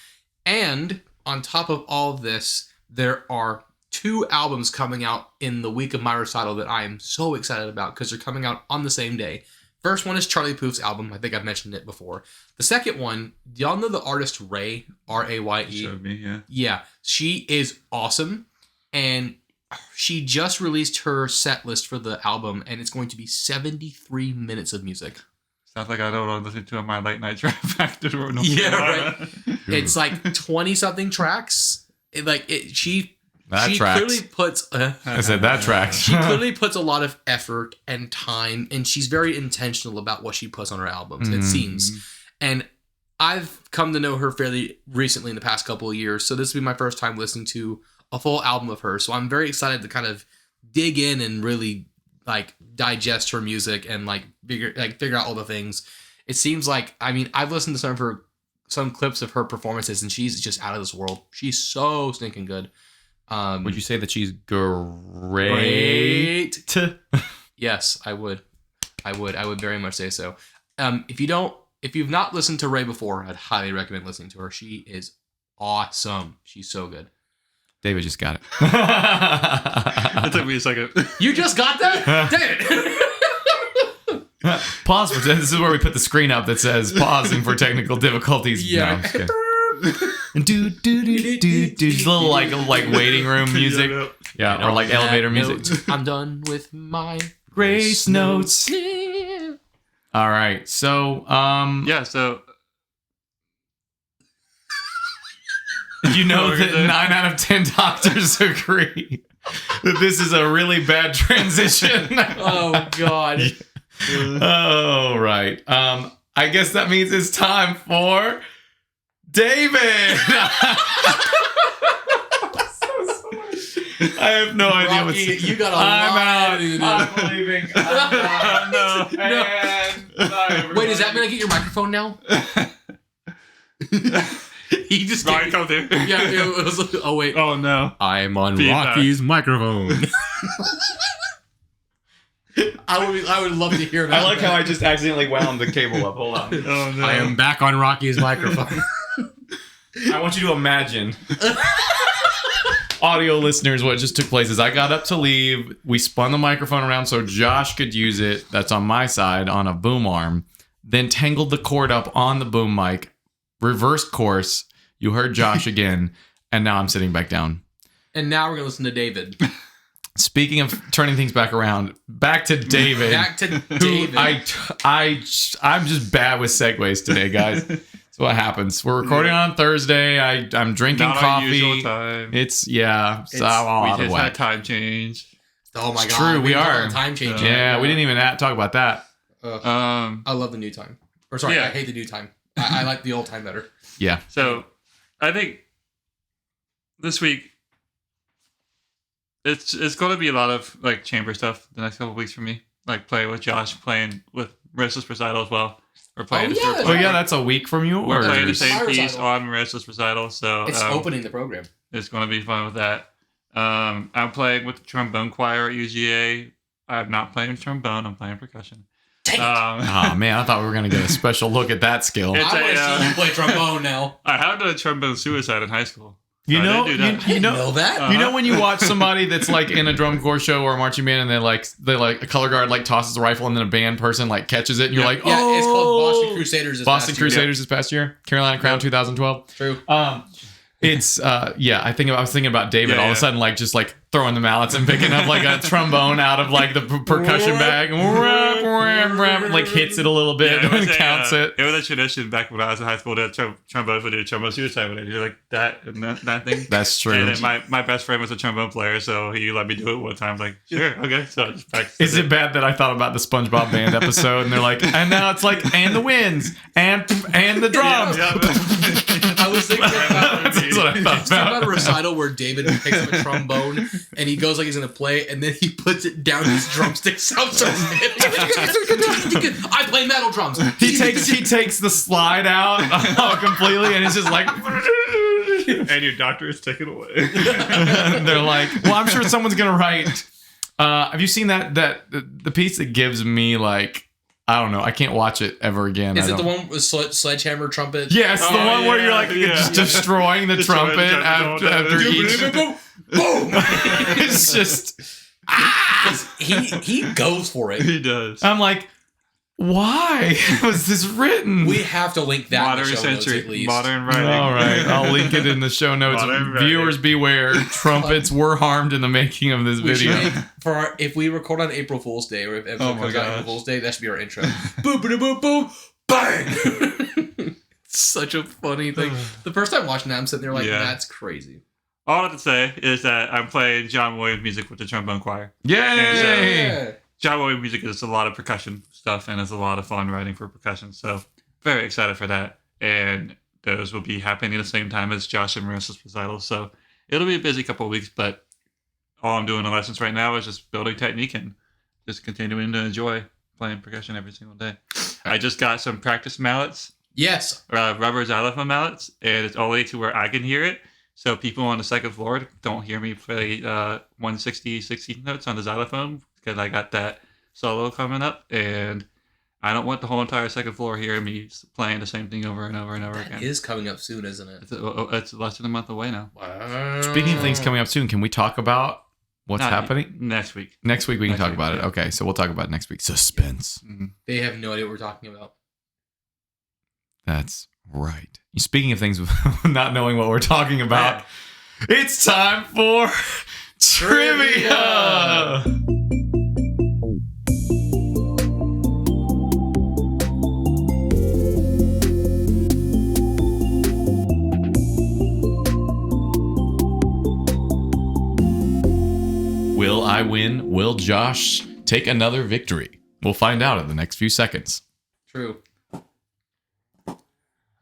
And on top of all of this, there are 2 albums coming out in the week of my recital that I am so excited about because they're coming out on the same day. First one is Charlie Puth's album. I think I've mentioned it before. The second one, do y'all know the artist Raye? R-A-Y-E? Showed me, yeah. Yeah, she is awesome. And she just released her set list for the album, and it's going to be 73 minutes of music. Sounds like I don't want to listen to on my late night drive back to North Yeah, Carolina. It's like 20-something tracks. She tracks. clearly puts... I said that tracks. she clearly puts a lot of effort and time, and she's very intentional about what she puts on her albums, it seems. And I've come to know her fairly recently in the past couple of years, so this will be my first time listening to a full album of hers. So I'm very excited to kind of dig in and really like digest her music and like figure out all the things. It seems like, I mean, I've listened to some clips of her performances, and she's just out of this world. She's so stinking good. Would you say that she's great? Yes, I would. I would very much say so. If you've not listened to Raye before, I'd highly recommend listening to her. She is awesome. She's so good. David just got it. It took me a second. You just got that? David! Pause for this is where we put the screen up that says pausing for technical difficulties. Yeah. No, I'm just kidding. do do do do do. Just a little like waiting room music. Yeah, or like elevator music. I'm done with my Grace notes. All right, so Yeah, so you know that 9 out of 10 doctors agree that this is a really bad transition. Oh God. Oh, right. I guess that means it's time for David. I have no idea what's. You got a I'm lot out. to do. I'm leaving. I'm out. No. And bye, Wait, does that everybody. mean I get your microphone now? He just Ryan, come there. Yeah, it was. Oh wait. Oh no. I'm on Feedback. Rocky's microphone. I would love to hear that. I like how I just accidentally wound the cable up. Hold on. Oh no. I am back on Rocky's microphone. I want you to imagine, audio listeners, what just took place is I got up to leave. We spun the microphone around so Josh could use it. That's on my side on a boom arm. Then tangled the cord up on the boom mic. Reversed course. You heard Josh again. And now I'm sitting back down. And now we're gonna listen to David. Speaking of turning things back around, back to David. Back to who David. I'm just bad with segues today, guys. That's what happens. We're recording on Thursday. I'm drinking Not our coffee. usual time. It's so I'm We all out of just whack. had time change. Oh my It's God. true, we talked are. about time change. Yeah, we didn't even talk about that. I love the new time. Or sorry, Yeah. I hate the new time. I like the old time better. Yeah. So, I think this week it's going to be a lot of like chamber stuff the next couple of weeks for me. Like playing with Josh, playing with Marissa's recital as well. We're playing. Oh, the yeah, third Oh part. yeah, that's a week from you. We're Or playing the Thursday. same My piece recital. on Marissa's recital, so It's opening the program. it's going to be fun with that. I'm playing with the trombone choir at UGA. I'm not playing trombone. I'm playing percussion. Dang it. Oh man, I thought we were gonna get a special look at that skill. It's I want to a, see you play trombone now. I have done a trombone suicide in high school. You So I know, did do that. you know, know that? you know when you watch somebody that's like in a drum corps show or a marching band, and they like a color guard like tosses a rifle, and then a band person like catches it, and you're Yeah. like, Yeah, oh, it's called Boston Crusaders. Boston Crusaders this past year, Carolina Crown 2012. True. It's yeah. I was thinking about David Yeah, all of yeah. a sudden, like just like throwing the mallets and picking up like a trombone out of like the percussion bag, like hits it a little bit Yeah, and counts it. It was a tradition back when I was in high school to trombone for the trombone suicide when they do like that and that thing. That's true. And then my best friend was a trombone player, so he let me do it one time. Like, sure, okay. So I just practiced. Is it bad that I thought about the SpongeBob Band episode and they're like, and now it's like, and the winds and the drums. I was thinking about That's what I thought It's about a about. recital where David picks up a trombone and he goes like he's gonna play, and then he puts it down his drumsticks out. I play metal drums. He takes the slide out completely, and it's just like, And your doctor is taken away. and they're like, well, I'm sure someone's gonna write. Have you seen that the piece that gives me like, I don't know, I can't watch it ever again. Is I it the don't- one with sledgehammer trumpet? Yes, the Oh, one where you're yeah, like yeah. just destroying the Destroying trumpet the trumpet after each. Boom! Boom! It's just, he goes for it. He does. I'm like, why was this written? We have to link that Modern in the show notes century, at least. modern writing. All right, I'll link it in the show notes. Modern writing. Viewers beware, trumpets were harmed in the making of this We video. should, if we record on April Fool's Day, or if episode Oh my comes out on gosh. April Fool's Day, that should be our intro. Boom, boom, boom, boom, bang! Such a funny thing. The first time watching that, I'm sitting there like, Yeah. that's crazy. All I have to say is that I'm playing John Williams music with the trombone choir. Yay! Yeah. John Williams music is a lot of percussion stuff, and it's a lot of fun writing for percussion. So very excited for that. And those will be happening at the same time as Josh and Marissa's recitals. So it'll be a busy couple of weeks, but all I'm doing in lessons right now is just building technique and just continuing to enjoy playing percussion every single day. I just got some practice mallets, Yes. rubber xylophone mallets, and it's only to where I can hear it. So people on the second floor don't hear me play 160 16 notes on the xylophone because I got that solo coming up, and I don't want the whole entire second floor hearing me playing the same thing over and over and over That again. is coming up soon, isn't it? It's less than a month away now. Wow. Speaking of things coming up soon, can we talk about what's Not happening? next week. Next week we can Next talk week, about it. yeah. Okay, so we'll talk about it next week. Suspense. Mhm. They have no idea what we're talking about. That's Right. Speaking of things not knowing what we're talking about, it's time for trivia. Will I win? Will Josh take another victory? We'll find out in the next few seconds. True. All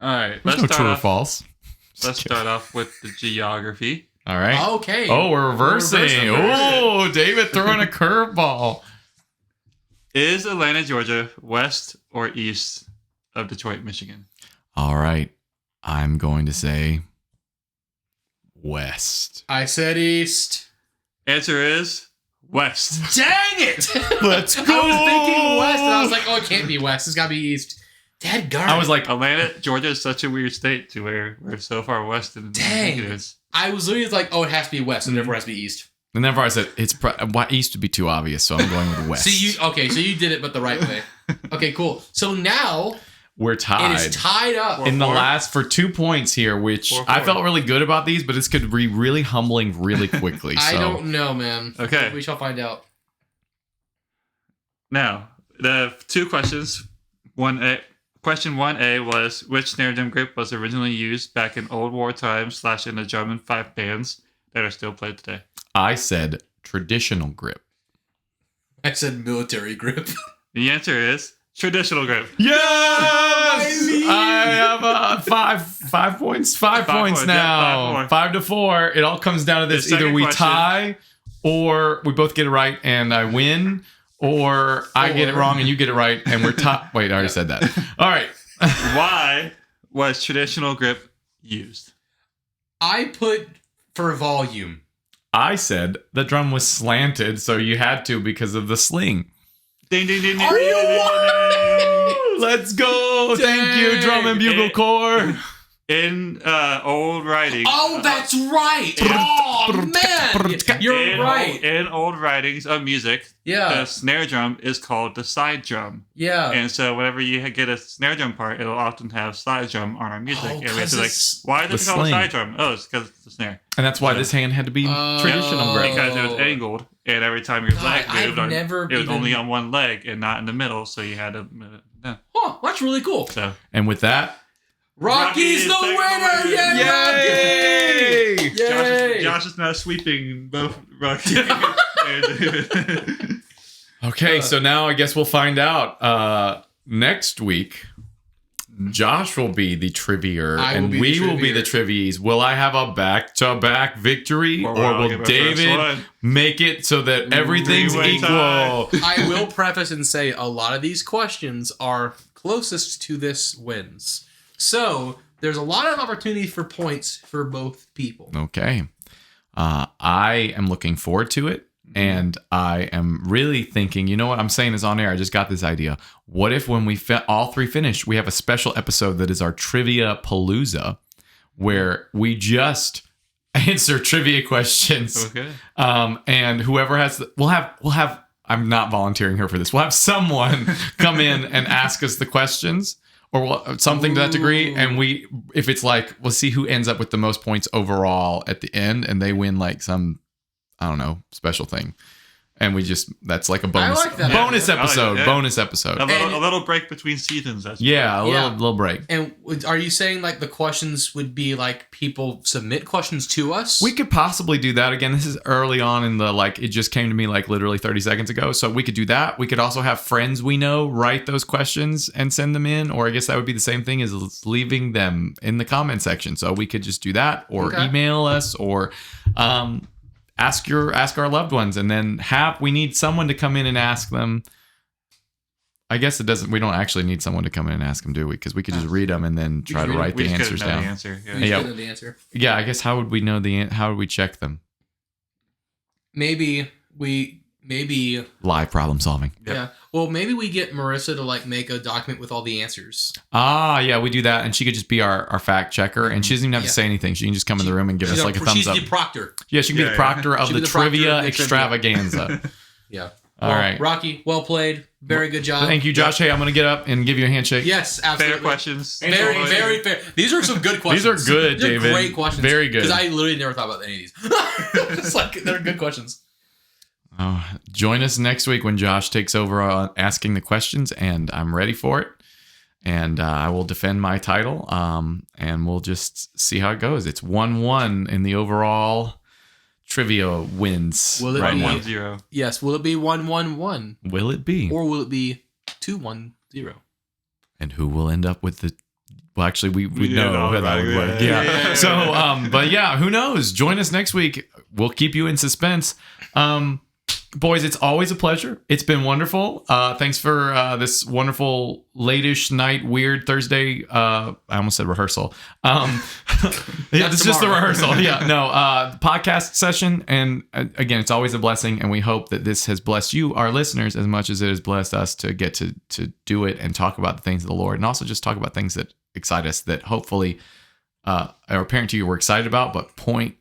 right. There's no true or false. Let's start off with the geography. All right. Okay. Oh, we're reversing. Oh, David throwing a curveball. Is Atlanta, Georgia, west or east of Detroit, Michigan? All right. I'm going to say west. I said east. Answer is west. Dang it! Let's go. I was thinking west, and I was like, oh, it can't be west. It's got to be east. Dadgummit. I was like, Atlanta, Georgia is such a weird state to where we're so far west. And dang. it is. I was literally like, oh, it has to be west, and therefore it has to be east. and therefore I said east would be too obvious, so I'm going with west. So you did it, but the right way. Okay, cool. So now we're tied. it is tied up. In the last for 2 points here, which 4-4. I felt really good about these, but this could be really humbling really quickly. I So don't know, man. Okay. We shall find out. Now, the two questions. Question 1A was, which snare drum grip was originally used back in old war times / in the drum and fife bands that are still played today? I said traditional grip. I said military grip. The answer is traditional grip. Yes! I have 5 points. 5 points points, now. yeah, 5-4. It all comes down to this. The Either second we question- tie or we both get it right and I win, or I get it wrong and you get it right and we're tied. Wait, I already said that. All right. Why was traditional grip used? I put for volume. I said the drum was slanted, so you had to because of the sling. Ding, ding, ding, ding. Are ding, you ding, ding, what? ding. Let's go. Thank you, Drum and Bugle Corps. In old writings. Oh, that's right. Oh, man. You're right. In old writings of music, the Yeah. snare drum is called the side drum. Yeah. And so whenever you get a snare drum part, it'll often have slide drum on our music. Oh, and we have 'cause to like, it's why the is it called a sling. side drum? Oh, it's because it's the snare. And that's why this hand had to be traditional grip. Because it was angled, and every time your God, leg I've moved, never it was even- only on one leg and not in the middle, so you had to move it down. Oh, that's really cool. So And with that, Rocky's the Rocky's winner. the Yay, Yay! Rocky. Yay. Josh is now sweeping both Rocky. Okay, so now I guess we'll find out. Next week, Josh will be the trivia, I will and be the we will be trivier. the trivies. Will I have a back-to-back victory, Or or I'll will get my first David one. make it so that everything's Three-way equal? tie. I will preface and say a lot of these questions are closest to this wins. So there's a lot of opportunity for points for both people. Okay. I am looking forward to it. And I am really thinking, you know what I'm saying is on air. I just got this idea. What if when we all three finish, we have a special episode that is our Trivia Palooza, where we just answer trivia questions. Okay. And whoever has, we'll have. I'm not volunteering her for this. We'll have someone come in and ask us the questions, or something to that degree. And if it's like, we'll see who ends up with the most points overall at the end, and they win like some, I don't know, special thing. And that's like a bonus, like that bonus idea. I like episode, it, yeah. bonus episode. A little break between seasons. That's Yeah, a Yeah. little break. And are you saying like the questions would be like people submit questions to us? We could possibly do that again. This is early on in the, like, it just came to me like literally 30 seconds ago. So we could do that. We could also have friends we know write those questions and send them in. Or I guess that would be the same thing as leaving them in the comment section. So we could just do that, or Okay. email us, or ask our loved ones, and then we need someone to come in and ask them. I guess we don't actually need someone to come in and ask them, do we? Because we could just read them and then try to write the answers down. The answer. Yeah. We just Yeah. don't know the answer. Yeah, I guess how would we know how would we check them? Maybe Live problem solving. Yep. yeah. Well, maybe we get Marissa to like make a document with all the answers. Ah, yeah, we do that, and she could just be our fact checker, and she doesn't even have to Yeah. say anything. She can just come in the room and give us like a thumbs She's up. the proctor. Yeah, she can be Yeah, the yeah. proctor of She'll the be the proctor trivia of the trivia. extravaganza. Yeah. All right. Rocky, well played. Very good job. Thank you, Josh. Hey, I'm going to get up and give you a handshake. Yes, absolutely. Fair questions. Very, very fair. These are some good questions. These are good, These are David. great questions. Very good. Because I literally never thought about any of these. It's like, they're good questions. Oh, join us next week when Josh takes over asking the questions, and I'm ready for it. And I will defend my title, and we'll just see how it goes. It's 1-1 in the overall trivia wins. Will it right be now. 1-0. Yes. Will it be 1-1-1? Will it be? Or will it be 2-1-0? And who will end up with the... Well, actually, we Yeah, know how that would work. Yeah. So, but yeah, who knows? Join us next week. We'll keep you in suspense. Boys, it's always a pleasure. It's been wonderful. Thanks for this wonderful late-ish night, weird Thursday. I almost said rehearsal. Yeah, it's just the rehearsal. Yeah, no, podcast session. And again, it's always a blessing. And we hope that this has blessed you, our listeners, as much as it has blessed us to get to do it and talk about the things of the Lord, and also just talk about things that excite us, that hopefully are apparent to you we're excited about, but point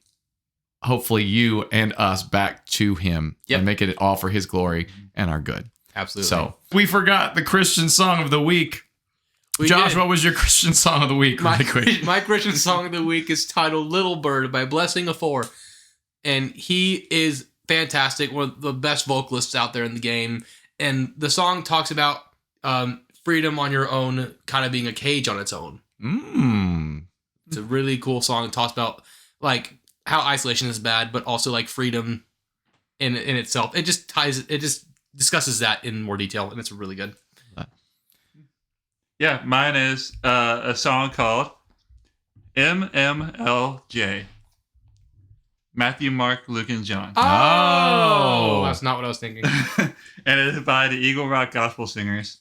hopefully you and us back to him and make it all for his glory and our good. Absolutely. So we forgot the Christian song of the week. Josh, what was your Christian song of the week? My Christian song of the week is titled Little Bird by Blessing of Four. And he is fantastic. One of the best vocalists out there in the game. And the song talks about freedom on your own kind of being a cage on its own. It's a really cool song. It talks about like how isolation is bad, but also like freedom in itself. It just discusses that in more detail, and it's really good. Yeah, mine is a song called MMLJ. Matthew, Mark, Luke, and John. Oh, that's not what I was thinking. And it is by the Eagle Rock Gospel Singers.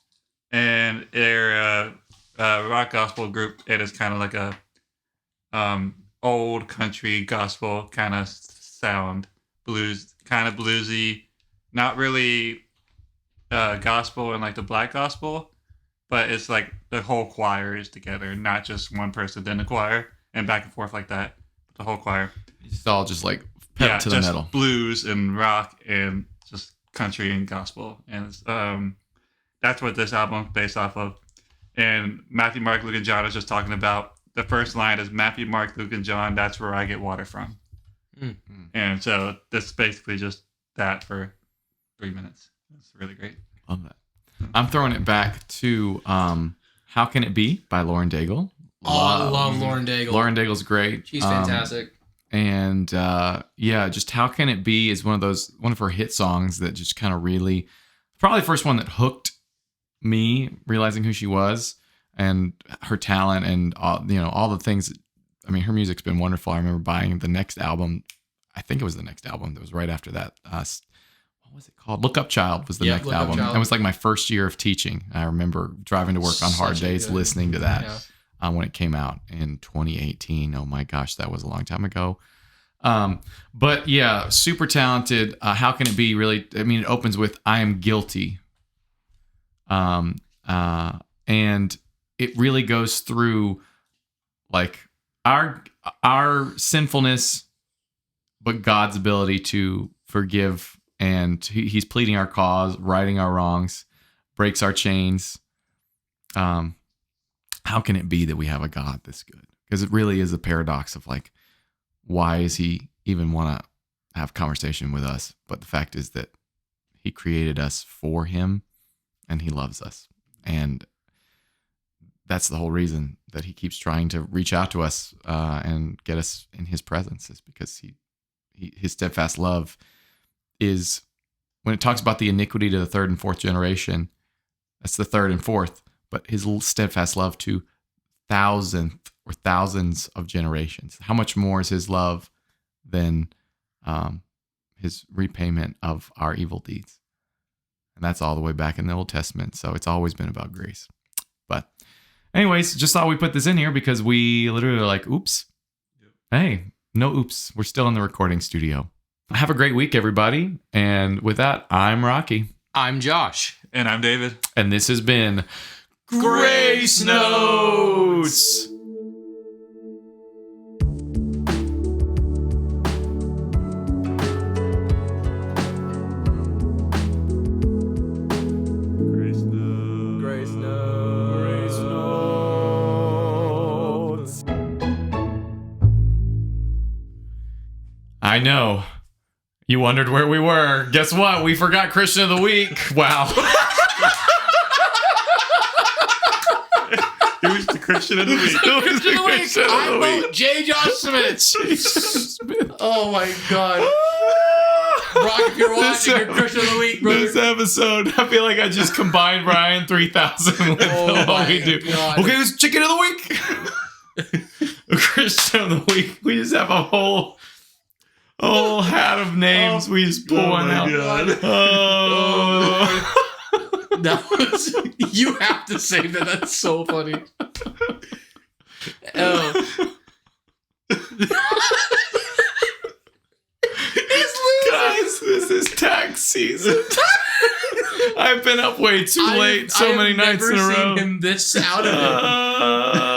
And they're a rock gospel group. It is kind of like a old country gospel kind of sound, blues, kind of bluesy, not really gospel and like the black gospel, but it's like the whole choir is together, not just one person in the choir and back and forth like that. But the whole choir. It's all just like pedal to the just metal. Blues and rock and just country and gospel, and it's, that's what this album is based off of. And Matthew, Mark, Luke, and John is just talking about. The first line is Matthew, Mark, Luke, and John. That's where I get water from. And so this is basically just that for 3 minutes. It's really great. Love that. I'm throwing it back to How Can It Be by Lauren Daigle. I love Lauren Daigle. Lauren Daigle's great. She's fantastic. And just How Can It Be is one of her hit songs that just kind of really, probably the first one that hooked me, realizing who she was and her talent and all the things. I mean, her music's been wonderful. I remember buying the next album. I think it was the next album that was right after that. What was it called? Look Up Child was the next album. It was like my first year of teaching. I remember driving to work on hard days, listening to that when it came out in 2018. Oh my gosh, that was a long time ago. But yeah, super talented. How Can It Be? Really, I mean, it opens with I am guilty. And it really goes through like our sinfulness, but God's ability to forgive, and he's pleading our cause, righting our wrongs, breaks our chains. How can it be that we have a God this good? Because it really is a paradox of like, why is he even want to have conversation with us? But the fact is that he created us for him and he loves us. And that's the whole reason that he keeps trying to reach out to us and get us in his presence, is because his steadfast love is, when it talks about the iniquity to the third and fourth generation, that's the third and fourth, but his steadfast love to thousands of generations. How much more is his love than his repayment of our evil deeds? And that's all the way back in the Old Testament. So it's always been about grace. But anyways, just thought we put this in here because we literally were like, oops. Hey, no oops. We're still in the recording studio. Have a great week, everybody. And with that, I'm Rocky. I'm Josh. And I'm David. And this has been Grace Notes. I know. You wondered where we were. Guess what? We forgot Christian of the Week. Wow. Who's the Christian of the Week? Christian of the Week. I vote J. Josh Smith. Oh my God. Brock, if you're watching, you're Christian of the Week, brother. This episode, I feel like I just combined Brian 3000 with what we do. God. Okay, this Chicken of the Week. Christian of the Week. We just have a whole hat of names. We just pull one out. God. Oh. That was, you have to say that. That's so funny. Oh. Guys, this is tax season. I've been up way too late so many nights in a row. I've never seen him this out of it.